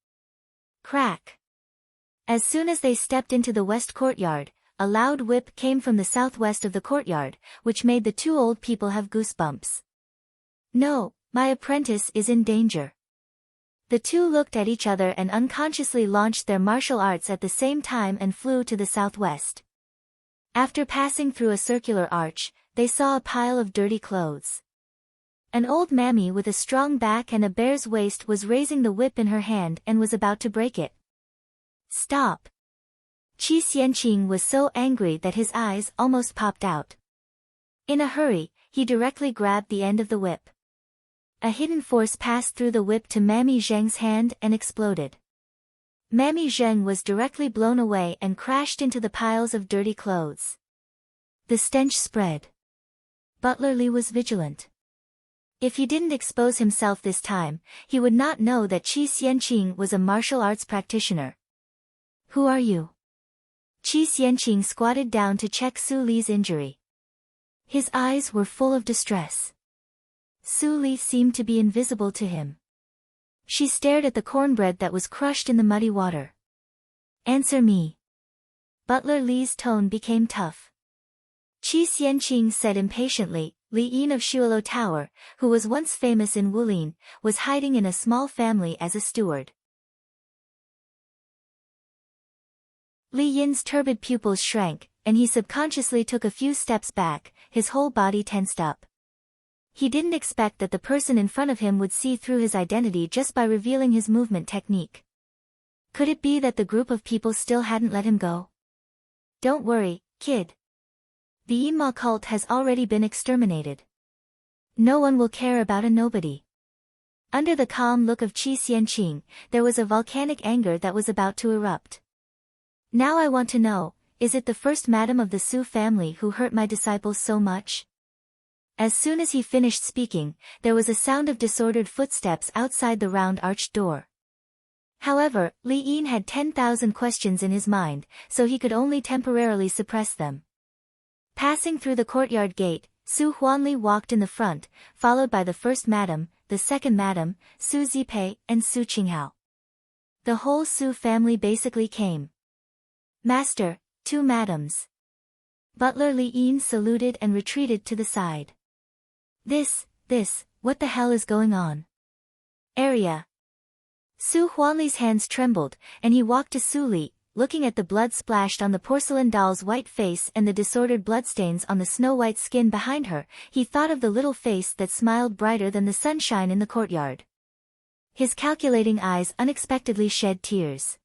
Crack! As soon as they stepped into the west courtyard, a loud whip came from the southwest of the courtyard, which made the 2 old people have goosebumps. "No, my apprentice is in danger." The two looked at each other and unconsciously launched their martial arts at the same time and flew to the southwest. After passing through a circular arch, they saw a pile of dirty clothes. An old mammy with a strong back and a bear's waist was raising the whip in her hand and was about to break it. "Stop!" Qi Xianqing was so angry that his eyes almost popped out. In a hurry, he directly grabbed the end of the whip. A hidden force passed through the whip to Mammy Zheng's hand and exploded. Mammy Zheng was directly blown away and crashed into the piles of dirty clothes. The stench spread. Butler Li was vigilant. If he didn't expose himself this time, he would not know that Qi Xianqing was a martial arts practitioner. "Who are you?" Qi Xianqing squatted down to check Su Li's injury. His eyes were full of distress. Su Li seemed to be invisible to him. She stared at the cornbread that was crushed in the muddy water. "Answer me." Butler Li's tone became tough. Qi Xianqing said impatiently, "Li Yin of Shuilo Tower, who was once famous in Wulin, was hiding in a small family as a steward." Li Yin's turbid pupils shrank, and he subconsciously took a few steps back, his whole body tensed up. He didn't expect that the person in front of him would see through his identity just by revealing his movement technique. Could it be that the group of people still hadn't let him go? "Don't worry, kid. The Yinma cult has already been exterminated. No one will care about a nobody." Under the calm look of Qi Xianqing, there was a volcanic anger that was about to erupt. "Now I want to know, is it the first madam of the Su family who hurt my disciples so much?" As soon as he finished speaking, there was a sound of disordered footsteps outside the round arched door. However, Li Yin had 10,000 questions in his mind, so he could only temporarily suppress them. Passing through the courtyard gate, Su Huanli walked in the front, followed by the first madam, the second madam, Su Zipei, and Su Qinghao. The whole Su family basically came. "Master, 2 madams." Butler Li Yin saluted and retreated to the side. What the hell is going on?" "Area." Su Huanli's hands trembled, and he walked to Su Li, looking at the blood splashed on the porcelain doll's white face and the disordered bloodstains on the snow-white skin behind her. He thought of the little face that smiled brighter than the sunshine in the courtyard. His calculating eyes unexpectedly shed tears.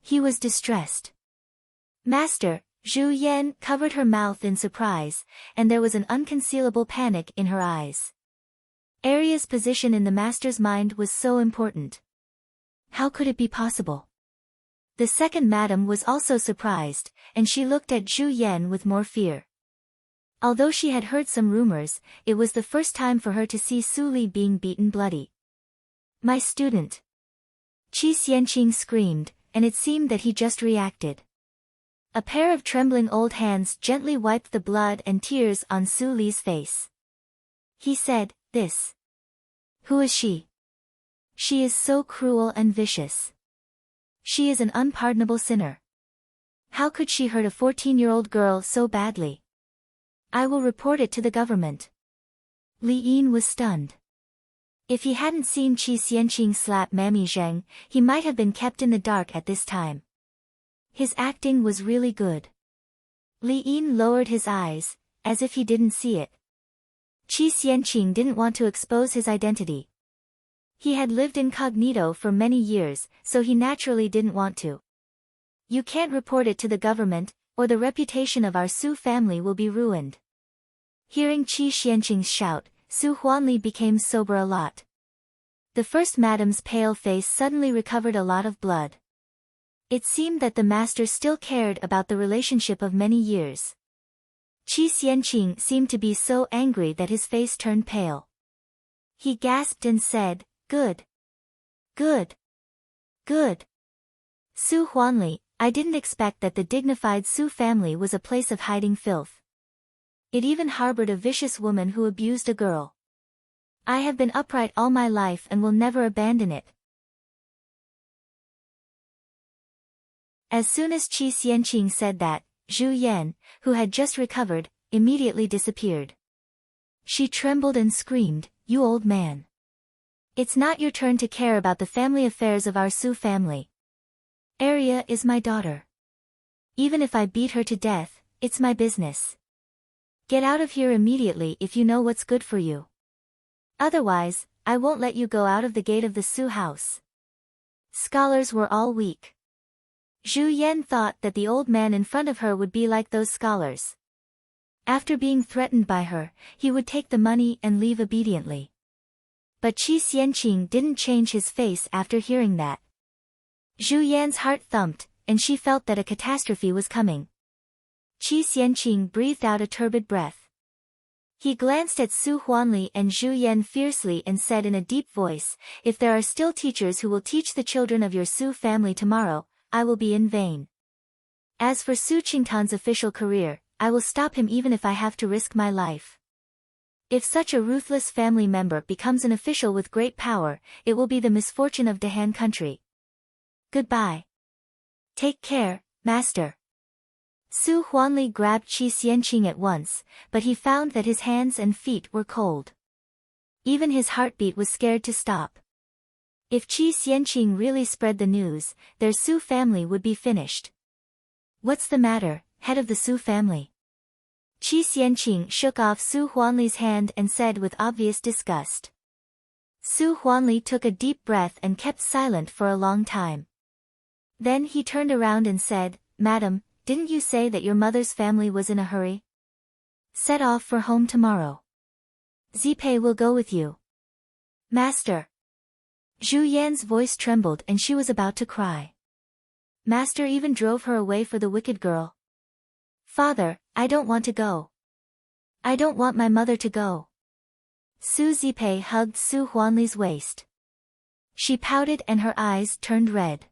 He was distressed. "Master," Zhu Yan covered her mouth in surprise, and there was an unconcealable panic in her eyes. Aria's position in the master's mind was so important. How could it be possible? The second madam was also surprised, and she looked at Zhu Yan with more fear. Although she had heard some rumors, it was the first time for her to see Su Li being beaten bloody. "My student!" Qi Xianqing screamed, and it seemed that he just reacted. A pair of trembling old hands gently wiped the blood and tears on Su Li's face. He said, "This. Who is she? She is so cruel and vicious. She is an unpardonable sinner. How could she hurt a 14-year-old girl so badly? I will report it to the government." Li Yin was stunned. If he hadn't seen Qi Xianqing slap Mammy Zheng, he might have been kept in the dark at this time. His acting was really good. Li Yin lowered his eyes, as if he didn't see it. Qi Xianqing didn't want to expose his identity. He had lived incognito for many years, so he naturally didn't want to. "You can't report it to the government, or the reputation of our Su family will be ruined." Hearing Qi Xianqing's shout, Su Huanli became sober a lot. The first madam's pale face suddenly recovered a lot of blood. It seemed that the master still cared about the relationship of many years. Qi Xianqing seemed to be so angry that his face turned pale. He gasped and said, "Good. Good. Good. Su Huanli, I didn't expect that the dignified Su family was a place of hiding filth. It even harbored a vicious woman who abused a girl. I have been upright all my life and will never abandon it." As soon as Qi Xianqing said that, Zhu Yan, who had just recovered, immediately disappeared. She trembled and screamed, "You old man! It's not your turn to care about the family affairs of our Su family. Arya is my daughter. Even if I beat her to death, it's my business. Get out of here immediately if you know what's good for you. Otherwise, I won't let you go out of the gate of the Su house. Scholars were all weak. Zhu Yan thought that the old man in front of her would be like those scholars. After being threatened by her, he would take the money and leave obediently. But Qi Xianqing didn't change his face after hearing that. Zhu Yan's heart thumped, and she felt that a catastrophe was coming. Qi Xianqing breathed out a turbid breath. He glanced at Su Huanli and Zhu Yan fiercely and said in a deep voice, "If there are still teachers who will teach the children of your Su family tomorrow, I will be in vain. As for Su Qingtan's official career, I will stop him even if I have to risk my life. If such a ruthless family member becomes an official with great power, it will be the misfortune of Dahan country. Goodbye. Take care, master." Su Huanli grabbed Qi Xianqing at once, but he found that his hands and feet were cold. Even his heartbeat was scared to stop. If Qi Xianqing really spread the news, their Su family would be finished. "What's the matter, head of the Su family?" Qi Xianqing shook off Su Huanli's hand and said with obvious disgust. Su Huanli took a deep breath and kept silent for a long time. Then he turned around and said, "Madam, didn't you say that your mother's family was in a hurry? Set off for home tomorrow. Zipei will go with you." "Master." Zhu Yan's voice trembled and she was about to cry. "Master even drove her away for the wicked girl." "Father, I don't want to go. I don't want my mother to go." Su Zipei hugged Su Huanli's waist. She pouted and her eyes turned red.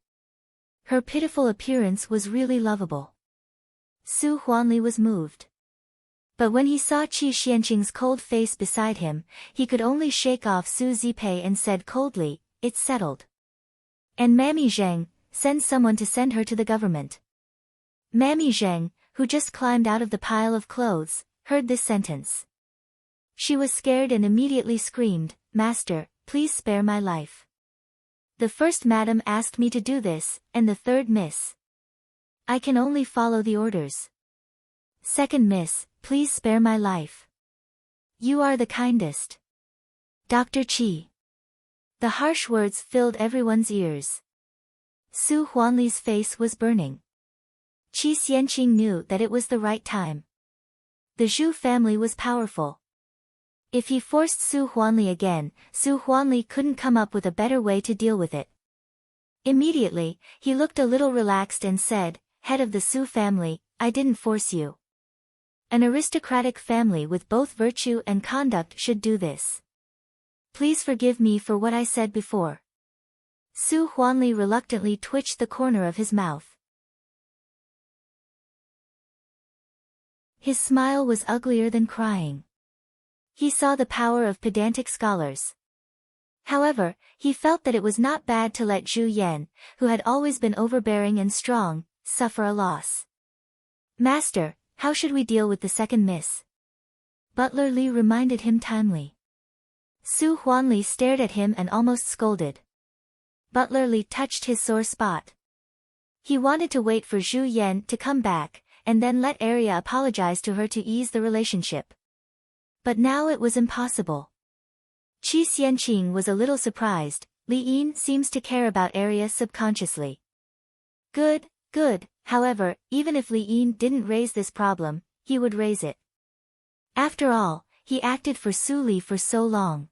Her pitiful appearance was really lovable. Su Huanli was moved. But when he saw Qi Xianqing's cold face beside him, he could only shake off Su Zipei and said coldly, "It's settled. And Mammy Zheng, send someone to send her to the government." Mammy Zheng, who just climbed out of the pile of clothes, heard this sentence. She was scared and immediately screamed, "Master, please spare my life. The first madam asked me to do this, and the third miss. I can only follow the orders. Second miss, please spare my life. You are the kindest. Dr. Qi." The harsh words filled everyone's ears. Su Huanli's face was burning. Qi Xianqing knew that it was the right time. The Zhu family was powerful. If he forced Su Huanli again, Su Huanli couldn't come up with a better way to deal with it. Immediately, he looked a little relaxed and said, "Head of the Su family, I didn't force you. An aristocratic family with both virtue and conduct should do this. Please forgive me for what I said before." Su Huanli reluctantly twitched the corner of his mouth. His smile was uglier than crying. He saw the power of pedantic scholars. However, he felt that it was not bad to let Zhu Yan, who had always been overbearing and strong, suffer a loss. "Master, how should we deal with the second miss?" Butler Li reminded him timely. Su Huanli stared at him and almost scolded. Butler Li touched his sore spot. He wanted to wait for Zhu Yan to come back, and then let Arya apologize to her to ease the relationship. But now it was impossible. Qi Xianqing was a little surprised. Li Yin seems to care about Arya subconsciously. Good, good, however, even if Li Yin didn't raise this problem, he would raise it. After all, he acted for Su Li for so long.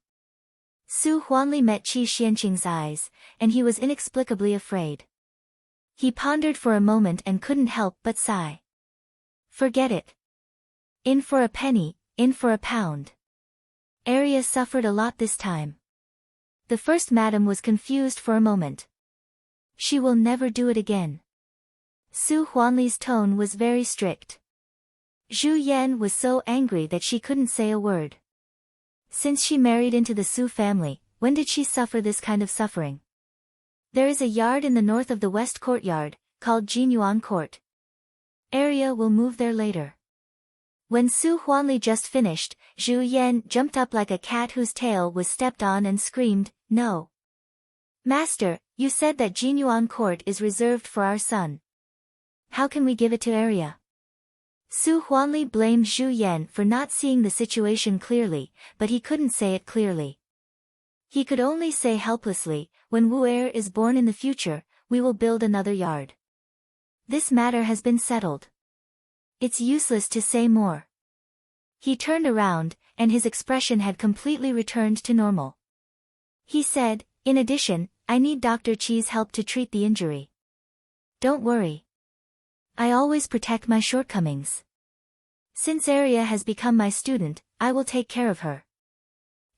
Su Huanli met Qi Xianqing's eyes, and he was inexplicably afraid. He pondered for a moment and couldn't help but sigh. Forget it. In for a penny, in for a pound. Arya suffered a lot this time. The first madam was confused for a moment. She will never do it again. Su Huanli's tone was very strict. Zhu Yan was so angry that she couldn't say a word. Since she married into the Su family, when did she suffer this kind of suffering? There is a yard in the north of the west courtyard, called Jinyuan Court. Arya will move there later. When Su Huanli just finished, Zhu Yan jumped up like a cat whose tail was stepped on and screamed, "No! Master, you said that Jinyuan court is reserved for our son. How can we give it to Arya?" Su Huanli blamed Zhu Yan for not seeing the situation clearly, but he couldn't say it clearly. He could only say helplessly, "When Wu Er is born in the future, we will build another yard. This matter has been settled. It's useless to say more." He turned around, and his expression had completely returned to normal. He said, "In addition, I need Dr. Chi's help to treat the injury. Don't worry. I always protect my shortcomings. Since Arya has become my student, I will take care of her."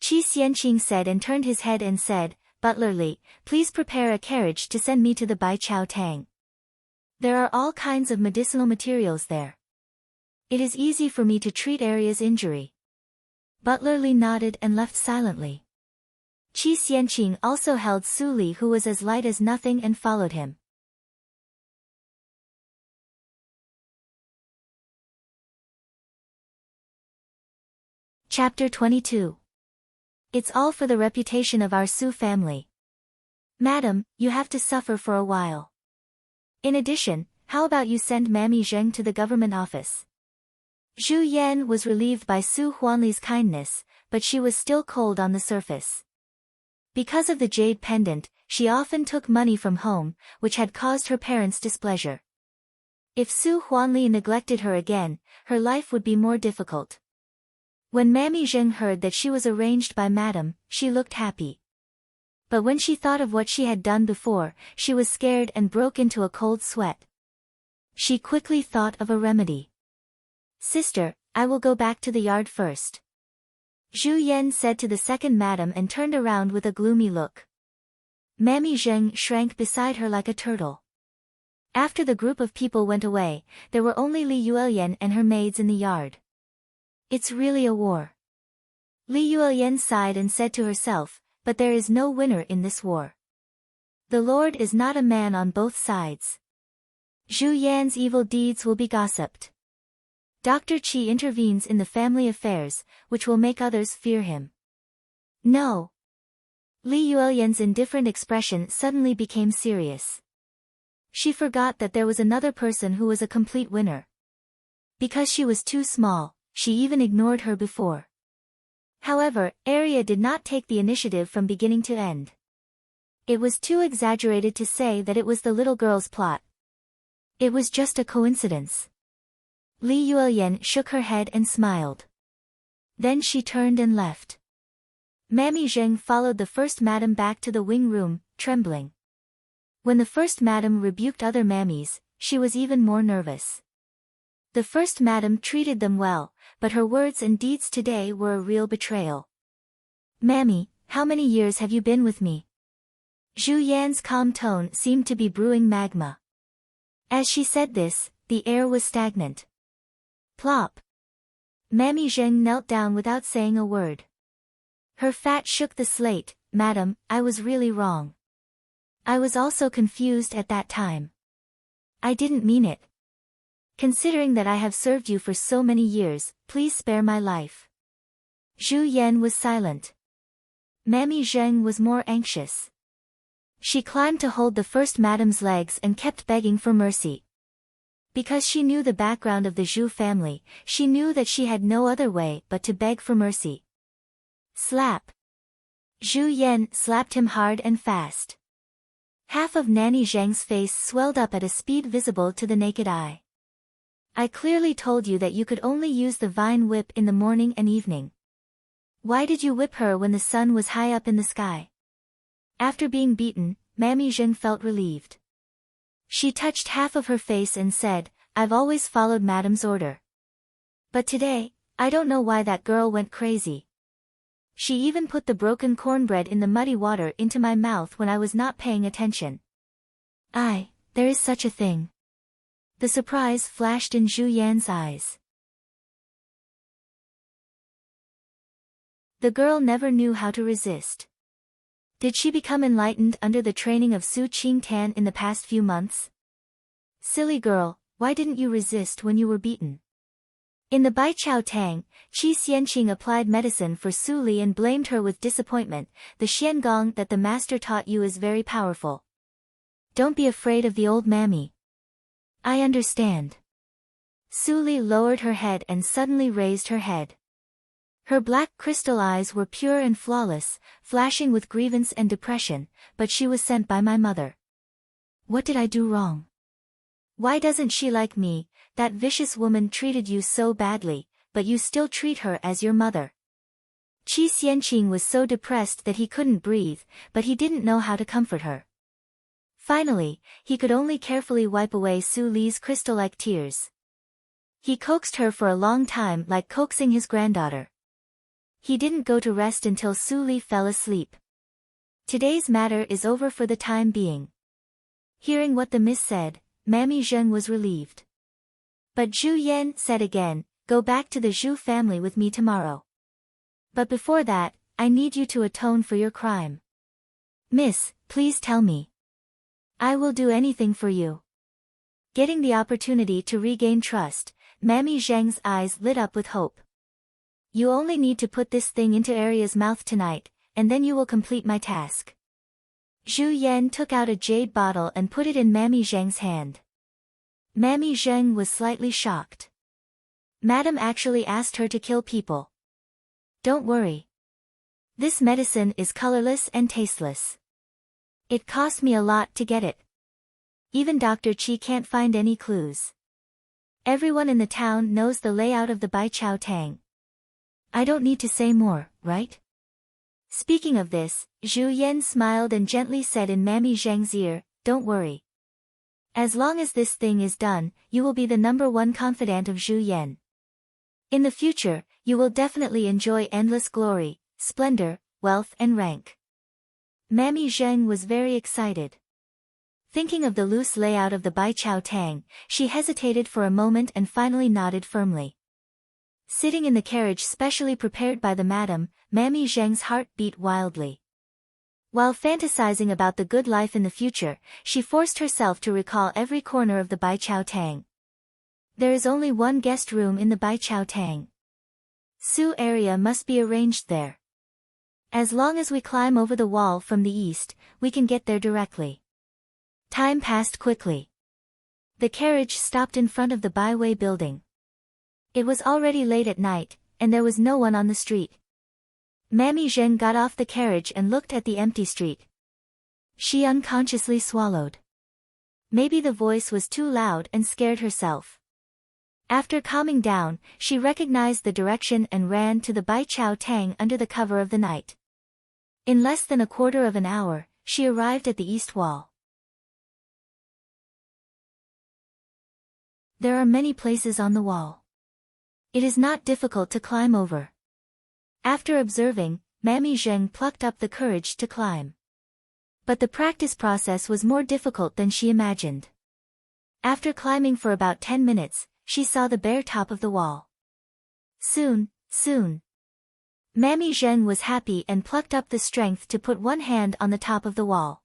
Qi Xianqing said and turned his head and said, "Butler Li, please prepare a carriage to send me to the Bai Chao Tang. There are all kinds of medicinal materials there. It is easy for me to treat Arya's injury." Butler Li nodded and left silently. Qi Xianqing also held Su Li, who was as light as nothing, and followed him. Chapter 22. It's all for the reputation of our Su family. Madam, you have to suffer for a while. In addition, how about you send Mammy Zheng to the government office? Zhu Yan was relieved by Su Huanli's kindness, but she was still cold on the surface. Because of the jade pendant, she often took money from home, which had caused her parents' displeasure. If Su Huanli neglected her again, her life would be more difficult. When Mammy Zheng heard that she was arranged by Madam, she looked happy. But when she thought of what she had done before, she was scared and broke into a cold sweat. She quickly thought of a remedy. "Sister, I will go back to the yard first," Zhu Yan said to the second madam and turned around with a gloomy look. Mammy Zheng shrank beside her like a turtle. After the group of people went away, there were only Li Yuelyan and her maids in the yard. It's really a war. Li Yuelyan sighed and said to herself, "But there is no winner in this war. The Lord is not a man on both sides. Zhu Yan's evil deeds will be gossiped. Dr. Qi intervenes in the family affairs, which will make others fear him." No. Li Yuelyan's indifferent expression suddenly became serious. She forgot that there was another person who was a complete winner. Because she was too small, she even ignored her before. However, Arya did not take the initiative from beginning to end. It was too exaggerated to say that it was the little girl's plot. It was just a coincidence. Li Yuelyan shook her head and smiled. Then she turned and left. Mammy Zheng followed the first madam back to the wing room, trembling. When the first madam rebuked other mammies, she was even more nervous. The first madam treated them well, but her words and deeds today were a real betrayal. "Mammy, how many years have you been with me?" Zhu Yan's calm tone seemed to be brewing magma. As she said this, the air was stagnant. Plop. Mammy Zheng knelt down without saying a word. Her fat shook the slate. "Madam, I was really wrong. I was also confused at that time. I didn't mean it. Considering that I have served you for so many years, please spare my life." Zhu Yan was silent. Mammy Zheng was more anxious. She climbed to hold the first madam's legs and kept begging for mercy. Because she knew the background of the Zhu family, she knew that she had no other way but to beg for mercy. Slap. Zhu Yan slapped him hard and fast. Half of Nanny Zheng's face swelled up at a speed visible to the naked eye. "I clearly told you that you could only use the vine whip in the morning and evening. Why did you whip her when the sun was high up in the sky?" After being beaten, Mammy Zheng felt relieved. She touched half of her face and said, "I've always followed Madam's order. But today, I don't know why that girl went crazy. She even put the broken cornbread in the muddy water into my mouth when I was not paying attention." There is such a thing." The surprise flashed in Zhu Yan's eyes. The girl never knew how to resist. Did she become enlightened under the training of Su Qingtan in the past few months? "Silly girl, why didn't you resist when you were beaten?" In the Baiqiao Tang, Qi Xianqing applied medicine for Su Li and blamed her with disappointment. The Xiangong that the master taught you is very powerful. Don't be afraid of the old mammy. I understand. Su Li lowered her head and suddenly raised her head. Her black crystal eyes were pure and flawless, flashing with grievance and depression, but she was sent by my mother. What did I do wrong? Why doesn't she like me? That vicious woman treated you so badly, but you still treat her as your mother. Qi Xianqing was so depressed that he couldn't breathe, but he didn't know how to comfort her. Finally, he could only carefully wipe away Su Li's crystal-like tears. He coaxed her for a long time like coaxing his granddaughter. He didn't go to rest until Su Li fell asleep. Today's matter is over for the time being. Hearing what the miss said, Mammy Zheng was relieved. But Zhu Yan said again, go back to the Zhu family with me tomorrow. But before that, I need you to atone for your crime. Miss, please tell me. I will do anything for you. Getting the opportunity to regain trust, Mammy Zheng's eyes lit up with hope. You only need to put this thing into Arya's mouth tonight, and then you will complete my task. Zhu Yan took out a jade bottle and put it in Mammy Zheng's hand. Mammy Zheng was slightly shocked. Madam actually asked her to kill people. Don't worry. This medicine is colorless and tasteless. It cost me a lot to get it. Even Dr. Qi can't find any clues. Everyone in the town knows the layout of the Baiqiao Tang. I don't need to say more, right? Speaking of this, Zhu Yan smiled and gently said in Mammy Zheng's ear, don't worry. As long as this thing is done, you will be the #1 confidant of Zhu Yan. In the future, you will definitely enjoy endless glory, splendor, wealth and rank. Mammy Zheng was very excited. Thinking of the loose layout of the Baiqiao Tang, she hesitated for a moment and finally nodded firmly. Sitting in the carriage specially prepared by the madam, Mammy Zheng's heart beat wildly. While fantasizing about the good life in the future, she forced herself to recall every corner of the Baiqiao Tang. There is only one guest room in the Baiqiao Tang. Su area must be arranged there. As long as we climb over the wall from the east, we can get there directly. Time passed quickly. The carriage stopped in front of the Baiwei building. It was already late at night, and there was no one on the street. Mammy Zheng got off the carriage and looked at the empty street. She unconsciously swallowed. Maybe the voice was too loud and scared herself. After calming down, she recognized the direction and ran to the Baiqiao Tang under the cover of the night. In less than a quarter of an hour, she arrived at the east wall. There are many places on the wall. It is not difficult to climb over. After observing, Mammy Zheng plucked up the courage to climb. But the practice process was more difficult than she imagined. After climbing for about 10 minutes, she saw the bare top of the wall. Soon. Mammy Zheng was happy and plucked up the strength to put one hand on the top of the wall.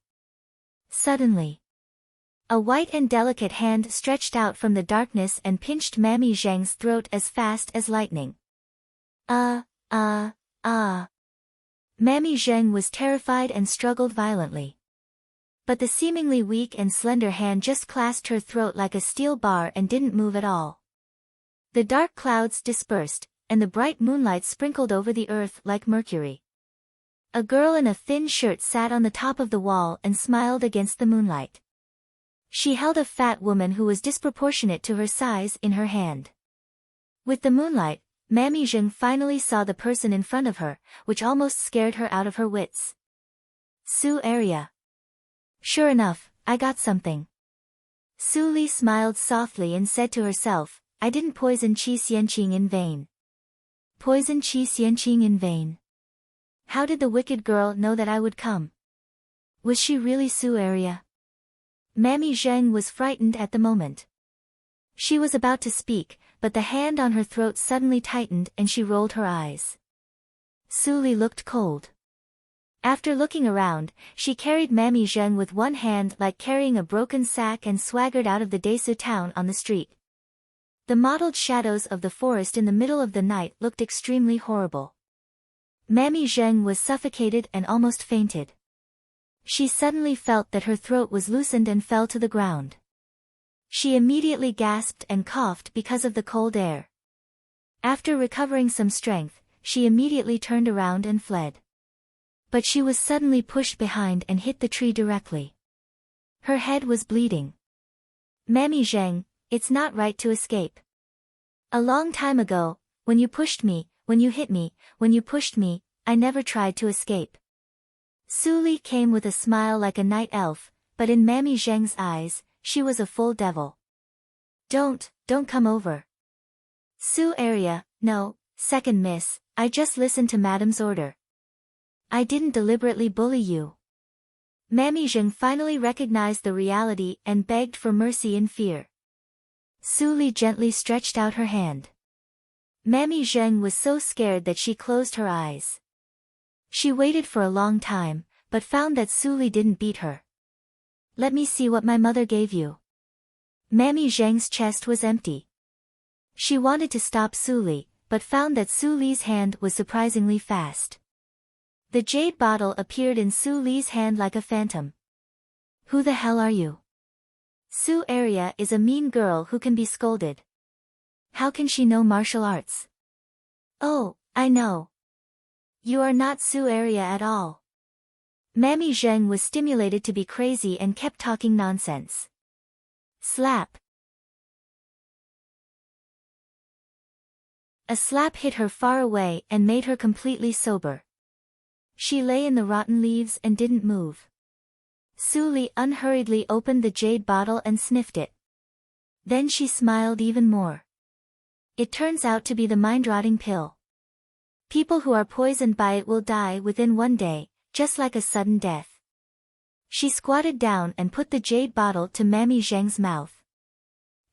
Suddenly, a white and delicate hand stretched out from the darkness and pinched Mammy Zheng's throat as fast as lightning. Mammy Zheng was terrified and struggled violently. But the seemingly weak and slender hand just clasped her throat like a steel bar and didn't move at all. The dark clouds dispersed, and the bright moonlight sprinkled over the earth like mercury. A girl in a thin shirt sat on the top of the wall and smiled against the moonlight. She held a fat woman who was disproportionate to her size in her hand. With the moonlight, Mammy Zheng finally saw the person in front of her, which almost scared her out of her wits. Su area. Sure enough, I got something. Su Li smiled softly and said to herself, I didn't poison Qi Xianqing in vain. Poison Qi Xianqing in vain? How did the wicked girl know that I would come? Was she really Su area? Mammy Zheng was frightened at the moment. She was about to speak, but the hand on her throat suddenly tightened and she rolled her eyes. Su Li looked cold. After looking around, she carried Mammy Zheng with one hand like carrying a broken sack and swaggered out of the Desu town on the street. The mottled shadows of the forest in the middle of the night looked extremely horrible. Mammy Zheng was suffocated and almost fainted. She suddenly felt that her throat was loosened and fell to the ground. She immediately gasped and coughed because of the cold air. After recovering some strength, she immediately turned around and fled. But she was suddenly pushed behind and hit the tree directly. Her head was bleeding. Mammy Zheng, it's not right to escape. A long time ago, when you pushed me, when you hit me, when you pushed me, I never tried to escape. Su Li came with a smile like a night elf, but in Mammy Zheng's eyes, she was a full devil. Don't come over. Su area, no, second miss, I just listened to Madam's order. I didn't deliberately bully you. Mammy Zheng finally recognized the reality and begged for mercy in fear. Su Li gently stretched out her hand. Mammy Zheng was so scared that she closed her eyes. She waited for a long time, but found that Su Li didn't beat her. Let me see what my mother gave you. Mammy Zheng's chest was empty. She wanted to stop Su Li, but found that Su Li's hand was surprisingly fast. The jade bottle appeared in Su Li's hand like a phantom. Who the hell are you? Su Area is a mean girl who can be scolded. How can she know martial arts? Oh, I know. You are not Su Area at all. Mammy Zheng was stimulated to be crazy and kept talking nonsense. Slap. A slap hit her far away and made her completely sober. She lay in the rotten leaves and didn't move. Su Li unhurriedly opened the jade bottle and sniffed it. Then she smiled even more. It turns out to be the mind-rotting pill. People who are poisoned by it will die within one day, just like a sudden death. She squatted down and put the jade bottle to Mammy Zheng's mouth.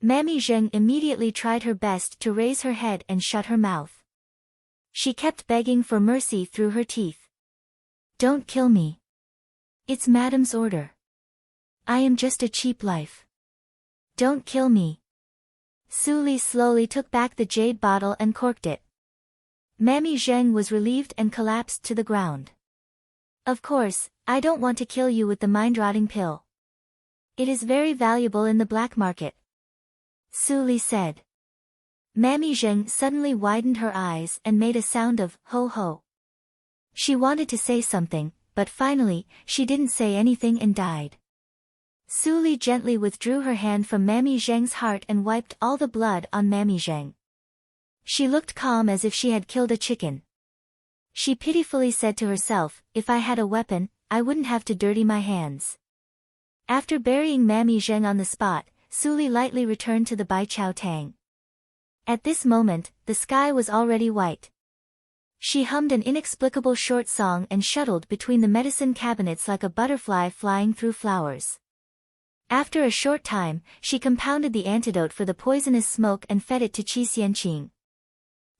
Mammy Zheng immediately tried her best to raise her head and shut her mouth. She kept begging for mercy through her teeth. Don't kill me. It's Madam's order. I am just a cheap life. Don't kill me. Su Li slowly took back the jade bottle and corked it. Mammy Zheng was relieved and collapsed to the ground. Of course, I don't want to kill you with the mind-rotting pill. It is very valuable in the black market. Su Li said. Mammy Zheng suddenly widened her eyes and made a sound of ho-ho. She wanted to say something, but finally, she didn't say anything and died. Su Li gently withdrew her hand from Mammy Zheng's heart and wiped all the blood on Mammy Zheng. She looked calm as if she had killed a chicken. She pitifully said to herself, if I had a weapon, I wouldn't have to dirty my hands. After burying Mammy Zheng on the spot, Su Li lightly returned to the Bai Chao Tang. At this moment, the sky was already white. She hummed an inexplicable short song and shuttled between the medicine cabinets like a butterfly flying through flowers. After a short time, she compounded the antidote for the poisonous smoke and fed it to Qi Xianqing.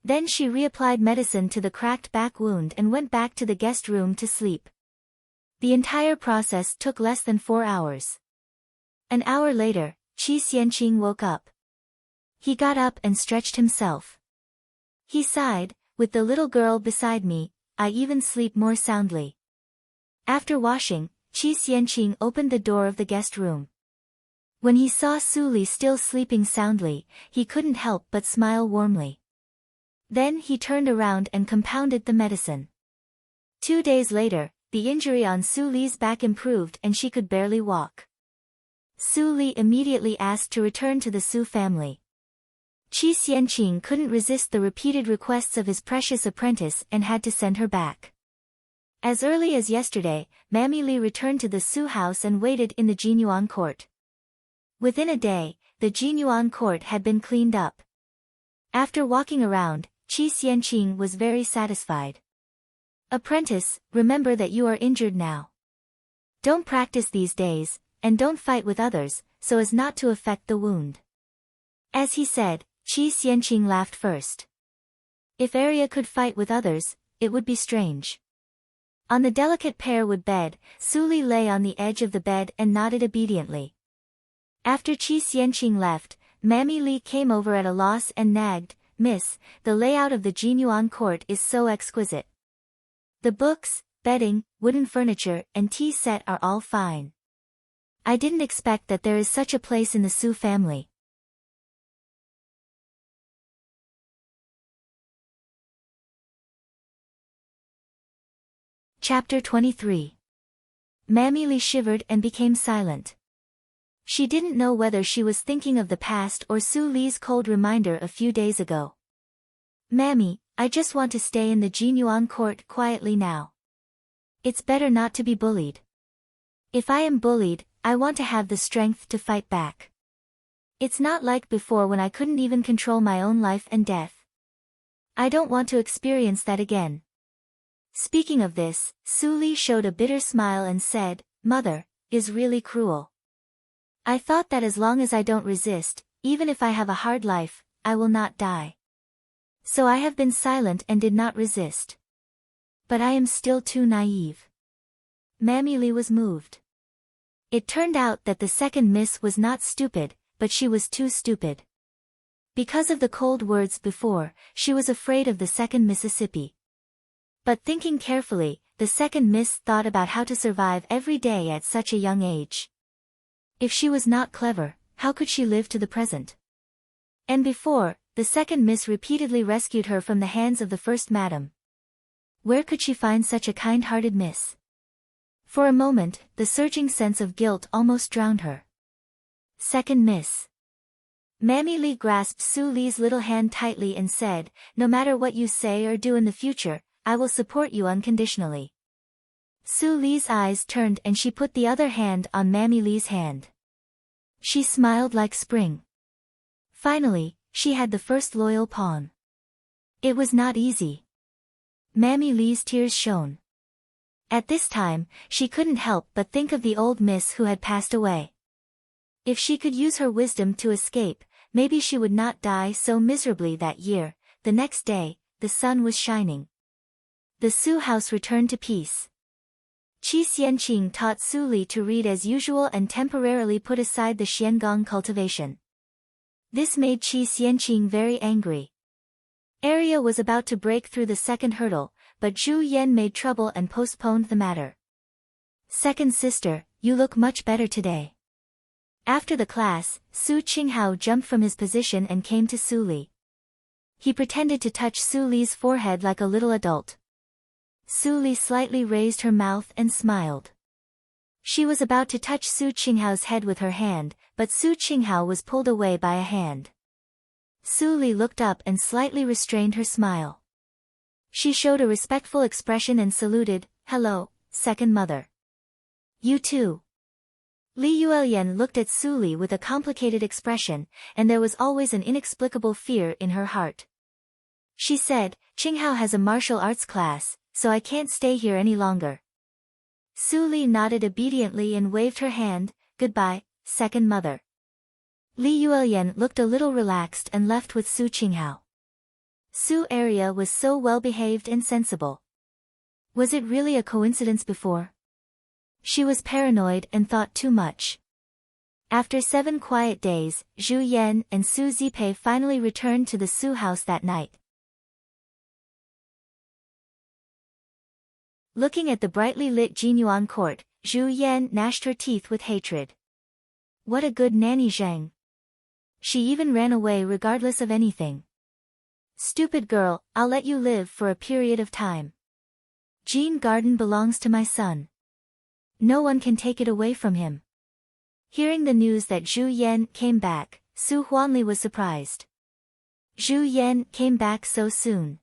Then she reapplied medicine to the cracked back wound and went back to the guest room to sleep. The entire process took less than 4 hours. An hour later, Qi Xianqing woke up. He got up and stretched himself. He sighed, with the little girl beside me, I even sleep more soundly. After washing, Qi Xianqing opened the door of the guest room. When he saw Su Li still sleeping soundly, he couldn't help but smile warmly. Then he turned around and compounded the medicine. 2 days later, the injury on Su Li's back improved and she could barely walk. Su Li immediately asked to return to the Su family. Qi Xianqing couldn't resist the repeated requests of his precious apprentice and had to send her back. As early as yesterday, Mammy Li returned to the Su house and waited in the Jinyuan court. Within a day, the Jinyuan court had been cleaned up. After walking around, Qi Xianqing was very satisfied. Apprentice, remember that you are injured now. Don't practice these days, and don't fight with others, so as not to affect the wound. As he said, Qi Xianqing laughed first. If Arya could fight with others, it would be strange. On the delicate pearwood bed, Su Li lay on the edge of the bed and nodded obediently. After Qi Xianqing left, Mammy Lee came over at a loss and nagged, "Miss, the layout of the Jinyuan court is so exquisite. The books, bedding, wooden furniture, and tea set are all fine. I didn't expect that there is such a place in the Su family." Chapter 23. Mammy Lee shivered and became silent. She didn't know whether she was thinking of the past or Su Li's cold reminder a few days ago. "Mammy, I just want to stay in the Jinyuan court quietly now. It's better not to be bullied. If I am bullied, I want to have the strength to fight back. It's not like before when I couldn't even control my own life and death. I don't want to experience that again." Speaking of this, Su Li showed a bitter smile and said, "Mother, is really cruel. I thought that as long as I don't resist, even if I have a hard life, I will not die. So I have been silent and did not resist. But I am still too naive." Mammy Lee was moved. It turned out that the second miss was not stupid, but she was too stupid. Because of the cold words before, she was afraid of the second Mississippi. But thinking carefully, the second miss thought about how to survive every day at such a young age. If she was not clever, how could she live to the present? And before, the second miss repeatedly rescued her from the hands of the first madam. Where could she find such a kind-hearted miss? For a moment, the surging sense of guilt almost drowned her. Second miss. Mammy Lee grasped Su Li's little hand tightly and said, "No matter what you say or do in the future, I will support you unconditionally." Su Li's eyes turned and she put the other hand on Mammy Lee's hand. She smiled like spring. Finally, she had the first loyal pawn. It was not easy. Mammy Lee's tears shone. At this time, she couldn't help but think of the old miss who had passed away. If she could use her wisdom to escape, maybe she would not die so miserably that year. The next day, the sun was shining. The Su house returned to peace. Qi Xianqing taught Su Li to read as usual and temporarily put aside the Xiangong cultivation. This made Qi Xianqing very angry. Arya was about to break through the second hurdle, but Zhu Yan made trouble and postponed the matter. "Second sister, you look much better today." After the class, Su Qinghao jumped from his position and came to Su Li. He pretended to touch Su Li's forehead like a little adult. Su Li slightly raised her mouth and smiled. She was about to touch Su Qinghao's head with her hand, but Su Qinghao was pulled away by a hand. Su Li looked up and slightly restrained her smile. She showed a respectful expression and saluted, "Hello, second mother." "You too." Li Yuelian looked at Su Li with a complicated expression, and there was always an inexplicable fear in her heart. She said, "Qinghao has a martial arts class, so I can't stay here any longer." Su Li nodded obediently and waved her hand, "Goodbye, second mother." Li Yuelian looked a little relaxed and left with Su Qinghao. Su Arya was so well-behaved and sensible. Was it really a coincidence before? She was paranoid and thought too much. After 7 quiet days, Zhu Yan and Su Zipei finally returned to the Su house that night. Looking at the brightly lit Jinyuan court, Zhu Yan gnashed her teeth with hatred. What a good nanny Zhang. She even ran away regardless of anything. Stupid girl, I'll let you live for a period of time. Jin Garden belongs to my son. No one can take it away from him. Hearing the news that Zhu Yan came back, Su Huanli was surprised. Zhu Yan came back so soon.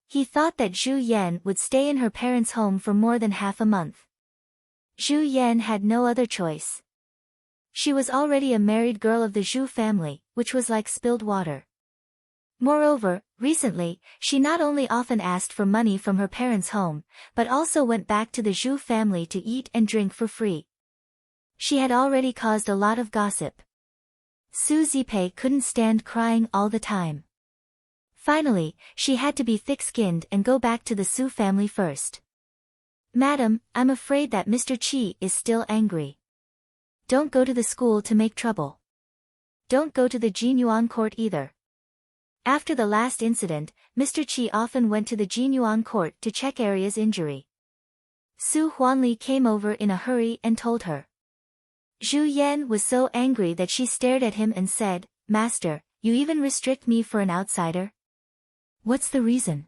He thought that Zhu Yan would stay in her parents' home for more than half a month. Zhu Yan had no other choice. She was already a married girl of the Zhu family, which was like spilled water. Moreover, recently, she not only often asked for money from her parents' home, but also went back to the Zhu family to eat and drink for free. She had already caused a lot of gossip. Su Zipei couldn't stand crying all the time. Finally, she had to be thick-skinned and go back to the Su family first. "Madam, I'm afraid that Mr. Qi is still angry. Don't go to the school to make trouble." don't go to the Jinyuan court either. After the last incident, Mr. Qi often went to the Jinyuan court to check Aria's injury. Su Huanli came over in a hurry and told her. Zhu Yan was so angry that she stared at him and said, "Master, you even restrict me for an outsider? What's the reason?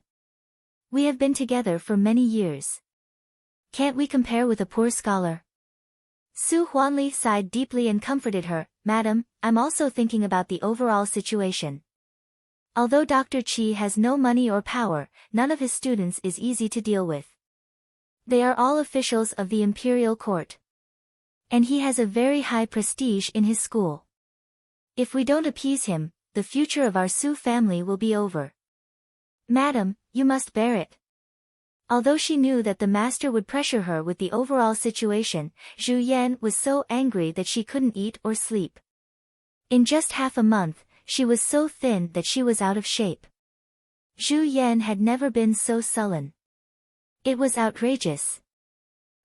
We have been together for many years. Can't we compare with a poor scholar?" Su Huanli sighed deeply and comforted her, "Madam, I'm also thinking about the overall situation. Although Dr. Qi has no money or power, none of his students is easy to deal with. They are all officials of the imperial court. And he has a very high prestige in his school. If we don't appease him, the future of our Su family will be over. Madam, you must bear it." Although she knew that the master would pressure her with the overall situation, Zhu Yan was so angry that she couldn't eat or sleep. In just half a month, she was so thin that she was out of shape. Zhu Yan had never been so sullen. It was outrageous.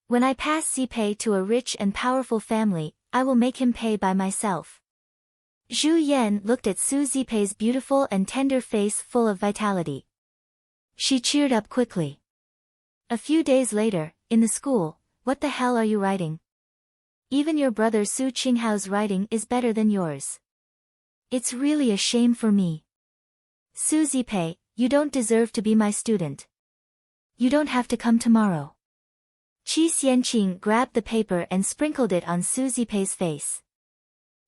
"When I pass Zipei to a rich and powerful family, I will make him pay by myself." Zhu Yan looked at Su Zipei's beautiful and tender face full of vitality. She cheered up quickly. A few days later, in the school, "What the hell are you writing? Even your brother Su Qinghao's writing is better than yours. It's really a shame for me. Su Zipei, you don't deserve to be my student. You don't have to come tomorrow." Qi Xianqing grabbed the paper and sprinkled it on Su Zipei's face.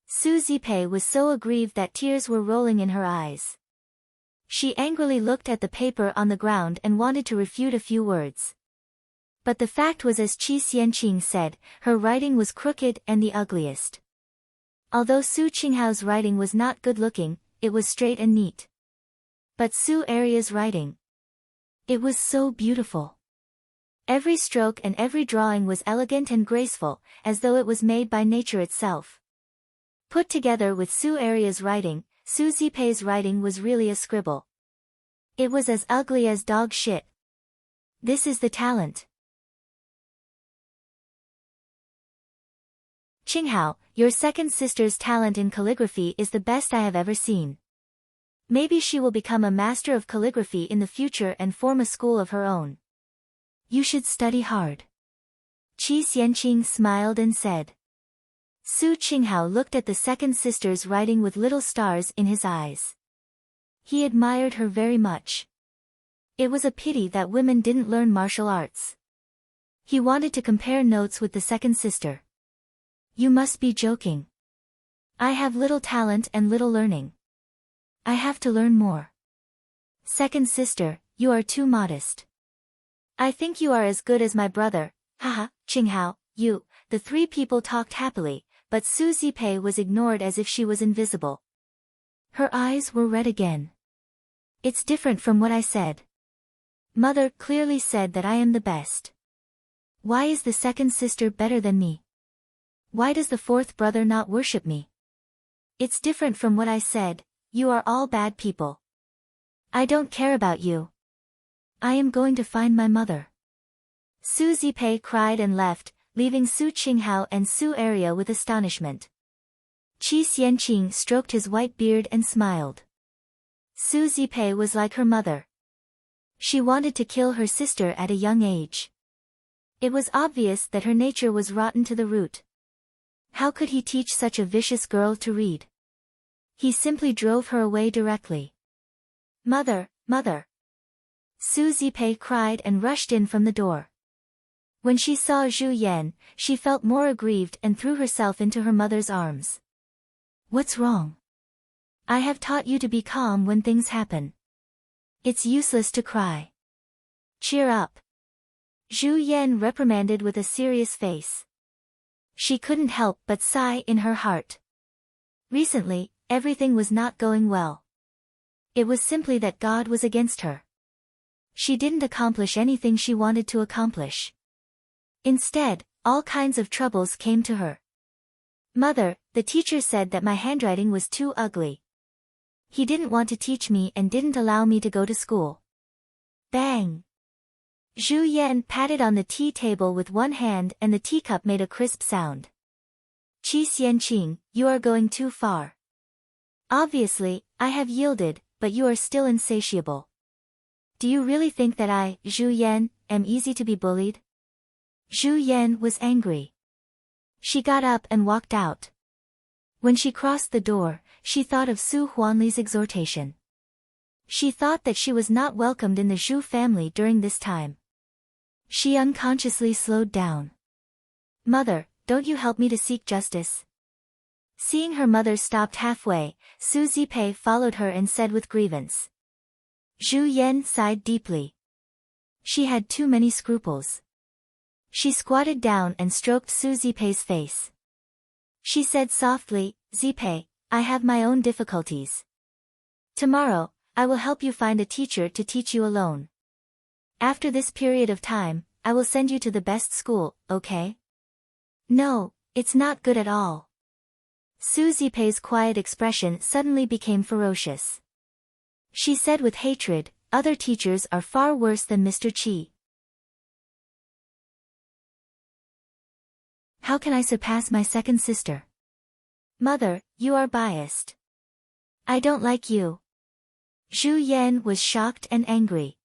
Su Zipei was so aggrieved that tears were rolling in her eyes. She angrily looked at the paper on the ground and wanted to refute a few words. But the fact was, as Qi Xianqing said, her writing was crooked and the ugliest. Although Su Qinghao's writing was not good-looking, it was straight and neat. But Su Aria's writing, it was so beautiful. Every stroke and every drawing was elegant and graceful, as though it was made by nature itself. Put together with Su Aria's writing, Su Zipei's writing was really a scribble. It was as ugly as dog shit. This is the talent. Qinghao, your second sister's talent in calligraphy is the best I have ever seen. Maybe she will become a master of calligraphy in the future and form a school of her own. You should study hard. Qi Xianqing smiled and said. Su Qinghao looked at the second sister's writing with little stars in his eyes. He admired her very much. It was a pity that women didn't learn martial arts. He wanted to compare notes with the second sister. You must be joking. I have little talent and little learning. I have to learn more. Second sister, you are too modest. I think you are as good as my brother. Haha, Qinghao, you. The three people talked happily, but Su Zipei was ignored as if she was invisible. Her eyes were red again. It's different from what I said. Mother clearly said that I am the best. Why is the second sister better than me? Why does the fourth brother not worship me? It's different from what I said. You are all bad people. I don't care about you. I am going to find my mother. Su Zipei cried and left, leaving Su Qinghao and Su Aria with astonishment. Qi Xianqing stroked his white beard and smiled. Su Zipei was like her mother. She wanted to kill her sister at a young age. It was obvious that her nature was rotten to the root. How could he teach such a vicious girl to read? He simply drove her away directly. Mother, mother. Su Zipei cried and rushed in from the door. When she saw Zhu Yan, she felt more aggrieved and threw herself into her mother's arms. What's wrong? I have taught you to be calm when things happen. It's useless to cry. Cheer up. Zhu Yan reprimanded with a serious face. She couldn't help but sigh in her heart. Recently, everything was not going well. It was simply that God was against her. She didn't accomplish anything she wanted to accomplish. Instead, all kinds of troubles came to her. Mother, the teacher said that my handwriting was too ugly. He didn't want to teach me and didn't allow me to go to school. Bang! Zhu Yan patted on the tea table with one hand and the teacup made a crisp sound. Qi Xianqing, you are going too far. Obviously, I have yielded, but you are still insatiable. Do you really think that I, Zhu Yan, am easy to be bullied? Zhu Yan was angry. She got up and walked out. When she crossed the door, she thought of Su Huanli's exhortation. She thought that she was not welcomed in the Zhu family during this time. She unconsciously slowed down. Mother, don't you help me to seek justice? Seeing her mother stopped halfway, Su Zipei followed her and said with grievance. Zhu Yan sighed deeply. She had too many scruples. She squatted down and stroked Su Zipei's face. She said softly, Zipei, I have my own difficulties. Tomorrow, I will help you find a teacher to teach you alone. After this period of time, I will send you to the best school, okay? No, it's not good at all. Su Zipei's quiet expression suddenly became ferocious. She said with hatred, other teachers are far worse than Mr. Qi. How can I surpass my second sister? Mother, you are biased. I don't like you. Zhu Yan was shocked and angry.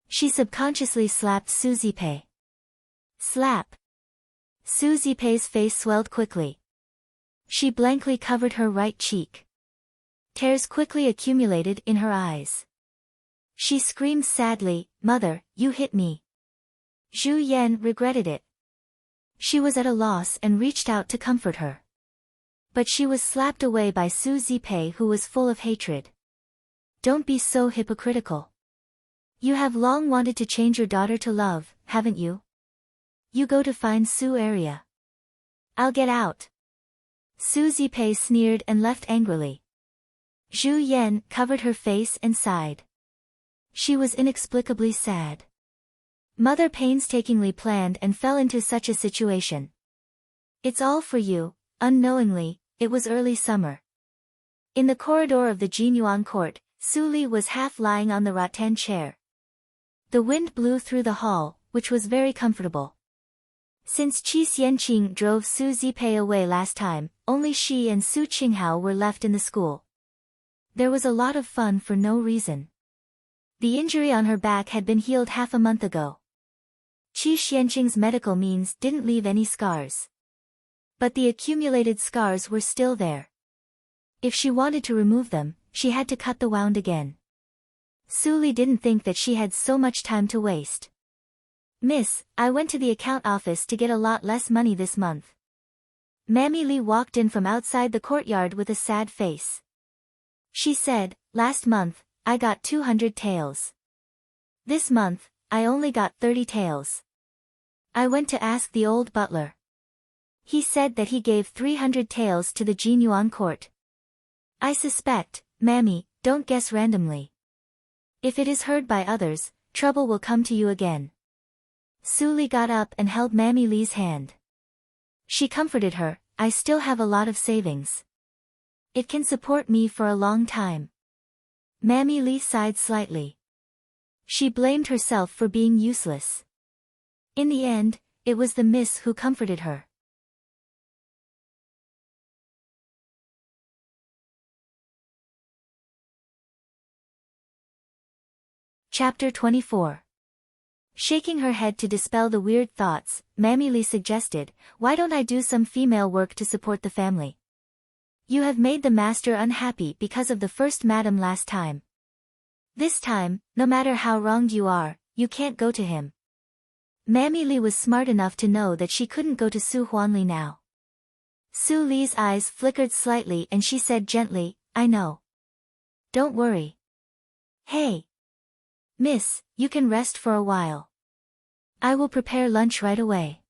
She subconsciously slapped Su Zipei. Slap. Su Zipei's face swelled quickly. She blankly covered her right cheek. Tears quickly accumulated in her eyes. She screamed sadly, Mother, you hit me. Zhu Yan regretted it. She was at a loss and reached out to comfort her. But she was slapped away by Su Zipei, who was full of hatred. Don't be so hypocritical. You have long wanted to change your daughter to love, haven't you? You go to find Su area. I'll get out. Su Zipei sneered and left angrily. Zhu Yan covered her face and sighed. She was inexplicably sad. Mother painstakingly planned and fell into such a situation. It's all for you. Unknowingly, it was early summer. In the corridor of the Jinyuan court, Su Li was half lying on the rattan chair. The wind blew through the hall, which was very comfortable. Since Qi Xianqing drove Su Zipei away last time, only she and Su Qinghao were left in the school. There was a lot of fun for no reason. The injury on her back had been healed half a month ago. Qi Xianqing's medical means didn't leave any scars. But the accumulated scars were still there. If she wanted to remove them, she had to cut the wound again. Su Li didn't think that she had so much time to waste. Miss, I went to the account office to get a lot less money this month. Mammy Li walked in from outside the courtyard with a sad face. She said, last month, I got 200 taels. This month, I only got 30 taels. I went to ask the old butler. He said that he gave 300 taels to the Jinyuan court. I suspect, Mammy, don't guess randomly. If it is heard by others, trouble will come to you again. Su Li got up and held Mammy Li's hand. She comforted her, I still have a lot of savings. It can support me for a long time. Mammy Li sighed slightly. She blamed herself for being useless. In the end, it was the miss who comforted her. Chapter 24. Shaking her head to dispel the weird thoughts, Mammy Li suggested, why don't I do some female work to support the family? You have made the master unhappy because of the first madam last time. This time, no matter how wronged you are, you can't go to him. Mammy Li was smart enough to know that she couldn't go to Su Huanli now. Su Li's eyes flickered slightly and she said gently, I know. Don't worry. Hey. Miss, you can rest for a while. I will prepare lunch right away.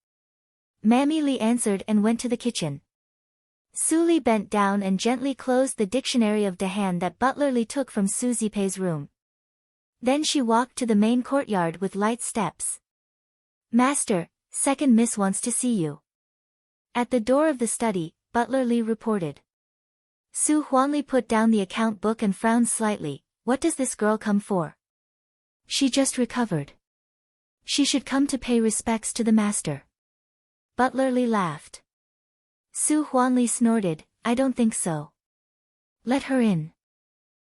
Mammy Li answered and went to the kitchen. Su Li bent down and gently closed the dictionary of Dahan that Butler Li took from Su Zipei's room. Then she walked to the main courtyard with light steps. Master, second miss wants to see you. At the door of the study, Butler Li reported. Su Huanli put down the account book and frowned slightly. What does this girl come for? She just recovered. She should come to pay respects to the master. Butler Li laughed. Su Huanli snorted, I don't think so. Let her in.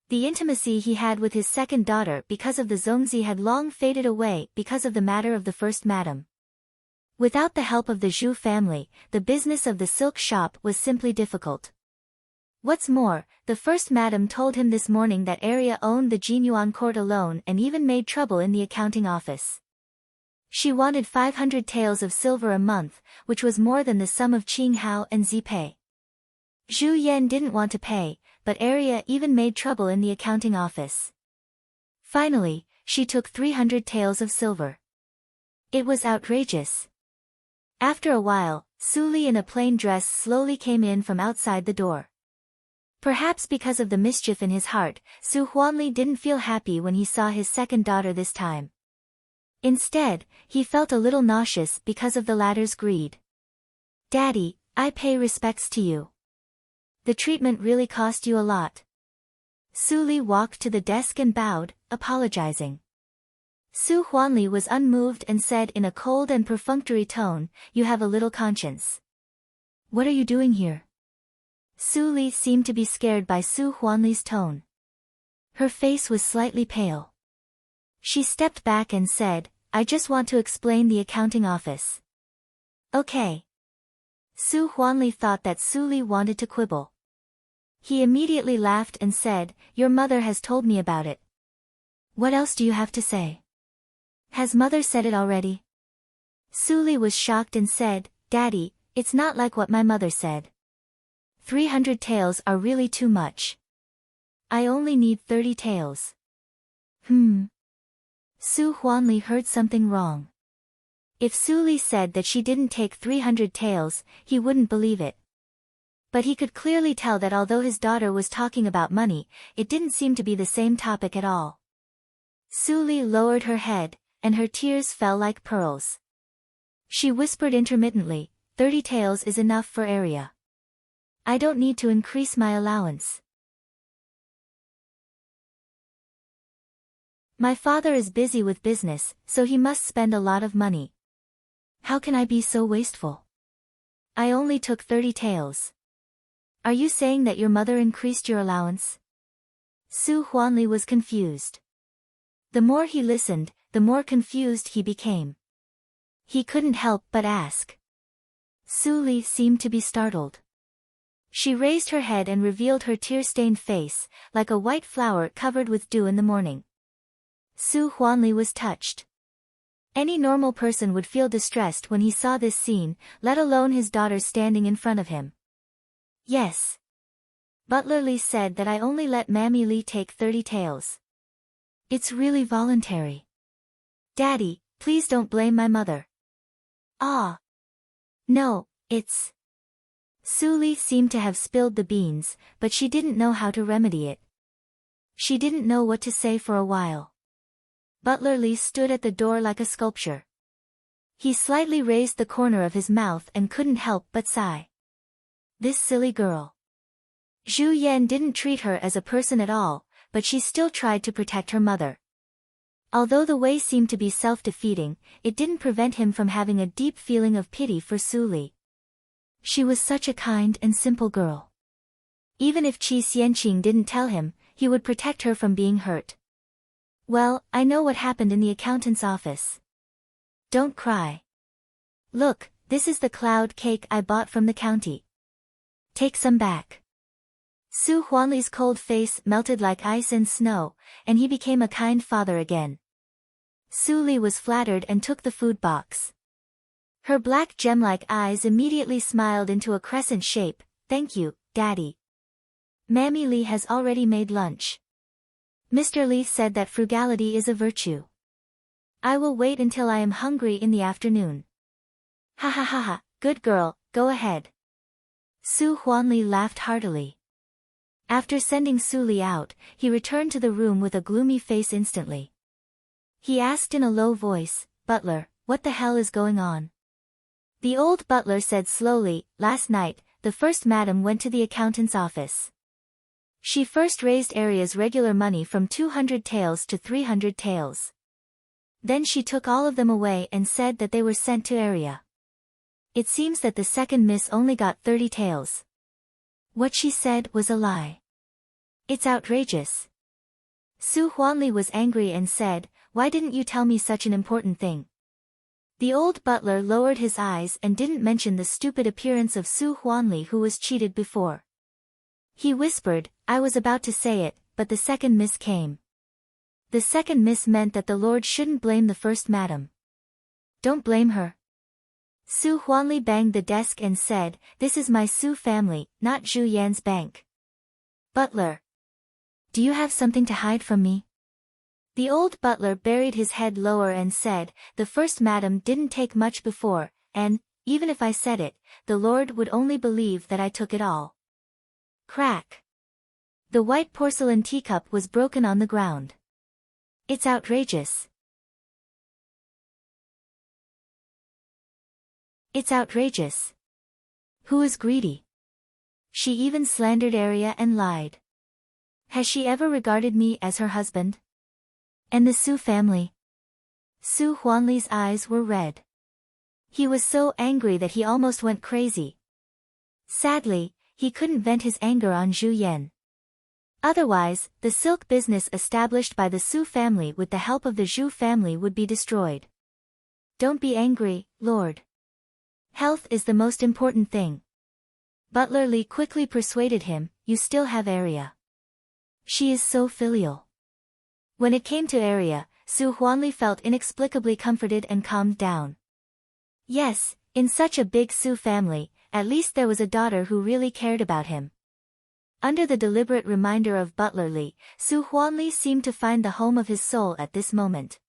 The intimacy he had with his second daughter because of the Zongzi had long faded away because of the matter of the first madam. Without the help of the Zhu family, the business of the silk shop was simply difficult. What's more, the first madam told him this morning that Arya owned the Jinyuan court alone and even made trouble in the accounting office. She wanted 500 taels of silver a month, which was more than the sum of Qinghao and Zipei. Zhu Yan didn't want to pay, but Arya even made trouble in the accounting office. Finally, she took 300 taels of silver. It was outrageous. After a while, Su Li in a plain dress slowly came in from outside the door. Perhaps because of the mischief in his heart, Su Huanli didn't feel happy when he saw his second daughter this time. Instead, he felt a little nauseous because of the latter's greed. "Daddy, I pay respects to you. The treatment really cost you a lot." Su Li walked to the desk and bowed, apologizing. Su Huanli was unmoved and said in a cold and perfunctory tone, "You have a little conscience. What are you doing here?" Su Li seemed to be scared by Su Huanli's tone. Her face was slightly pale. She stepped back and said, "I just want to explain the accounting office." "Okay." Su Huanli thought that Su Li wanted to quibble. He immediately laughed and said, "Your mother has told me about it. What else do you have to say?" "Has mother said it already?" Su Li was shocked and said, "Daddy, it's not like what my mother said. 300 taels are really too much. I only need 30 taels. Su Huanli heard something wrong. If Su Li said that she didn't take 300 taels, he wouldn't believe it. But he could clearly tell that although his daughter was talking about money, it didn't seem to be the same topic at all. Su Li lowered her head, and her tears fell like pearls. She whispered intermittently, 30 taels is enough for Arya. I don't need to increase my allowance. My father is busy with business, so he must spend a lot of money. How can I be so wasteful? I only took 30 taels. Are you saying that your mother increased your allowance? Su Huanli was confused. The more he listened, the more confused he became. He couldn't help but ask. Su Li seemed to be startled. She raised her head and revealed her tear-stained face, like a white flower covered with dew in the morning. Su Huanli was touched. Any normal person would feel distressed when he saw this scene, let alone his daughter standing in front of him. Yes. Butler Li said that I only let Mammy Li take 30 taels. It's really voluntary. Daddy, please don't blame my mother. Ah. No, it's... Su Li seemed to have spilled the beans, but she didn't know how to remedy it. She didn't know what to say for a while. Butler Li stood at the door like a sculpture. He slightly raised the corner of his mouth and couldn't help but sigh. This silly girl. Zhu Yan didn't treat her as a person at all, but she still tried to protect her mother. Although the way seemed to be self-defeating, it didn't prevent him from having a deep feeling of pity for Su Li. She was such a kind and simple girl. Even if Qi Xianqing didn't tell him, he would protect her from being hurt. Well, I know what happened in the accountant's office. Don't cry. Look, this is the cloud cake I bought from the county. Take some back. Su Huanli's cold face melted like ice in snow, and he became a kind father again. Su Li was flattered and took the food box. Her black gem-like eyes immediately smiled into a crescent shape. Thank you, Daddy. Mammy Li has already made lunch. Mr. Li said that frugality is a virtue. I will wait until I am hungry in the afternoon. Ha ha ha ha, good girl, go ahead. Su Huanli laughed heartily. After sending Su Li out, he returned to the room with a gloomy face instantly. He asked in a low voice, Butler, what the hell is going on? The old butler said slowly, last night, the first madam went to the accountant's office. She first raised Arya's regular money from 200 taels to 300 taels. Then she took all of them away and said that they were sent to Arya. It seems that the second miss only got 30 taels. What she said was a lie. It's outrageous. Su Huanli was angry and said, "Why didn't you tell me such an important thing?" The old butler lowered his eyes and didn't mention the stupid appearance of Su Huanli who was cheated before. He whispered, "I was about to say it, but the second miss came." The second miss meant that the Lord shouldn't blame the first madam. Don't blame her. Su Huanli banged the desk and said, "This is my Su family, not Zhu Yan's bank." Butler. Do you have something to hide from me? The old butler buried his head lower and said, "The first madam didn't take much before, and, even if I said it, the Lord would only believe that I took it all." Crack. The white porcelain teacup was broken on the ground. It's outrageous. It's outrageous. Who is greedy? She even slandered Arya and lied. Has she ever regarded me as her husband? And the Su family? Su Huanli's eyes were red. He was so angry that he almost went crazy. Sadly, he couldn't vent his anger on Zhu Yan. Otherwise, the silk business established by the Su family with the help of the Zhu family would be destroyed. Don't be angry, Lord. Health is the most important thing. Butler Li quickly persuaded him, "You still have Arya. She is so filial." When it came to Arya, Su Huanli felt inexplicably comforted and calmed down. Yes, in such a big Su family, at least there was a daughter who really cared about him. Under the deliberate reminder of Butler Li, Su Huanli seemed to find the home of his soul at this moment.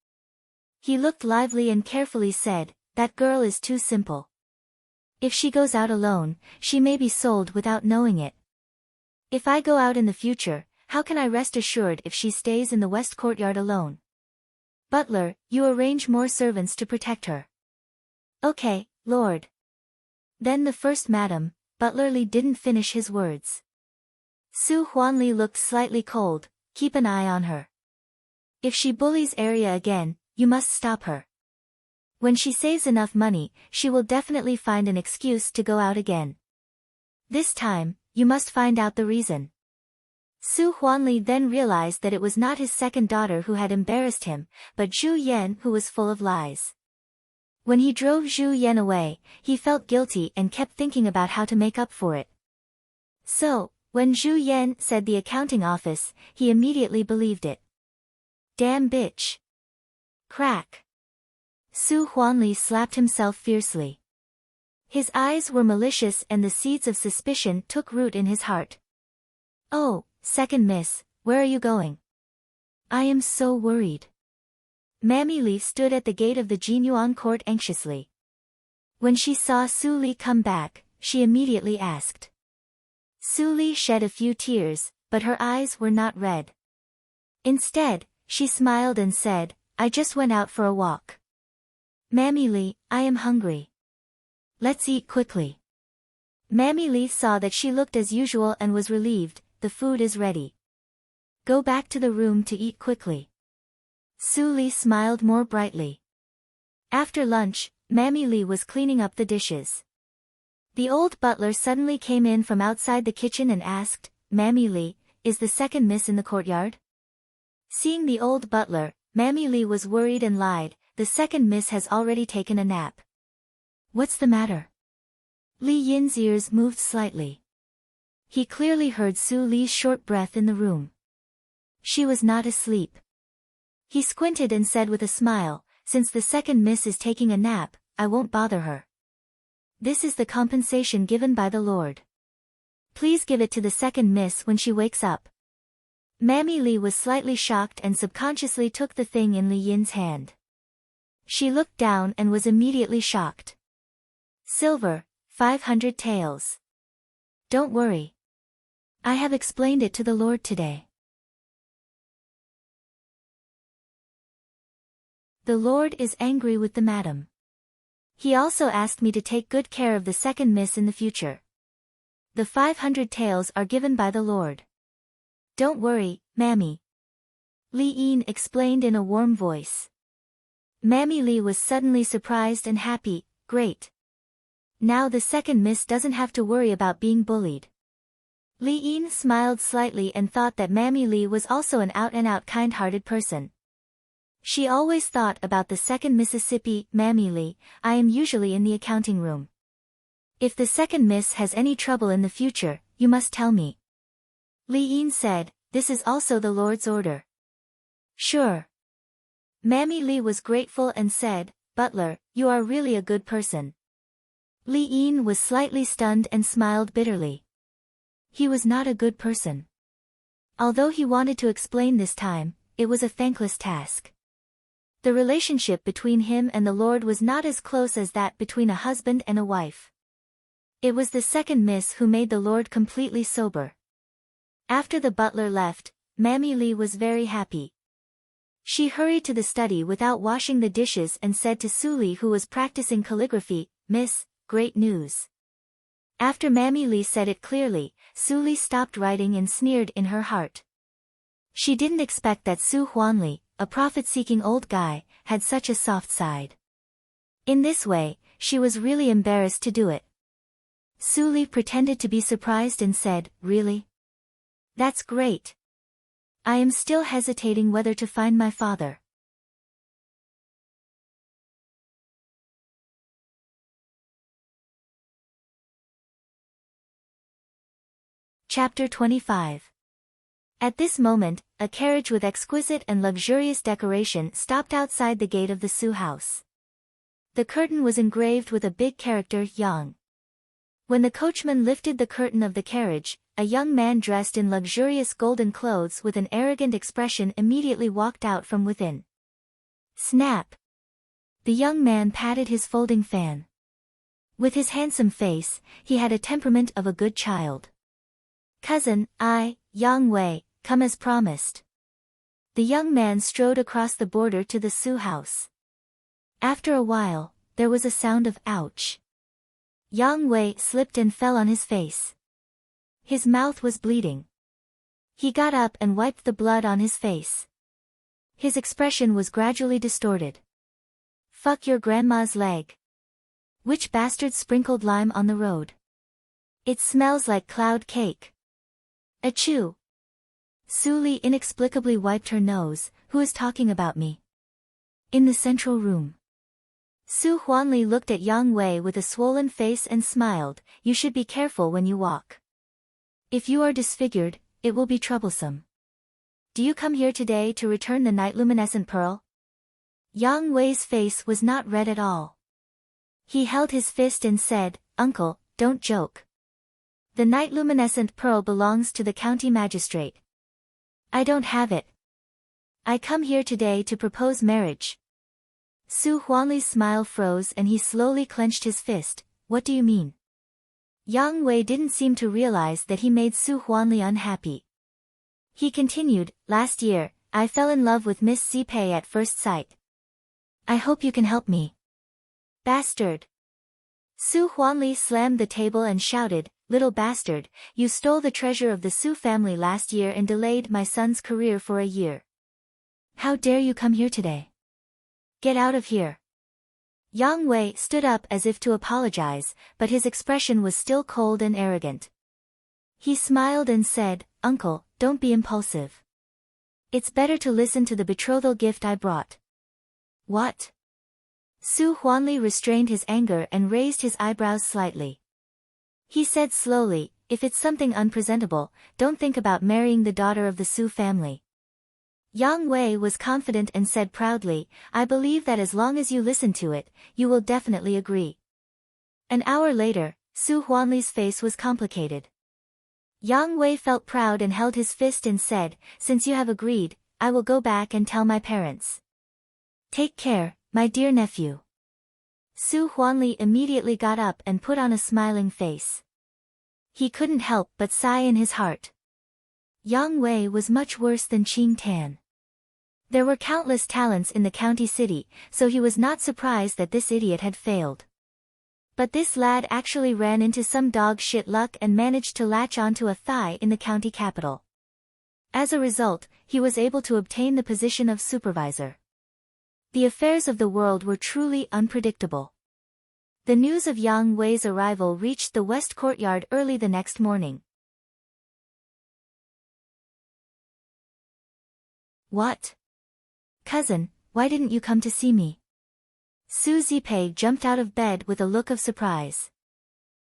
He looked lively and carefully said, "That girl is too simple. If she goes out alone, she may be sold without knowing it. If I go out in the future, how can I rest assured if she stays in the west courtyard alone? Butler, you arrange more servants to protect her." "Okay, Lord." Then the first madam, Butler Li didn't finish his words. Su Huanli looked slightly cold, "Keep an eye on her. If she bullies Arya again, you must stop her. When she saves enough money, she will definitely find an excuse to go out again. This time, you must find out the reason." Su Huanli then realized that it was not his second daughter who had embarrassed him, but Zhu Yan who was full of lies. When he drove Zhu Yan away, he felt guilty and kept thinking about how to make up for it. So, when Zhu Yan said the accounting office, he immediately believed it. Damn bitch. Crack. Su Huanli slapped himself fiercely. His eyes were malicious and the seeds of suspicion took root in his heart. "Oh, second miss, where are you going? I am so worried." Mammy Li stood at the gate of the Jinyuan court anxiously. When she saw Su Li come back, she immediately asked. Su Li shed a few tears, but her eyes were not red. Instead, she smiled and said, "I just went out for a walk. Mammy Li, I am hungry. Let's eat quickly." Mammy Li saw that she looked as usual and was relieved. "The food is ready. Go back to the room to eat quickly." Su Li smiled more brightly. After lunch, Mammy Li was cleaning up the dishes. The old butler suddenly came in from outside the kitchen and asked, "Mammy Li, is the second miss in the courtyard?" Seeing the old butler, Mammy Li was worried and lied, "The second miss has already taken a nap." "What's the matter?" Li Yin's ears moved slightly. He clearly heard Su Li's short breath in the room. She was not asleep. He squinted and said with a smile, "Since the second miss is taking a nap, I won't bother her. This is the compensation given by the Lord. Please give it to the second miss when she wakes up." Mammy Li was slightly shocked and subconsciously took the thing in Li Yin's hand. She looked down and was immediately shocked. "Silver, 500 taels. Don't worry. I have explained it to the Lord today. The Lord is angry with the madam. He also asked me to take good care of the second miss in the future. The 500 taels are given by the Lord. Don't worry, Mammy." Li Yin explained in a warm voice. Mammy Li was suddenly surprised and happy. Great. Now the second miss doesn't have to worry about being bullied. Li Yin smiled slightly and thought that Mammy Li was also an out-and-out kind-hearted person. She always thought about the second Mississippi, Mammy Li. I am usually in the accounting room. If the second miss has any trouble in the future, you must tell me. Li Yin said, this is also the Lord's order. Sure. Mammy Li was grateful and said, Butler, you are really a good person. Li Yin was slightly stunned and smiled bitterly. He was not a good person. Although he wanted to explain this time, it was a thankless task. The relationship between him and the Lord was not as close as that between a husband and a wife. It was the second miss who made the Lord completely sober. After the butler left, Mammy Li was very happy. She hurried to the study without washing the dishes and said to Su Li, who was practicing calligraphy, Miss, great news. After Mammy Li said it clearly, Su Li stopped writing and sneered in her heart. She didn't expect that Su Huanli, a profit-seeking old guy, had such a soft side. In this way, she was really embarrassed to do it. Su Li pretended to be surprised and said, really? That's great. I am still hesitating whether to find my father. Chapter 25. At this moment, a carriage with exquisite and luxurious decoration stopped outside the gate of the Su house. The curtain was engraved with a big character, Yang. When the coachman lifted the curtain of the carriage, a young man dressed in luxurious golden clothes with an arrogant expression immediately walked out from within. Snap! The young man patted his folding fan. With his handsome face, he had a temperament of a good child. Cousin, Yang Wei, come as promised. The young man strode across the border to the Su house. After a while, there was a sound of ouch. Yang Wei slipped and fell on his face. His mouth was bleeding. He got up and wiped the blood on his face. His expression was gradually distorted. Fuck your grandma's leg. Which bastard sprinkled lime on the road? It smells like cloud cake. Achoo! Su Li inexplicably wiped her nose. Who is talking about me? In the central room. Su Huanli looked at Yang Wei with a swollen face and smiled. You should be careful when you walk. If you are disfigured, it will be troublesome. Do you come here today to return the night-luminescent pearl? Yang Wei's face was not red at all. He held his fist and said, Uncle, don't joke. The night-luminescent pearl belongs to the county magistrate. I don't have it. I come here today to propose marriage. Su Huanli's smile froze and he slowly clenched his fist. What do you mean? Yang Wei didn't seem to realize that he made Su Huanli unhappy. He continued, last year, I fell in love with Miss Si Pei at first sight. I hope you can help me. Bastard! Su Huanli slammed the table and shouted, little bastard, you stole the treasure of the Su family last year and delayed my son's career for a year. How dare you come here today? Get out of here. Yang Wei stood up as if to apologize, but his expression was still cold and arrogant. He smiled and said, Uncle, don't be impulsive. It's better to listen to the betrothal gift I brought. What? Su Huanli restrained his anger and raised his eyebrows slightly. He said slowly, if it's something unpresentable, don't think about marrying the daughter of the Su family. Yang Wei was confident and said proudly, I believe that as long as you listen to it, you will definitely agree. An hour later, Su Huanli's face was complicated. Yang Wei felt proud and held his fist and said, since you have agreed, I will go back and tell my parents. Take care, my dear nephew. Su Huanli immediately got up and put on a smiling face. He couldn't help but sigh in his heart. Yang Wei was much worse than Qing Tan. There were countless talents in the county city, so he was not surprised that this idiot had failed. But this lad actually ran into some dog shit luck and managed to latch onto a thigh in the county capital. As a result, he was able to obtain the position of supervisor. The affairs of the world were truly unpredictable. The news of Yang Wei's arrival reached the west courtyard early the next morning. What? Cousin, why didn't you come to see me? Su Zipei jumped out of bed with a look of surprise.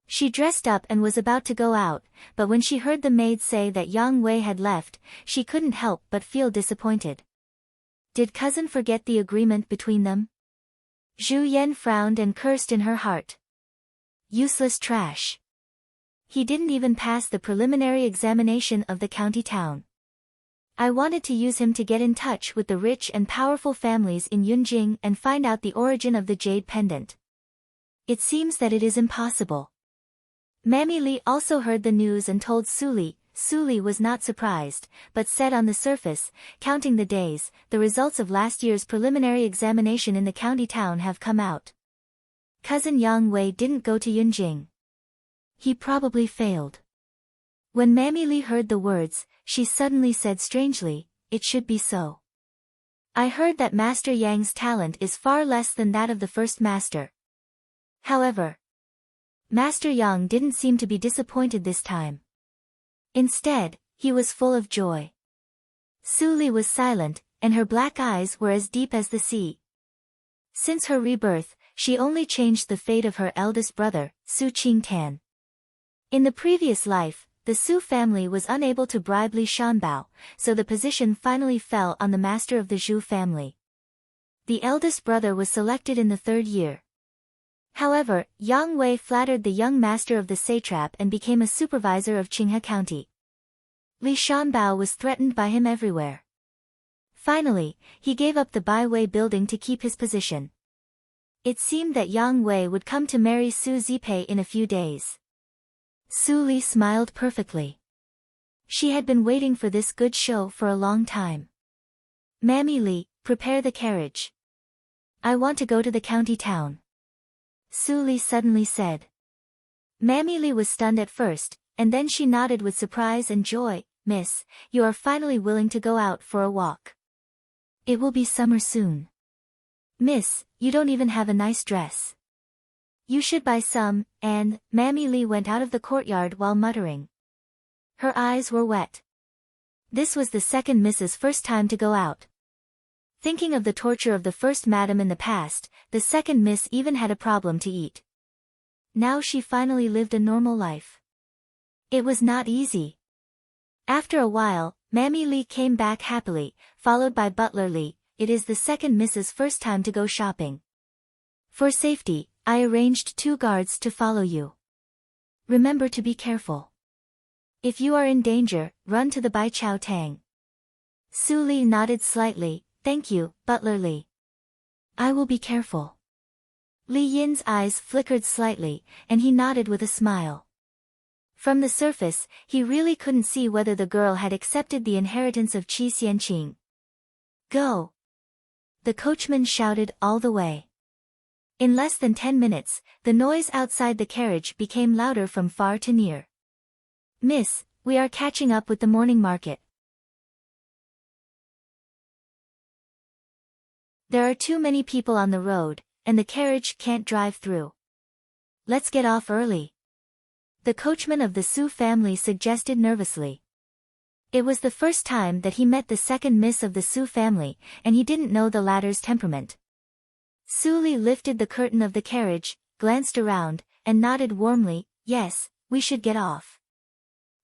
She dressed up and was about to go out, but when she heard the maid say that Yang Wei had left, she couldn't help but feel disappointed. Did cousin forget the agreement between them? Zhu Yan frowned and cursed in her heart. Useless trash. He didn't even pass the preliminary examination of the county town. I wanted to use him to get in touch with the rich and powerful families in Yunjing and find out the origin of the jade pendant. It seems that it is impossible. Mammy Li also heard the news and told Su Li. Su Li was not surprised, but said on the surface, counting the days, the results of last year's preliminary examination in the county town have come out. Cousin Yang Wei didn't go to Yunjing. He probably failed. When Mammy Li heard the words, she suddenly said strangely, it should be so. I heard that Master Yang's talent is far less than that of the first master. However, Master Yang didn't seem to be disappointed this time. Instead, he was full of joy. Su Li was silent, and her black eyes were as deep as the sea. Since her rebirth, she only changed the fate of her eldest brother, Su Qingtan. In the previous life, the Su family was unable to bribe Li Shanbao, so the position finally fell on the master of the Zhu family. The eldest brother was selected in the 3rd year. However, Yang Wei flattered the young master of the satrap and became a supervisor of Qinghe County. Li Shanbao was threatened by him everywhere. Finally, he gave up the Bai Wei building to keep his position. It seemed that Yang Wei would come to marry Su Zipei in a few days. Su Li smiled perfectly. She had been waiting for this good show for a long time. Mammy Li, prepare the carriage. I want to go to the county town. Su Li suddenly said. Mammy Li was stunned at first, and then she nodded with surprise and joy. Miss, you are finally willing to go out for a walk. It will be summer soon. Miss, you don't even have a nice dress. You should buy some, and Mammy Li went out of the courtyard while muttering. Her eyes were wet. This was the second Miss's first time to go out. Thinking of the torture of the first madam in the past, the second Miss even had a problem to eat. Now she finally lived a normal life. It was not easy. After a while, Mammy Li came back happily, followed by Butler Li. It is the second Miss's first time to go shopping. For safety, I arranged 2 guards to follow you. Remember to be careful. If you are in danger, run to the Bai Chao Tang. Su Li nodded slightly. Thank you, Butler Li. I will be careful. Li Yin's eyes flickered slightly, and he nodded with a smile. From the surface, he really couldn't see whether the girl had accepted the inheritance of Qi Xianqing. Go! The coachman shouted all the way. In less than 10 minutes, the noise outside the carriage became louder from far to near. Miss, we are catching up with the morning market. There are too many people on the road, and the carriage can't drive through. Let's get off early. The coachman of the Su family suggested nervously. It was the first time that he met the second Miss of the Su family, and he didn't know the latter's temperament. Su Li lifted the curtain of the carriage, glanced around, and nodded warmly. Yes, we should get off.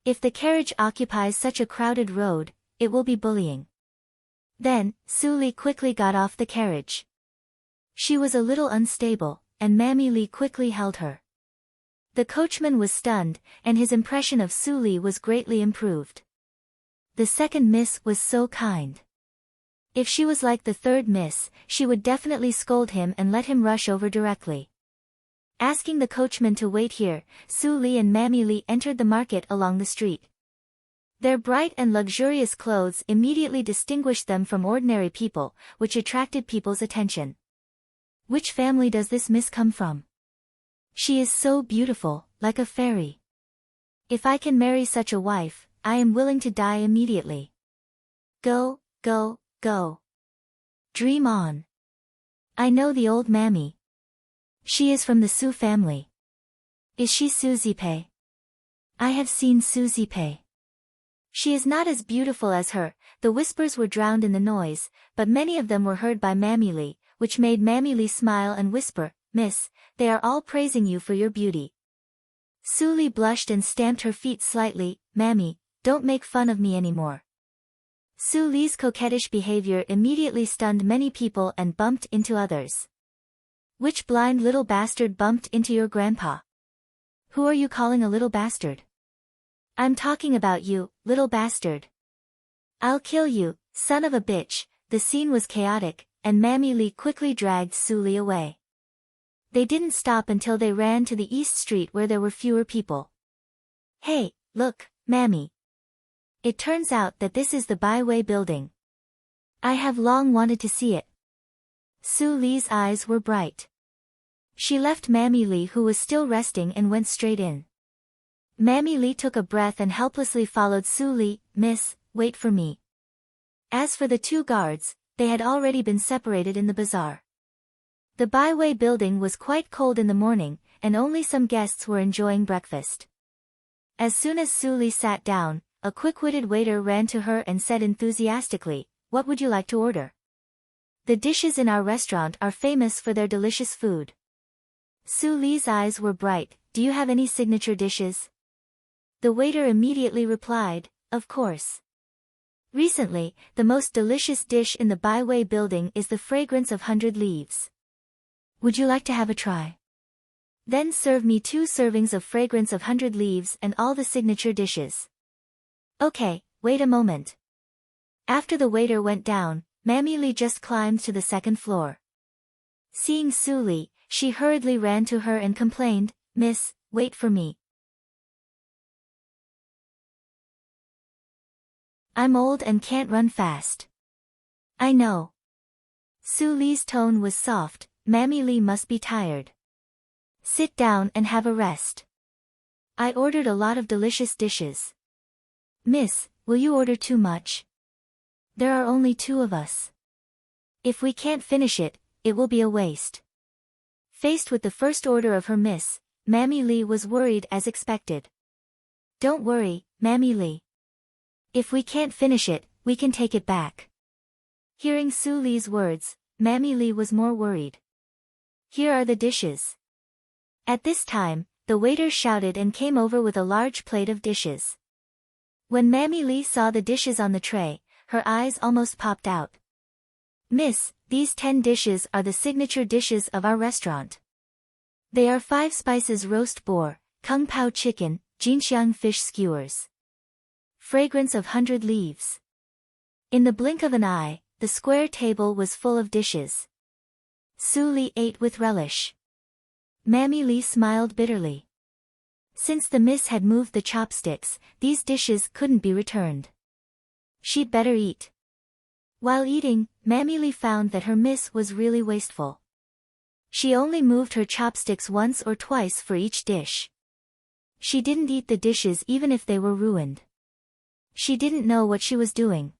If the carriage occupies such a crowded road, it will be bullying. Then, Su Li quickly got off the carriage. She was a little unstable, and Mammy Li quickly held her. The coachman was stunned, and his impression of Su Li was greatly improved. The second Miss was so kind. If she was like the third Miss, she would definitely scold him and let him rush over directly. Asking the coachman to wait here, Su Li and Mammy Li entered the market along the street. Their bright and luxurious clothes immediately distinguished them from ordinary people, which attracted people's attention. Which family does this Miss come from? She is so beautiful, like a fairy. If I can marry such a wife, I am willing to die immediately. Go, go, go. Dream on. I know the old mammy. She is from the Su family. Is she Su Zipei? I have seen Su Zipei. She is not as beautiful as her. The whispers were drowned in the noise, but many of them were heard by Mammy Lee, which made Mammy Lee smile and whisper, "Miss, they are all praising you for your beauty." Su Lee blushed and stamped her feet slightly. "Mammy, don't make fun of me anymore." Su Lee's coquettish behavior immediately stunned many people and bumped into others. "Which blind little bastard bumped into your grandpa? Who are you calling a little bastard?" "I'm talking about you, little bastard. I'll kill you, son of a bitch." The scene was chaotic, and Mammy Lee quickly dragged Su Lee away. They didn't stop until they ran to the East Street where there were fewer people. "Hey, look, Mammy. It turns out that this is the Byway building. I have long wanted to see it." Su Lee's eyes were bright. She left Mammy Lee, who was still resting, and went straight in. Mammy Lee took a breath and helplessly followed Su Lee. "Miss, wait for me." As for the two guards, they had already been separated in the bazaar. The Byway building was quite cold in the morning, and only some guests were enjoying breakfast. As soon as Su Lee sat down, a quick-witted waiter ran to her and said enthusiastically, "What would you like to order? The dishes in our restaurant are famous for their delicious food." Su Lee's eyes were bright. "Do you have any signature dishes?" The waiter immediately replied, "Of course. Recently, the most delicious dish in the Byway building is the fragrance of 100 leaves. Would you like to have a try? Then serve me 2 servings of fragrance of 100 leaves and all the signature dishes." "Okay, wait a moment." After the waiter went down, Mammy Lee just climbed to the second floor. Seeing Su Lee, she hurriedly ran to her and complained, "Miss, wait for me. I'm old and can't run fast." "I know." Su Lee's tone was soft. "Mammy Lee must be tired. Sit down and have a rest. I ordered a lot of delicious dishes." "Miss, will you order too much? There are only 2 of us. If we can't finish it, it will be a waste." Faced with the first order of her miss, Mammy Lee was worried as expected. "Don't worry, Mammy Lee. If we can't finish it, we can take it back." Hearing Su Lee's words, Mammy Lee was more worried. "Here are the dishes." At this time, the waiter shouted and came over with a large plate of dishes. When Mammy Lee saw the dishes on the tray, her eyes almost popped out. "Miss, these 10 dishes are the signature dishes of our restaurant. They are 5 spices roast boar, kung pao chicken, jinxiang fish skewers. Fragrance of 100 leaves." In the blink of an eye, the square table was full of dishes. Su Lee ate with relish. Mammy Lee smiled bitterly. Since the miss had moved the chopsticks, these dishes couldn't be returned. She'd better eat. While eating, Mammy Lee found that her miss was really wasteful. She only moved her chopsticks once or twice for each dish. She didn't eat the dishes even if they were ruined. She didn't know what she was doing.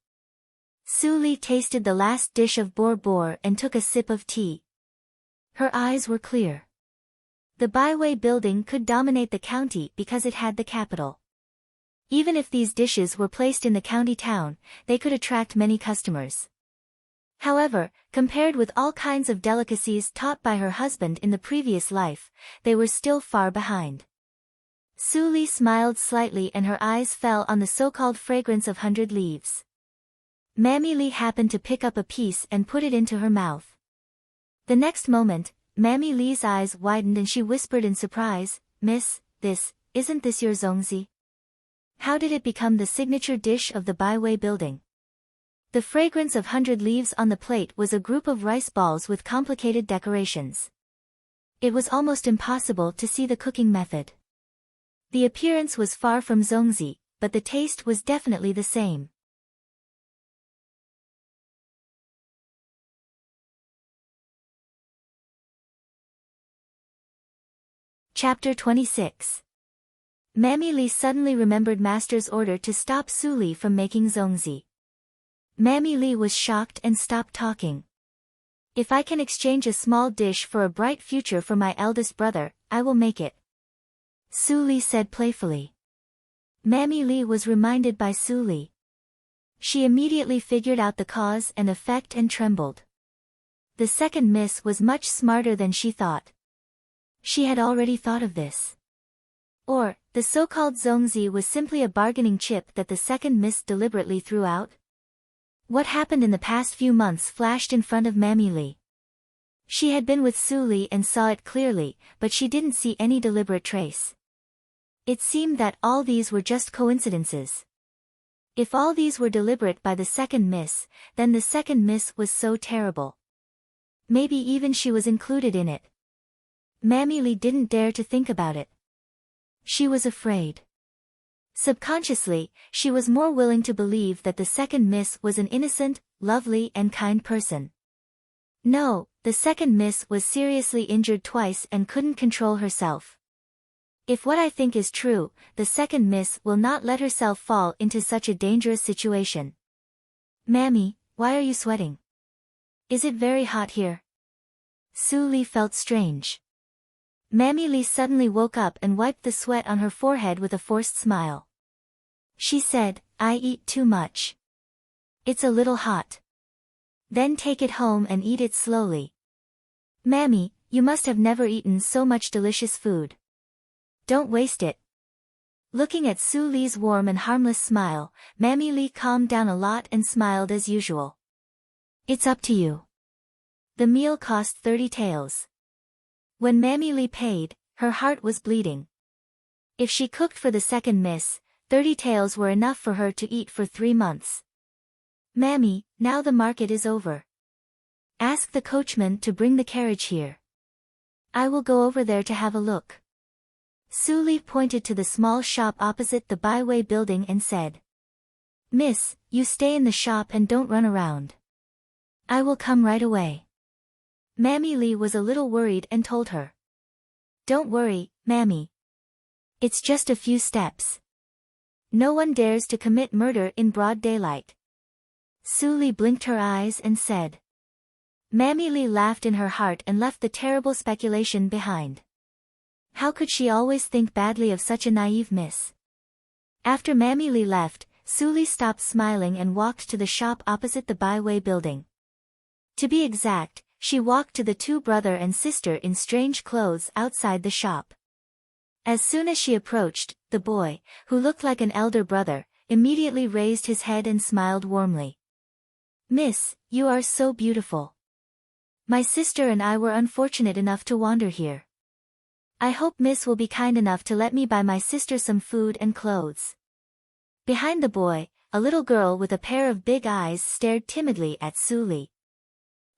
Su Lee tasted the last dish of boar and took a sip of tea. Her eyes were clear. The Byway building could dominate the county because it had the capital. Even if these dishes were placed in the county town, they could attract many customers. However, compared with all kinds of delicacies taught by her husband in the previous life, they were still far behind. Su Lee smiled slightly and her eyes fell on the so-called fragrance of 100 leaves. Mammy Lee happened to pick up a piece and put it into her mouth. The next moment, Mammy Lee's eyes widened and she whispered in surprise, "Miss, isn't this your zongzi? How did it become the signature dish of the Byway building?" The fragrance of 100 leaves on the plate was a group of rice balls with complicated decorations. It was almost impossible to see the cooking method. The appearance was far from zongzi, but the taste was definitely the same. Chapter 26. Mammy Lee suddenly remembered Master's order to stop Su Lee from making zongzi. Mammy Lee was shocked and stopped talking. "If I can exchange a small dish for a bright future for my eldest brother, I will make it," Su Lee said playfully. Mammy Lee was reminded by Su Li. She immediately figured out the cause and effect and trembled. The second miss was much smarter than she thought. She had already thought of this. Or, the so-called Zongzi was simply a bargaining chip that the second miss deliberately threw out? What happened in the past few months flashed in front of Mammy Lee. She had been with Su Li and saw it clearly, but she didn't see any deliberate trace. It seemed that all these were just coincidences. If all these were deliberate by the second miss, then the second miss was so terrible. Maybe even she was included in it. Mammy Lee didn't dare to think about it. She was afraid. Subconsciously, she was more willing to believe that the second miss was an innocent, lovely and kind person. No, the second miss was seriously injured twice and couldn't control herself. If what I think is true, the second miss will not let herself fall into such a dangerous situation. Mammy, why are you sweating? Is it very hot here? Su Li felt strange. Mammy Lee suddenly woke up and wiped the sweat on her forehead with a forced smile. She said, I eat too much. It's a little hot. Then take it home and eat it slowly. Mammy, you must have never eaten so much delicious food. Don't waste it. Looking at Su Li's warm and harmless smile, Mammy Lee calmed down a lot and smiled as usual. It's up to you. The meal cost 30 taels. When Mammy Lee paid, her heart was bleeding. If she cooked for the second miss, 30 taels were enough for her to eat for 3 months. Mammy, now the market is over. Ask the coachman to bring the carriage here. I will go over there to have a look. Su Li pointed to the small shop opposite the byway building and said. Miss, you stay in the shop and don't run around. I will come right away. Mammy Lee was a little worried and told her. Don't worry, Mammy. It's just a few steps. No one dares to commit murder in broad daylight. Su Li blinked her eyes and said. Mammy Lee laughed in her heart and left the terrible speculation behind. How could she always think badly of such a naive miss? After Mammy Lee left, Su Li stopped smiling and walked to the shop opposite the byway building. To be exact, she walked to the 2 brother and sister in strange clothes outside the shop. As soon as she approached, the boy, who looked like an elder brother, immediately raised his head and smiled warmly. Miss, you are so beautiful. My sister and I were unfortunate enough to wander here. I hope Miss will be kind enough to let me buy my sister some food and clothes. Behind the boy, a little girl with a pair of big eyes stared timidly at Su Li.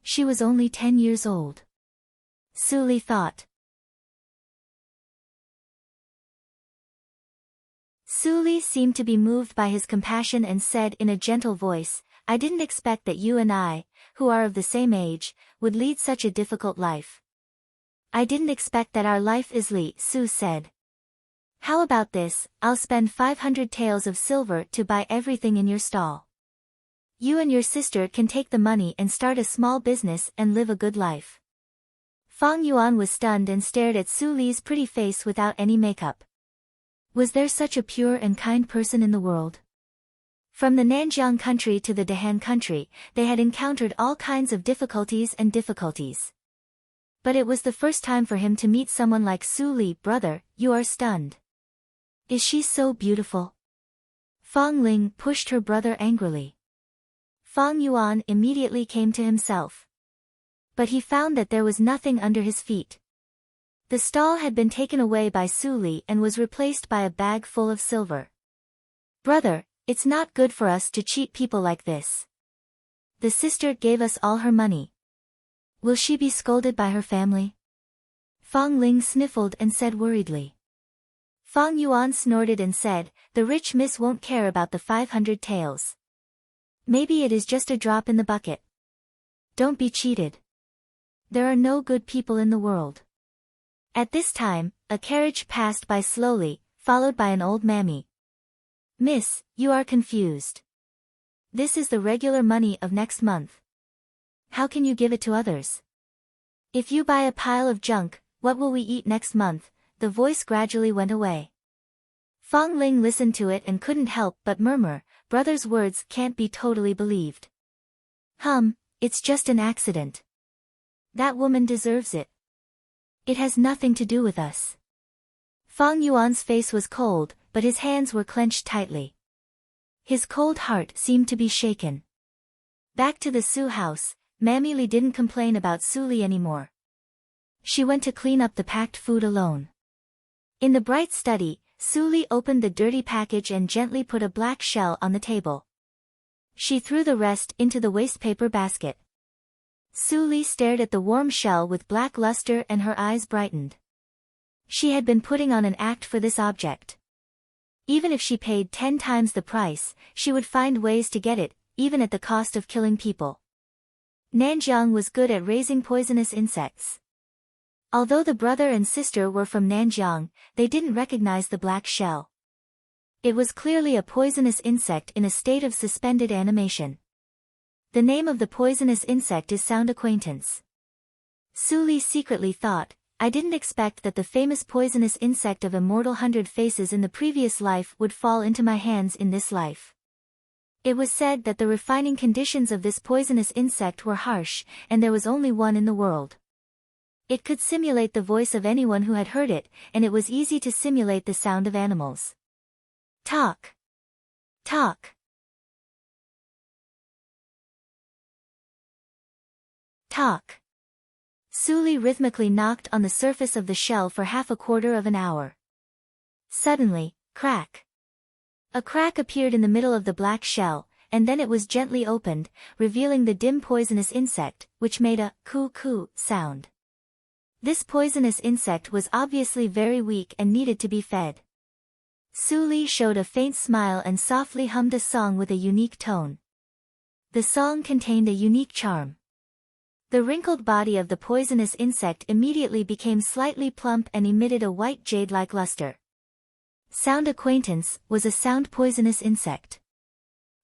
She was only 10 years old. Su Li thought. Su Li seemed to be moved by his compassion and said in a gentle voice, I didn't expect that you and I, who are of the same age, would lead such a difficult life. I didn't expect that our life is Li, Su said. How about this, I'll spend 500 taels of silver to buy everything in your stall. You and your sister can take the money and start a small business and live a good life. Fang Yuan was stunned and stared at Su Li's pretty face without any makeup. Was there such a pure and kind person in the world? From the Nanjiang country to the Dahan country, they had encountered all kinds of difficulties. But it was the first time for him to meet someone like Su Li. Brother, you are stunned. Is she so beautiful? Fang Ling pushed her brother angrily. Fang Yuan immediately came to himself. But he found that there was nothing under his feet. The stall had been taken away by Su Li and was replaced by a bag full of silver. Brother, it's not good for us to cheat people like this. The sister gave us all her money. Will she be scolded by her family? Fang Ling sniffled and said worriedly. Fang Yuan snorted and said, the rich miss won't care about the 500 taels. Maybe it is just a drop in the bucket. Don't be cheated. There are no good people in the world. At this time, a carriage passed by slowly, followed by an old mammy. Miss, you are confused. This is the regular money of next month. How can you give it to others? If you buy a pile of junk, what will we eat next month? The voice gradually went away. Fang Ling listened to it and couldn't help but murmur, brother's words can't be totally believed. It's just an accident. That woman deserves it. It has nothing to do with us. Fang Yuan's face was cold, but his hands were clenched tightly. His cold heart seemed to be shaken. Back to the Su house, Mammy Li didn't complain about Su Li anymore. She went to clean up the packed food alone. In the bright study, Su Li opened the dirty package and gently put a black shell on the table. She threw the rest into the wastepaper basket. Su Li stared at the warm shell with black luster and her eyes brightened. She had been putting on an act for this object. Even if she paid 10 times the price, she would find ways to get it, even at the cost of killing people. Nanjiang was good at raising poisonous insects. Although the brother and sister were from Nanjiang, they didn't recognize the black shell. It was clearly a poisonous insect in a state of suspended animation. The name of the poisonous insect is Sound Acquaintance. Su Li secretly thought, I didn't expect that the famous poisonous insect of immortal 100 faces in the previous life would fall into my hands in this life. It was said that the refining conditions of this poisonous insect were harsh, and there was only one in the world. It could simulate the voice of anyone who had heard it, and it was easy to simulate the sound of animals. Talk. Talk. Talk. Su Li rhythmically knocked on the surface of the shell for half a quarter of an hour. Suddenly, crack. A crack appeared in the middle of the black shell, and then it was gently opened, revealing the dim poisonous insect, which made a coo-coo sound. This poisonous insect was obviously very weak and needed to be fed. Su Li showed a faint smile and softly hummed a song with a unique tone. The song contained a unique charm. The wrinkled body of the poisonous insect immediately became slightly plump and emitted a white jade-like luster. Sound Acquaintance was a sound poisonous insect.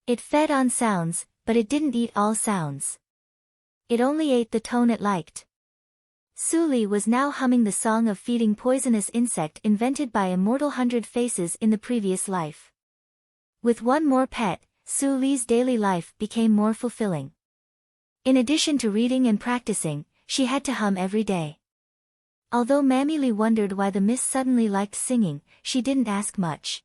It fed on sounds, but it didn't eat all sounds. It only ate the tone it liked. Su Li was now humming the song of feeding poisonous insect invented by immortal 100 faces in the previous life. With one more pet, Su Li's daily life became more fulfilling. In addition to reading and practicing, she had to hum every day. Although Mammy Li wondered why the miss suddenly liked singing, she didn't ask much.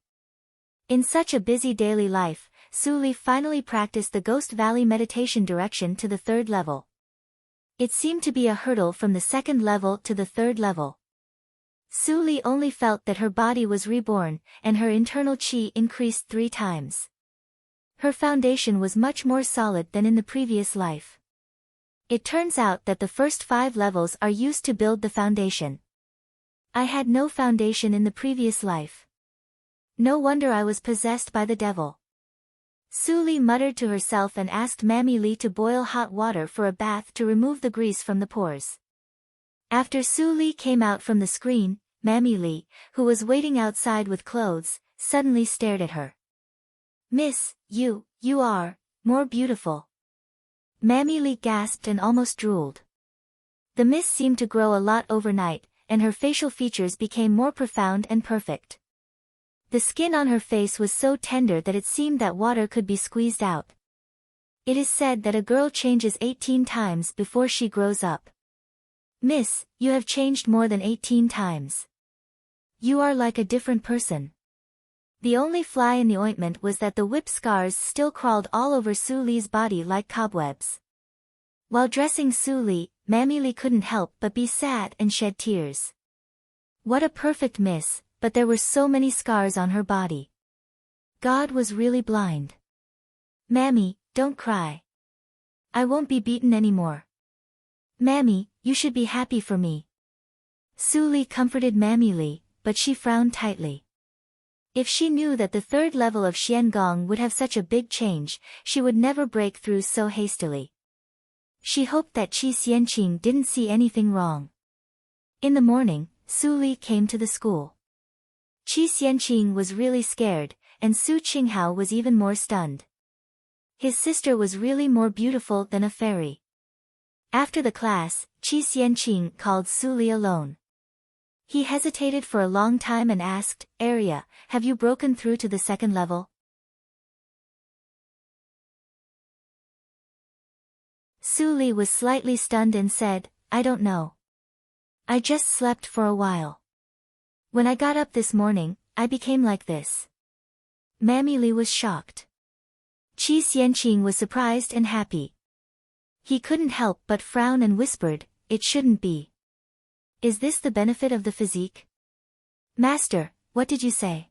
In such a busy daily life, Su Li finally practiced the Ghost Valley meditation direction to the 3rd level. It seemed to be a hurdle from the 2nd level to the 3rd level. Su Li only felt that her body was reborn, and her internal qi increased 3 times. Her foundation was much more solid than in the previous life. It turns out that the first 5 levels are used to build the foundation. I had no foundation in the previous life. No wonder I was possessed by the devil. Su Li muttered to herself and asked Mammy Li to boil hot water for a bath to remove the grease from the pores. After Su Li came out from the screen, Mammy Li, who was waiting outside with clothes, suddenly stared at her. Miss, you are more beautiful. Mammy Li gasped and almost drooled. The miss seemed to grow a lot overnight, and her facial features became more profound and perfect. The skin on her face was so tender that it seemed that water could be squeezed out. It is said that a girl changes 18 times before she grows up. Miss, you have changed more than 18 times. You are like a different person. The only fly in the ointment was that the whip scars still crawled all over Su Li's body like cobwebs. While dressing Su Li, Mammy Li couldn't help but be sad and shed tears. What a perfect miss, but there were so many scars on her body. God was really blind. Mammy, don't cry. I won't be beaten anymore. Mammy, you should be happy for me. Su Li comforted Mammy Li, but she frowned tightly. If she knew that the 3rd level of Xiangong would have such a big change, she would never break through so hastily. She hoped that Qi Xianqing didn't see anything wrong. In the morning, Su Li came to the school. Qi Xianqing was really scared, and Su Qinghao was even more stunned. His sister was really more beautiful than a fairy. After the class, Qi Xianqing called Su Li alone. He hesitated for a long time and asked, Arya, have you broken through to the second level? Su Li was slightly stunned and said, I don't know. I just slept for a while. When I got up this morning, I became like this. Mammy Li was shocked. Qi Xianqing was surprised and happy. He couldn't help but frown and whispered, it shouldn't be. Is this the benefit of the physique? Master, what did you say?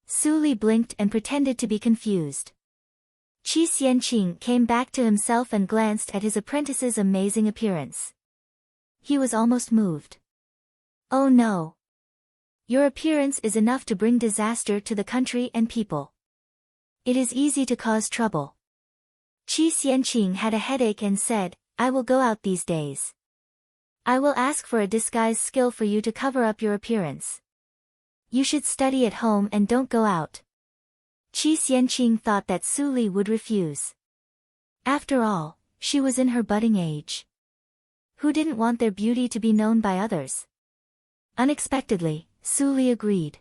Su Li blinked and pretended to be confused. Qi Xianqing came back to himself and glanced at his apprentice's amazing appearance. He was almost moved. Oh no. Your appearance is enough to bring disaster to the country and people. It is easy to cause trouble. Qi Xianqing had a headache and said, I will go out these days. I will ask for a disguise skill for you to cover up your appearance. You should study at home and don't go out. Qi Xianqing thought that Su Li would refuse. After all, she was in her budding age. Who didn't want their beauty to be known by others? Unexpectedly, Su Li agreed.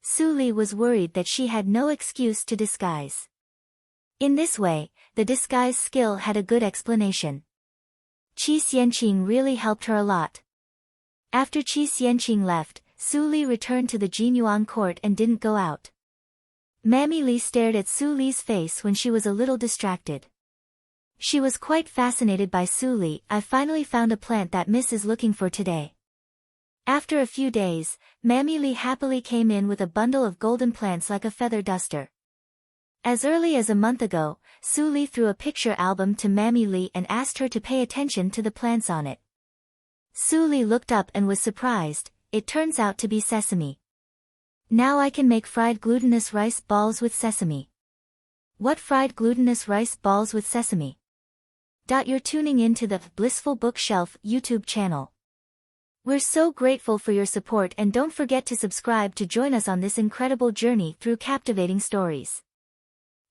Su Li was worried that she had no excuse to disguise. In this way, the disguise skill had a good explanation. Qi Xianqing really helped her a lot. After Qi Xianqing left, Su Li returned to the Jinyuan court and didn't go out. Mammy Li stared at Su Li's face when she was a little distracted. She was quite fascinated by Su Li. I finally found a plant that Miss is looking for today. After a few days, Mammy Li happily came in with a bundle of golden plants like a feather duster. As early as a month ago, Su Li threw a picture album to Mammy Li and asked her to pay attention to the plants on it. Su Li looked up and was surprised. It turns out to be sesame. Now I can make fried glutinous rice balls with sesame. What fried glutinous rice balls with sesame? You're tuning in to the Blissful Bookshelf YouTube channel. We're so grateful for your support and don't forget to subscribe to join us on this incredible journey through captivating stories.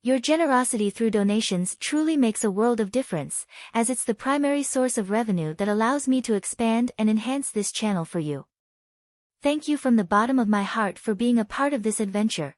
Your generosity through donations truly makes a world of difference, as it's the primary source of revenue that allows me to expand and enhance this channel for you. Thank you from the bottom of my heart for being a part of this adventure.